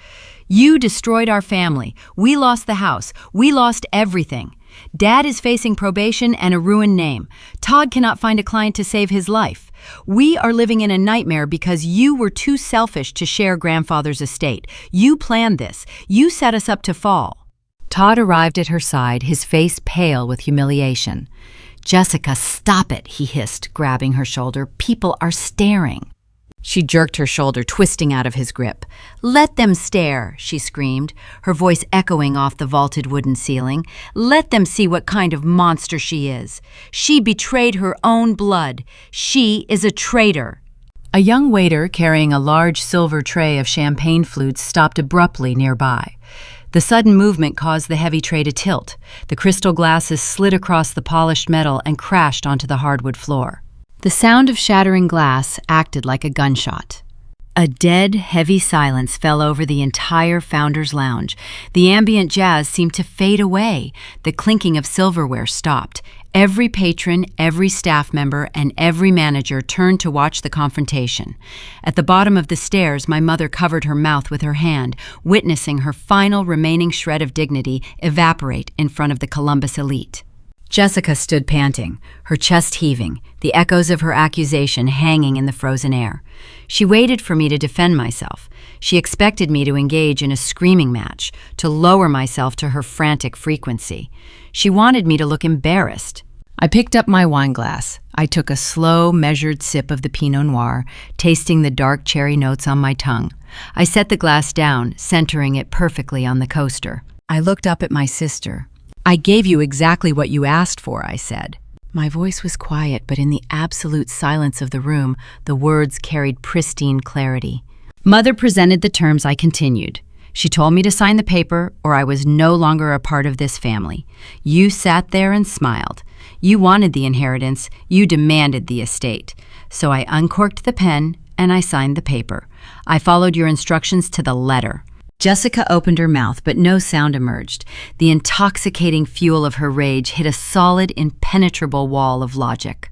"You destroyed our family. We lost the house. We lost everything. Dad is facing probation and a ruined name. Todd cannot find a client to save his life. We are living in a nightmare because you were too selfish to share grandfather's estate. You planned this. You set us up to fall." Todd arrived at her side, his face pale with humiliation. "Jessica, stop it," he hissed, grabbing her shoulder. "People are staring." She jerked her shoulder, twisting out of his grip. "Let them stare," she screamed, her voice echoing off the vaulted wooden ceiling. "Let them see what kind of monster she is. She betrayed her own blood. She is a traitor." A young waiter carrying a large silver tray of champagne flutes stopped abruptly nearby. The sudden movement caused the heavy tray to tilt. The crystal glasses slid across the polished metal and crashed onto the hardwood floor. The sound of shattering glass acted like a gunshot. A dead, heavy silence fell over the entire Founders Lounge. The ambient jazz seemed to fade away. The clinking of silverware stopped. Every patron, every staff member, and every manager turned to watch the confrontation. At the bottom of the stairs, my mother covered her mouth with her hand, witnessing her final remaining shred of dignity evaporate in front of the Columbus elite. Jessica stood panting, her chest heaving, the echoes of her accusation hanging in the frozen air. She waited for me to defend myself. She expected me to engage in a screaming match, to lower myself to her frantic frequency. She wanted me to look embarrassed. I picked up my wineglass. I took a slow, measured sip of the Pinot Noir, tasting the dark cherry notes on my tongue. I set the glass down, centering it perfectly on the coaster. I looked up at my sister. "I gave you exactly what you asked for," I said. My voice was quiet, but in the absolute silence of the room, the words carried pristine clarity. Mother presented the terms. I continued. She told me to sign the paper, or I was no longer a part of this family. You sat there and smiled. You wanted the inheritance. You demanded the estate. So I uncorked the pen, and I signed the paper. I followed your instructions to the letter. Jessica opened her mouth, but no sound emerged. The intoxicating fuel of her rage hit a solid, impenetrable wall of logic.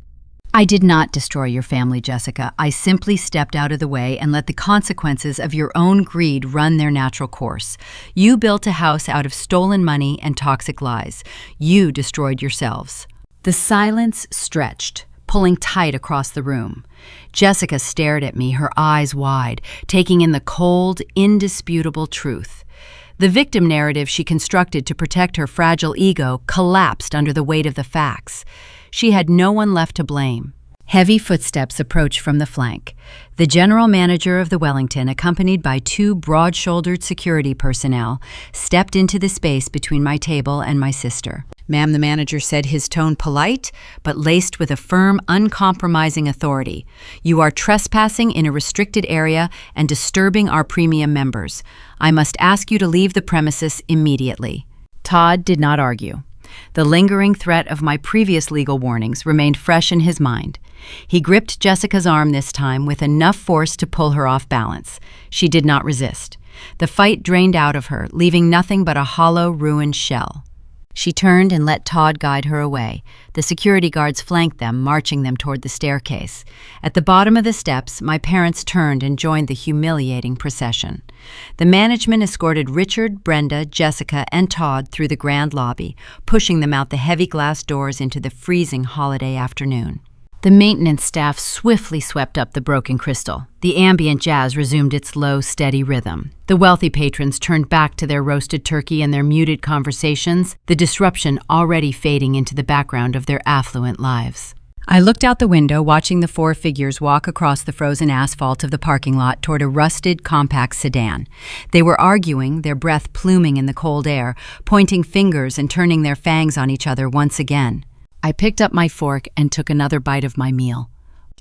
"I did not destroy your family, Jessica. I simply stepped out of the way and let the consequences of your own greed run their natural course. You built a house out of stolen money and toxic lies. You destroyed yourselves." The silence stretched, pulling tight across the room. Jessica stared at me, her eyes wide, taking in the cold, indisputable truth. The victim narrative she constructed to protect her fragile ego collapsed under the weight of the facts. She had no one left to blame. Heavy footsteps approached from the flank. The general manager of the Wellington, accompanied by two broad-shouldered security personnel, stepped into the space between my table and my sister. "Ma'am," the manager said, his tone polite, but laced with a firm, uncompromising authority. "You are trespassing in a restricted area and disturbing our premium members. I must ask you to leave the premises immediately." Todd did not argue. The lingering threat of my previous legal warnings remained fresh in his mind. He gripped Jessica's arm this time with enough force to pull her off balance. She did not resist. The fight drained out of her, leaving nothing but a hollow, ruined shell. She turned and let Todd guide her away. The security guards flanked them, marching them toward the staircase. At the bottom of the steps, my parents turned and joined the humiliating procession. The management escorted Richard, Brenda, Jessica, and Todd through the grand lobby, pushing them out the heavy glass doors into the freezing holiday afternoon. The maintenance staff swiftly swept up the broken crystal. The ambient jazz resumed its low, steady rhythm. The wealthy patrons turned back to their roasted turkey and their muted conversations, the disruption already fading into the background of their affluent lives. I looked out the window, watching the four figures walk across the frozen asphalt of the parking lot toward a rusted, compact sedan. They were arguing, their breath pluming in the cold air, pointing fingers and turning their fangs on each other once again. I picked up my fork and took another bite of my meal.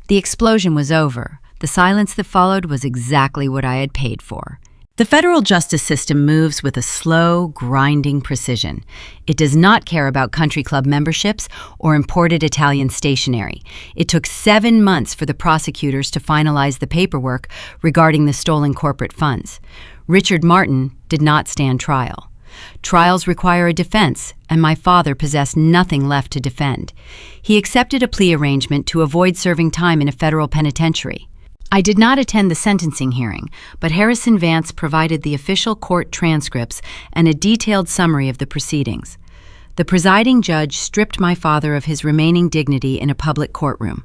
The explosion was over. The silence that followed was exactly what I had paid for. The federal justice system moves with a slow, grinding precision. It does not care about country club memberships or imported Italian stationery. It took 7 months for the prosecutors to finalize the paperwork regarding the stolen corporate funds. Richard Martin did not stand trial. Trials require a defense, and my father possessed nothing left to defend. He accepted a plea arrangement to avoid serving time in a federal penitentiary. I did not attend the sentencing hearing, but Harrison Vance provided the official court transcripts and a detailed summary of the proceedings. The presiding judge stripped my father of his remaining dignity in a public courtroom.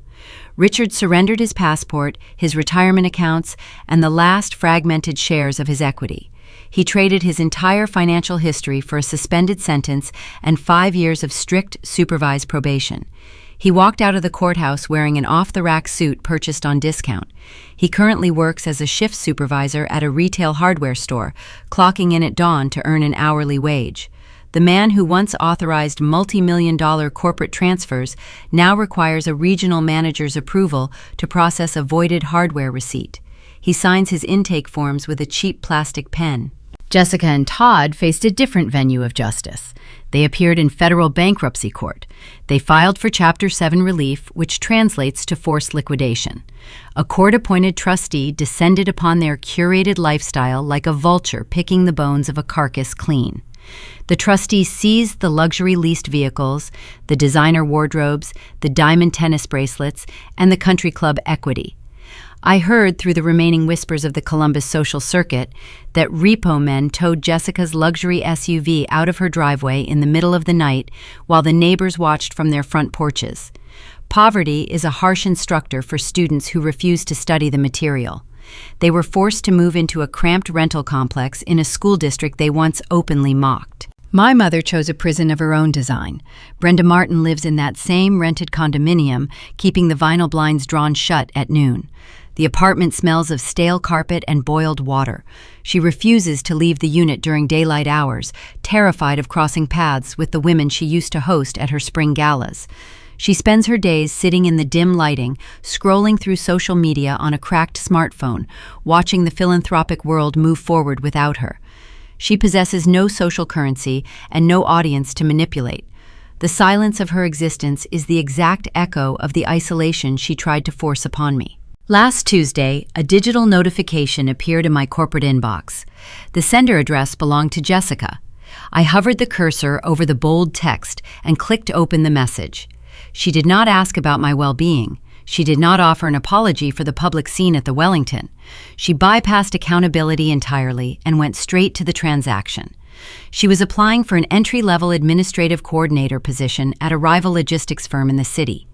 Richard surrendered his passport, his retirement accounts, and the last fragmented shares of his equity. He traded his entire financial history for a suspended sentence and 5 years of strict, supervised probation. He walked out of the courthouse wearing an off-the-rack suit purchased on discount. He currently works as a shift supervisor at a retail hardware store, clocking in at dawn to earn an hourly wage. The man who once authorized multi-million-dollar corporate transfers now requires a regional manager's approval to process a voided hardware receipt. He signs his intake forms with a cheap plastic pen. Jessica and Todd faced a different venue of justice. They appeared in federal bankruptcy court. They filed for Chapter 7 relief, which translates to forced liquidation. A court-appointed trustee descended upon their curated lifestyle like a vulture picking the bones of a carcass clean. The trustee seized the luxury leased vehicles, the designer wardrobes, the diamond tennis bracelets, and the country club equity. I heard through the remaining whispers of the Columbus social circuit that repo men towed Jessica's luxury SUV out of her driveway in the middle of the night while the neighbors watched from their front porches. Poverty is a harsh instructor for students who refuse to study the material. They were forced to move into a cramped rental complex in a school district they once openly mocked. My mother chose a prison of her own design. Brenda Martin lives in that same rented condominium, keeping the vinyl blinds drawn shut at noon. The apartment smells of stale carpet and boiled water. She refuses to leave the unit during daylight hours, terrified of crossing paths with the women she used to host at her spring galas. She spends her days sitting in the dim lighting, scrolling through social media on a cracked smartphone, watching the philanthropic world move forward without her. She possesses no social currency and no audience to manipulate. The silence of her existence is the exact echo of the isolation she tried to force upon me. Last Tuesday, a digital notification appeared in my corporate inbox. The sender address belonged to Jessica. I hovered the cursor over the bold text and clicked open the message. She did not ask about my well-being. She did not offer an apology for the public scene at the Wellington. She bypassed accountability entirely and went straight to the transaction. She was applying for an entry-level administrative coordinator position at a rival logistics firm in the city.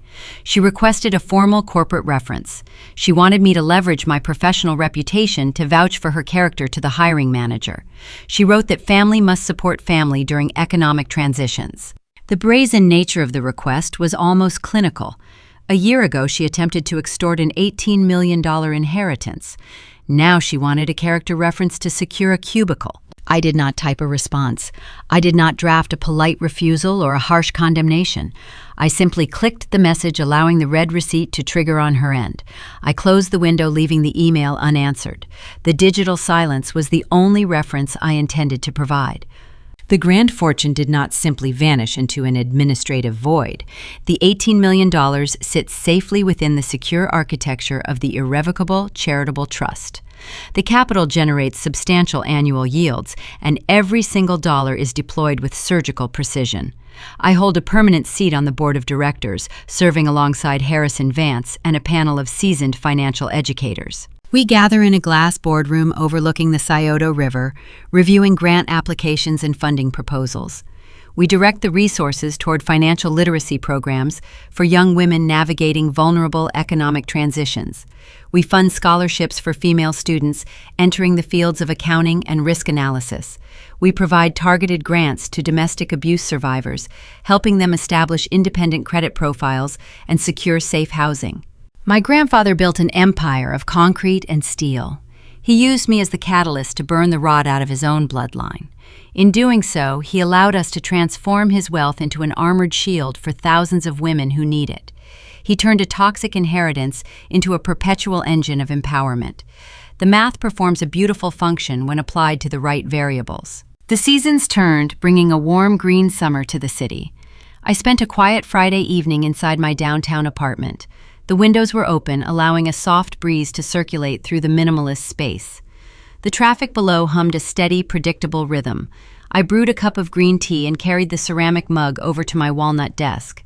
She requested a formal corporate reference. She wanted me to leverage my professional reputation to vouch for her character to the hiring manager. She wrote that family must support family during economic transitions. The brazen nature of the request was almost clinical. A year ago, she attempted to extort an $18 million inheritance. Now she wanted a character reference to secure a cubicle. I did not type a response. I did not draft a polite refusal or a harsh condemnation. I simply clicked the message allowing the red receipt to trigger on her end. I closed the window, leaving the email unanswered. The digital silence was the only reference I intended to provide. The grand fortune did not simply vanish into an administrative void. The $18 million sits safely within the secure architecture of the Irrevocable Charitable Trust. The capital generates substantial annual yields, and every single dollar is deployed with surgical precision. I hold a permanent seat on the board of directors, serving alongside Harrison Vance and a panel of seasoned financial educators. We gather in a glass boardroom overlooking the Scioto River, reviewing grant applications and funding proposals. We direct the resources toward financial literacy programs for young women navigating vulnerable economic transitions. We fund scholarships for female students entering the fields of accounting and risk analysis. We provide targeted grants to domestic abuse survivors, helping them establish independent credit profiles and secure safe housing. My grandfather built an empire of concrete and steel. He used me as the catalyst to burn the rot out of his own bloodline. In doing so, he allowed us to transform his wealth into an armored shield for thousands of women who need it. He turned a toxic inheritance into a perpetual engine of empowerment. The math performs a beautiful function when applied to the right variables. The seasons turned, bringing a warm green summer to the city. I spent a quiet Friday evening inside my downtown apartment. The windows were open, allowing a soft breeze to circulate through the minimalist space. The traffic below hummed a steady, predictable rhythm. I brewed a cup of green tea and carried the ceramic mug over to my walnut desk.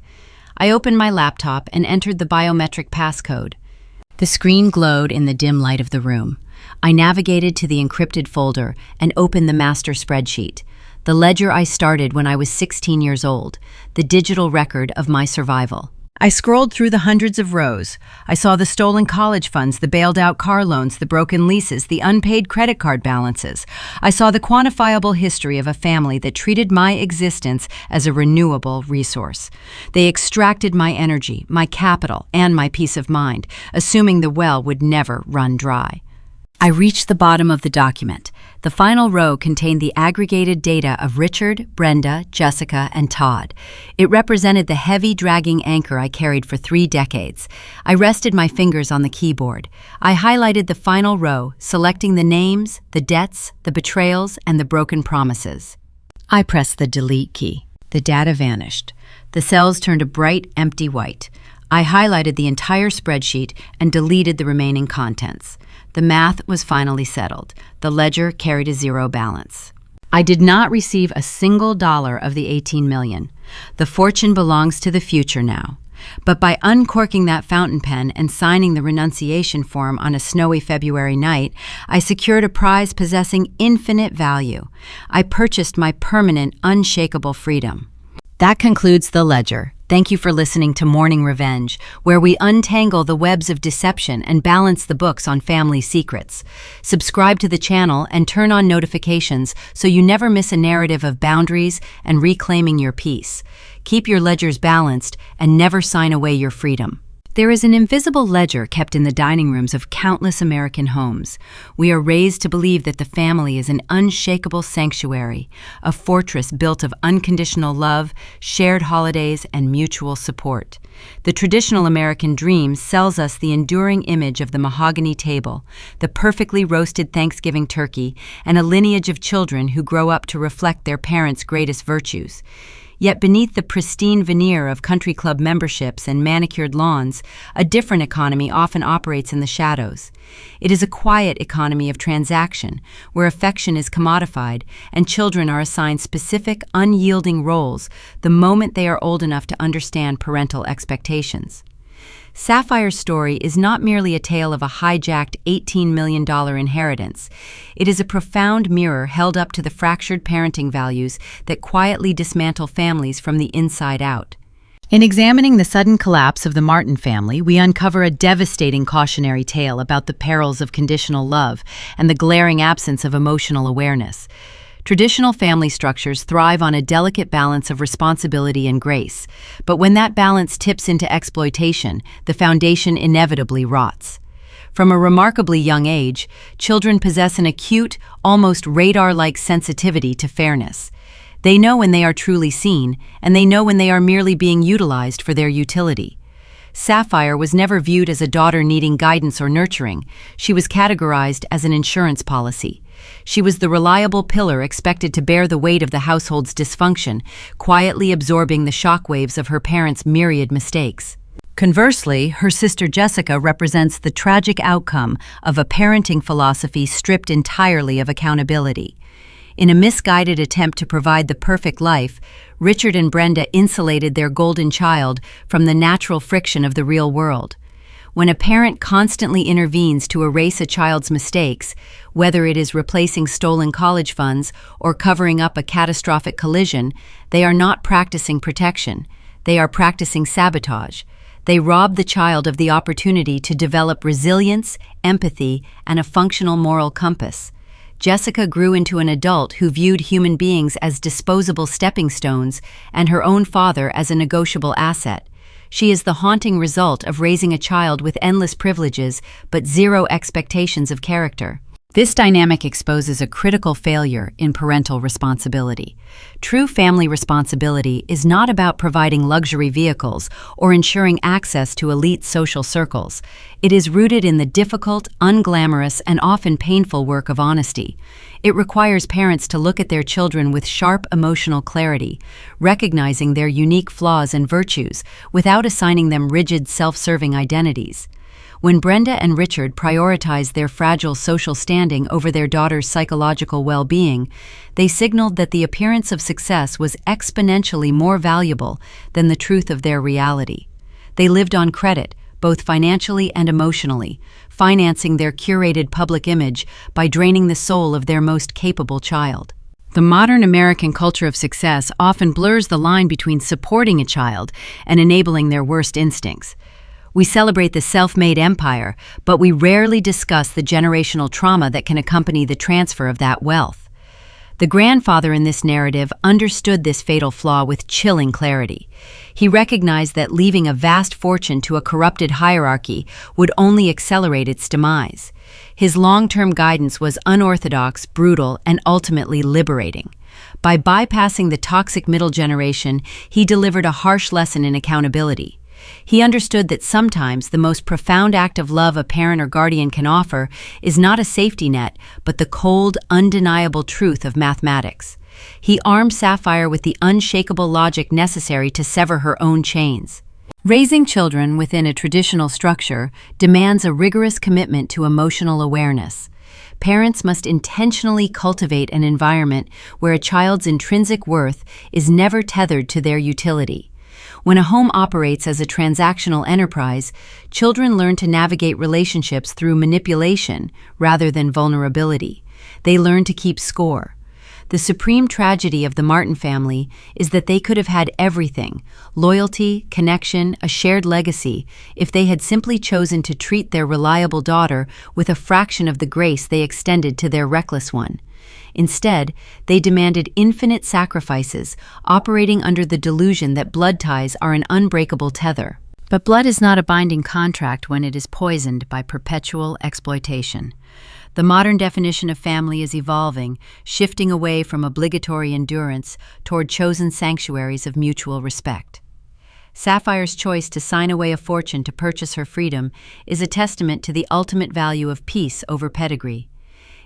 I opened my laptop and entered the biometric passcode. The screen glowed in the dim light of the room. I navigated to the encrypted folder and opened the master spreadsheet, the ledger I started when I was 16 years old, the digital record of my survival. I scrolled through the hundreds of rows. I saw the stolen college funds, the bailed-out car loans, the broken leases, the unpaid credit card balances. I saw the quantifiable history of a family that treated my existence as a renewable resource. They extracted my energy, my capital, and my peace of mind, assuming the well would never run dry. I reached the bottom of the document. The final row contained the aggregated data of Richard, Brenda, Jessica, and Todd. It represented the heavy, dragging anchor I carried for 3 decades. I rested my fingers on the keyboard. I highlighted the final row, selecting the names, the debts, the betrayals, and the broken promises. I pressed the delete key. The data vanished. The cells turned a bright, empty white. I highlighted the entire spreadsheet and deleted the remaining contents. The math was finally settled. The ledger carried a zero balance. I did not receive a single dollar of the $18 million. The fortune belongs to the future now. But by uncorking that fountain pen and signing the renunciation form on a snowy February night, I secured a prize possessing infinite value. I purchased my permanent, unshakable freedom. That concludes The Ledger. Thank you for listening to Morning Revenge, where we untangle the webs of deception and balance the books on family secrets. Subscribe to the channel and turn on notifications so you never miss a narrative of boundaries and reclaiming your peace. Keep your ledgers balanced and never sign away your freedom. There is an invisible ledger kept in the dining rooms of countless American homes. We are raised to believe that the family is an unshakable sanctuary, a fortress built of unconditional love, shared holidays, and mutual support. The traditional American dream sells us the enduring image of the mahogany table, the perfectly roasted Thanksgiving turkey, and a lineage of children who grow up to reflect their parents' greatest virtues. Yet beneath the pristine veneer of country club memberships and manicured lawns, a different economy often operates in the shadows. It is a quiet economy of transaction, where affection is commodified and children are assigned specific, unyielding roles the moment they are old enough to understand parental expectations. Sapphire's story is not merely a tale of a hijacked $18 million inheritance. It is a profound mirror held up to the fractured parenting values that quietly dismantle families from the inside out. In examining the sudden collapse of the Martin family, we uncover a devastating cautionary tale about the perils of conditional love and the glaring absence of emotional awareness. Traditional family structures thrive on a delicate balance of responsibility and grace, but when that balance tips into exploitation, the foundation inevitably rots. From a remarkably young age, children possess an acute, almost radar-like sensitivity to fairness. They know when they are truly seen, and they know when they are merely being utilized for their utility. Sapphire was never viewed as a daughter needing guidance or nurturing. She was categorized as an insurance policy. She was the reliable pillar expected to bear the weight of the household's dysfunction, quietly absorbing the shockwaves of her parents' myriad mistakes. Conversely, her sister Jessica represents the tragic outcome of a parenting philosophy stripped entirely of accountability. In a misguided attempt to provide the perfect life, Richard and Brenda insulated their golden child from the natural friction of the real world. When a parent constantly intervenes to erase a child's mistakes, whether it is replacing stolen college funds or covering up a catastrophic collision, they are not practicing protection. They are practicing sabotage. They rob the child of the opportunity to develop resilience, empathy, and a functional moral compass. Jessica grew into an adult who viewed human beings as disposable stepping stones and her own father as a negotiable asset. She is the haunting result of raising a child with endless privileges but zero expectations of character. This dynamic exposes a critical failure in parental responsibility. True family responsibility is not about providing luxury vehicles or ensuring access to elite social circles. It is rooted in the difficult, unglamorous, and often painful work of honesty. It requires parents to look at their children with sharp emotional clarity, recognizing their unique flaws and virtues without assigning them rigid, self-serving identities. When Brenda and Richard prioritized their fragile social standing over their daughter's psychological well-being, they signaled that the appearance of success was exponentially more valuable than the truth of their reality. They lived on credit, both financially and emotionally, financing their curated public image by draining the soul of their most capable child. The modern American culture of success often blurs the line between supporting a child and enabling their worst instincts. We celebrate the self-made empire, but we rarely discuss the generational trauma that can accompany the transfer of that wealth. The grandfather in this narrative understood this fatal flaw with chilling clarity. He recognized that leaving a vast fortune to a corrupted hierarchy would only accelerate its demise. His long-term guidance was unorthodox, brutal, and ultimately liberating. By bypassing the toxic middle generation, he delivered a harsh lesson in accountability. He understood that sometimes the most profound act of love a parent or guardian can offer is not a safety net, but the cold, undeniable truth of mathematics. He armed Sapphire with the unshakable logic necessary to sever her own chains. Raising children within a traditional structure demands a rigorous commitment to emotional awareness. Parents must intentionally cultivate an environment where a child's intrinsic worth is never tethered to their utility. When a home operates as a transactional enterprise, children learn to navigate relationships through manipulation rather than vulnerability. They learn to keep score. The supreme tragedy of the Martin family is that they could have had everything: loyalty, connection, a shared legacy, if they had simply chosen to treat their reliable daughter with a fraction of the grace they extended to their reckless one. Instead, they demanded infinite sacrifices, operating under the delusion that blood ties are an unbreakable tether. But blood is not a binding contract when it is poisoned by perpetual exploitation. The modern definition of family is evolving, shifting away from obligatory endurance toward chosen sanctuaries of mutual respect. Sapphire's choice to sign away a fortune to purchase her freedom is a testament to the ultimate value of peace over pedigree.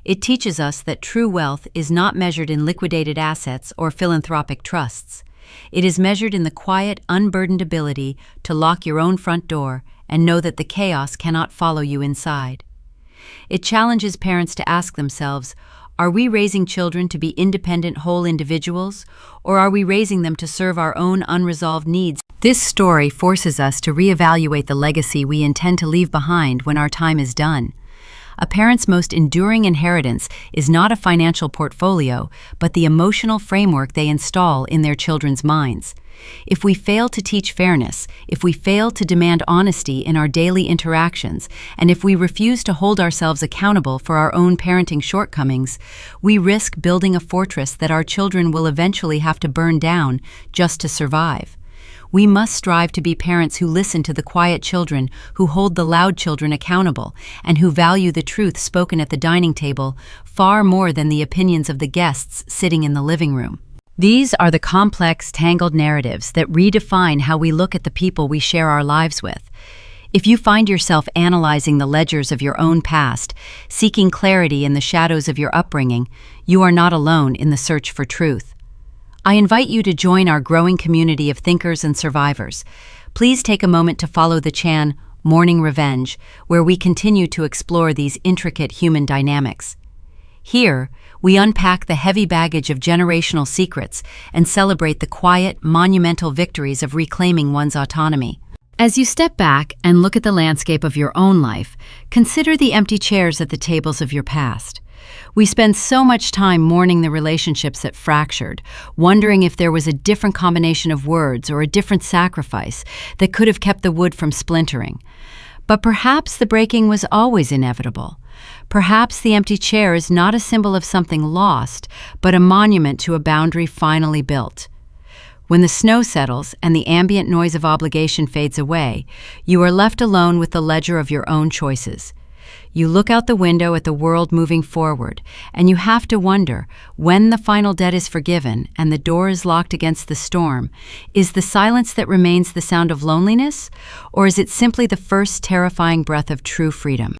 It teaches us that true wealth is not measured in liquidated assets or philanthropic trusts. It is measured in the quiet, unburdened ability to lock your own front door and know that the chaos cannot follow you inside. It challenges parents to ask themselves, are we raising children to be independent, whole individuals, or are we raising them to serve our own unresolved needs? This story forces us to reevaluate the legacy we intend to leave behind when our time is done. A parent's most enduring inheritance is not a financial portfolio, but the emotional framework they install in their children's minds. If we fail to teach fairness, if we fail to demand honesty in our daily interactions, and if we refuse to hold ourselves accountable for our own parenting shortcomings, we risk building a fortress that our children will eventually have to burn down just to survive. We must strive to be parents who listen to the quiet children, who hold the loud children accountable, and who value the truth spoken at the dining table far more than the opinions of the guests sitting in the living room. These are the complex, tangled narratives that redefine how we look at the people we share our lives with. If you find yourself analyzing the ledgers of your own past, seeking clarity in the shadows of your upbringing, you are not alone in the search for truth. I invite you to join our growing community of thinkers and survivors. Please take a moment to follow the channel Morning Revenge, where we continue to explore these intricate human dynamics. Here, we unpack the heavy baggage of generational secrets and celebrate the quiet, monumental victories of reclaiming one's autonomy. As you step back and look at the landscape of your own life, consider the empty chairs at the tables of your past. We spend so much time mourning the relationships that fractured, wondering if there was a different combination of words or a different sacrifice that could have kept the wood from splintering. But perhaps the breaking was always inevitable. Perhaps the empty chair is not a symbol of something lost, but a monument to a boundary finally built. When the snow settles and the ambient noise of obligation fades away, you are left alone with the ledger of your own choices. You look out the window at the world moving forward, and you have to wonder, when the final debt is forgiven and the door is locked against the storm, is the silence that remains the sound of loneliness, or is it simply the first terrifying breath of true freedom?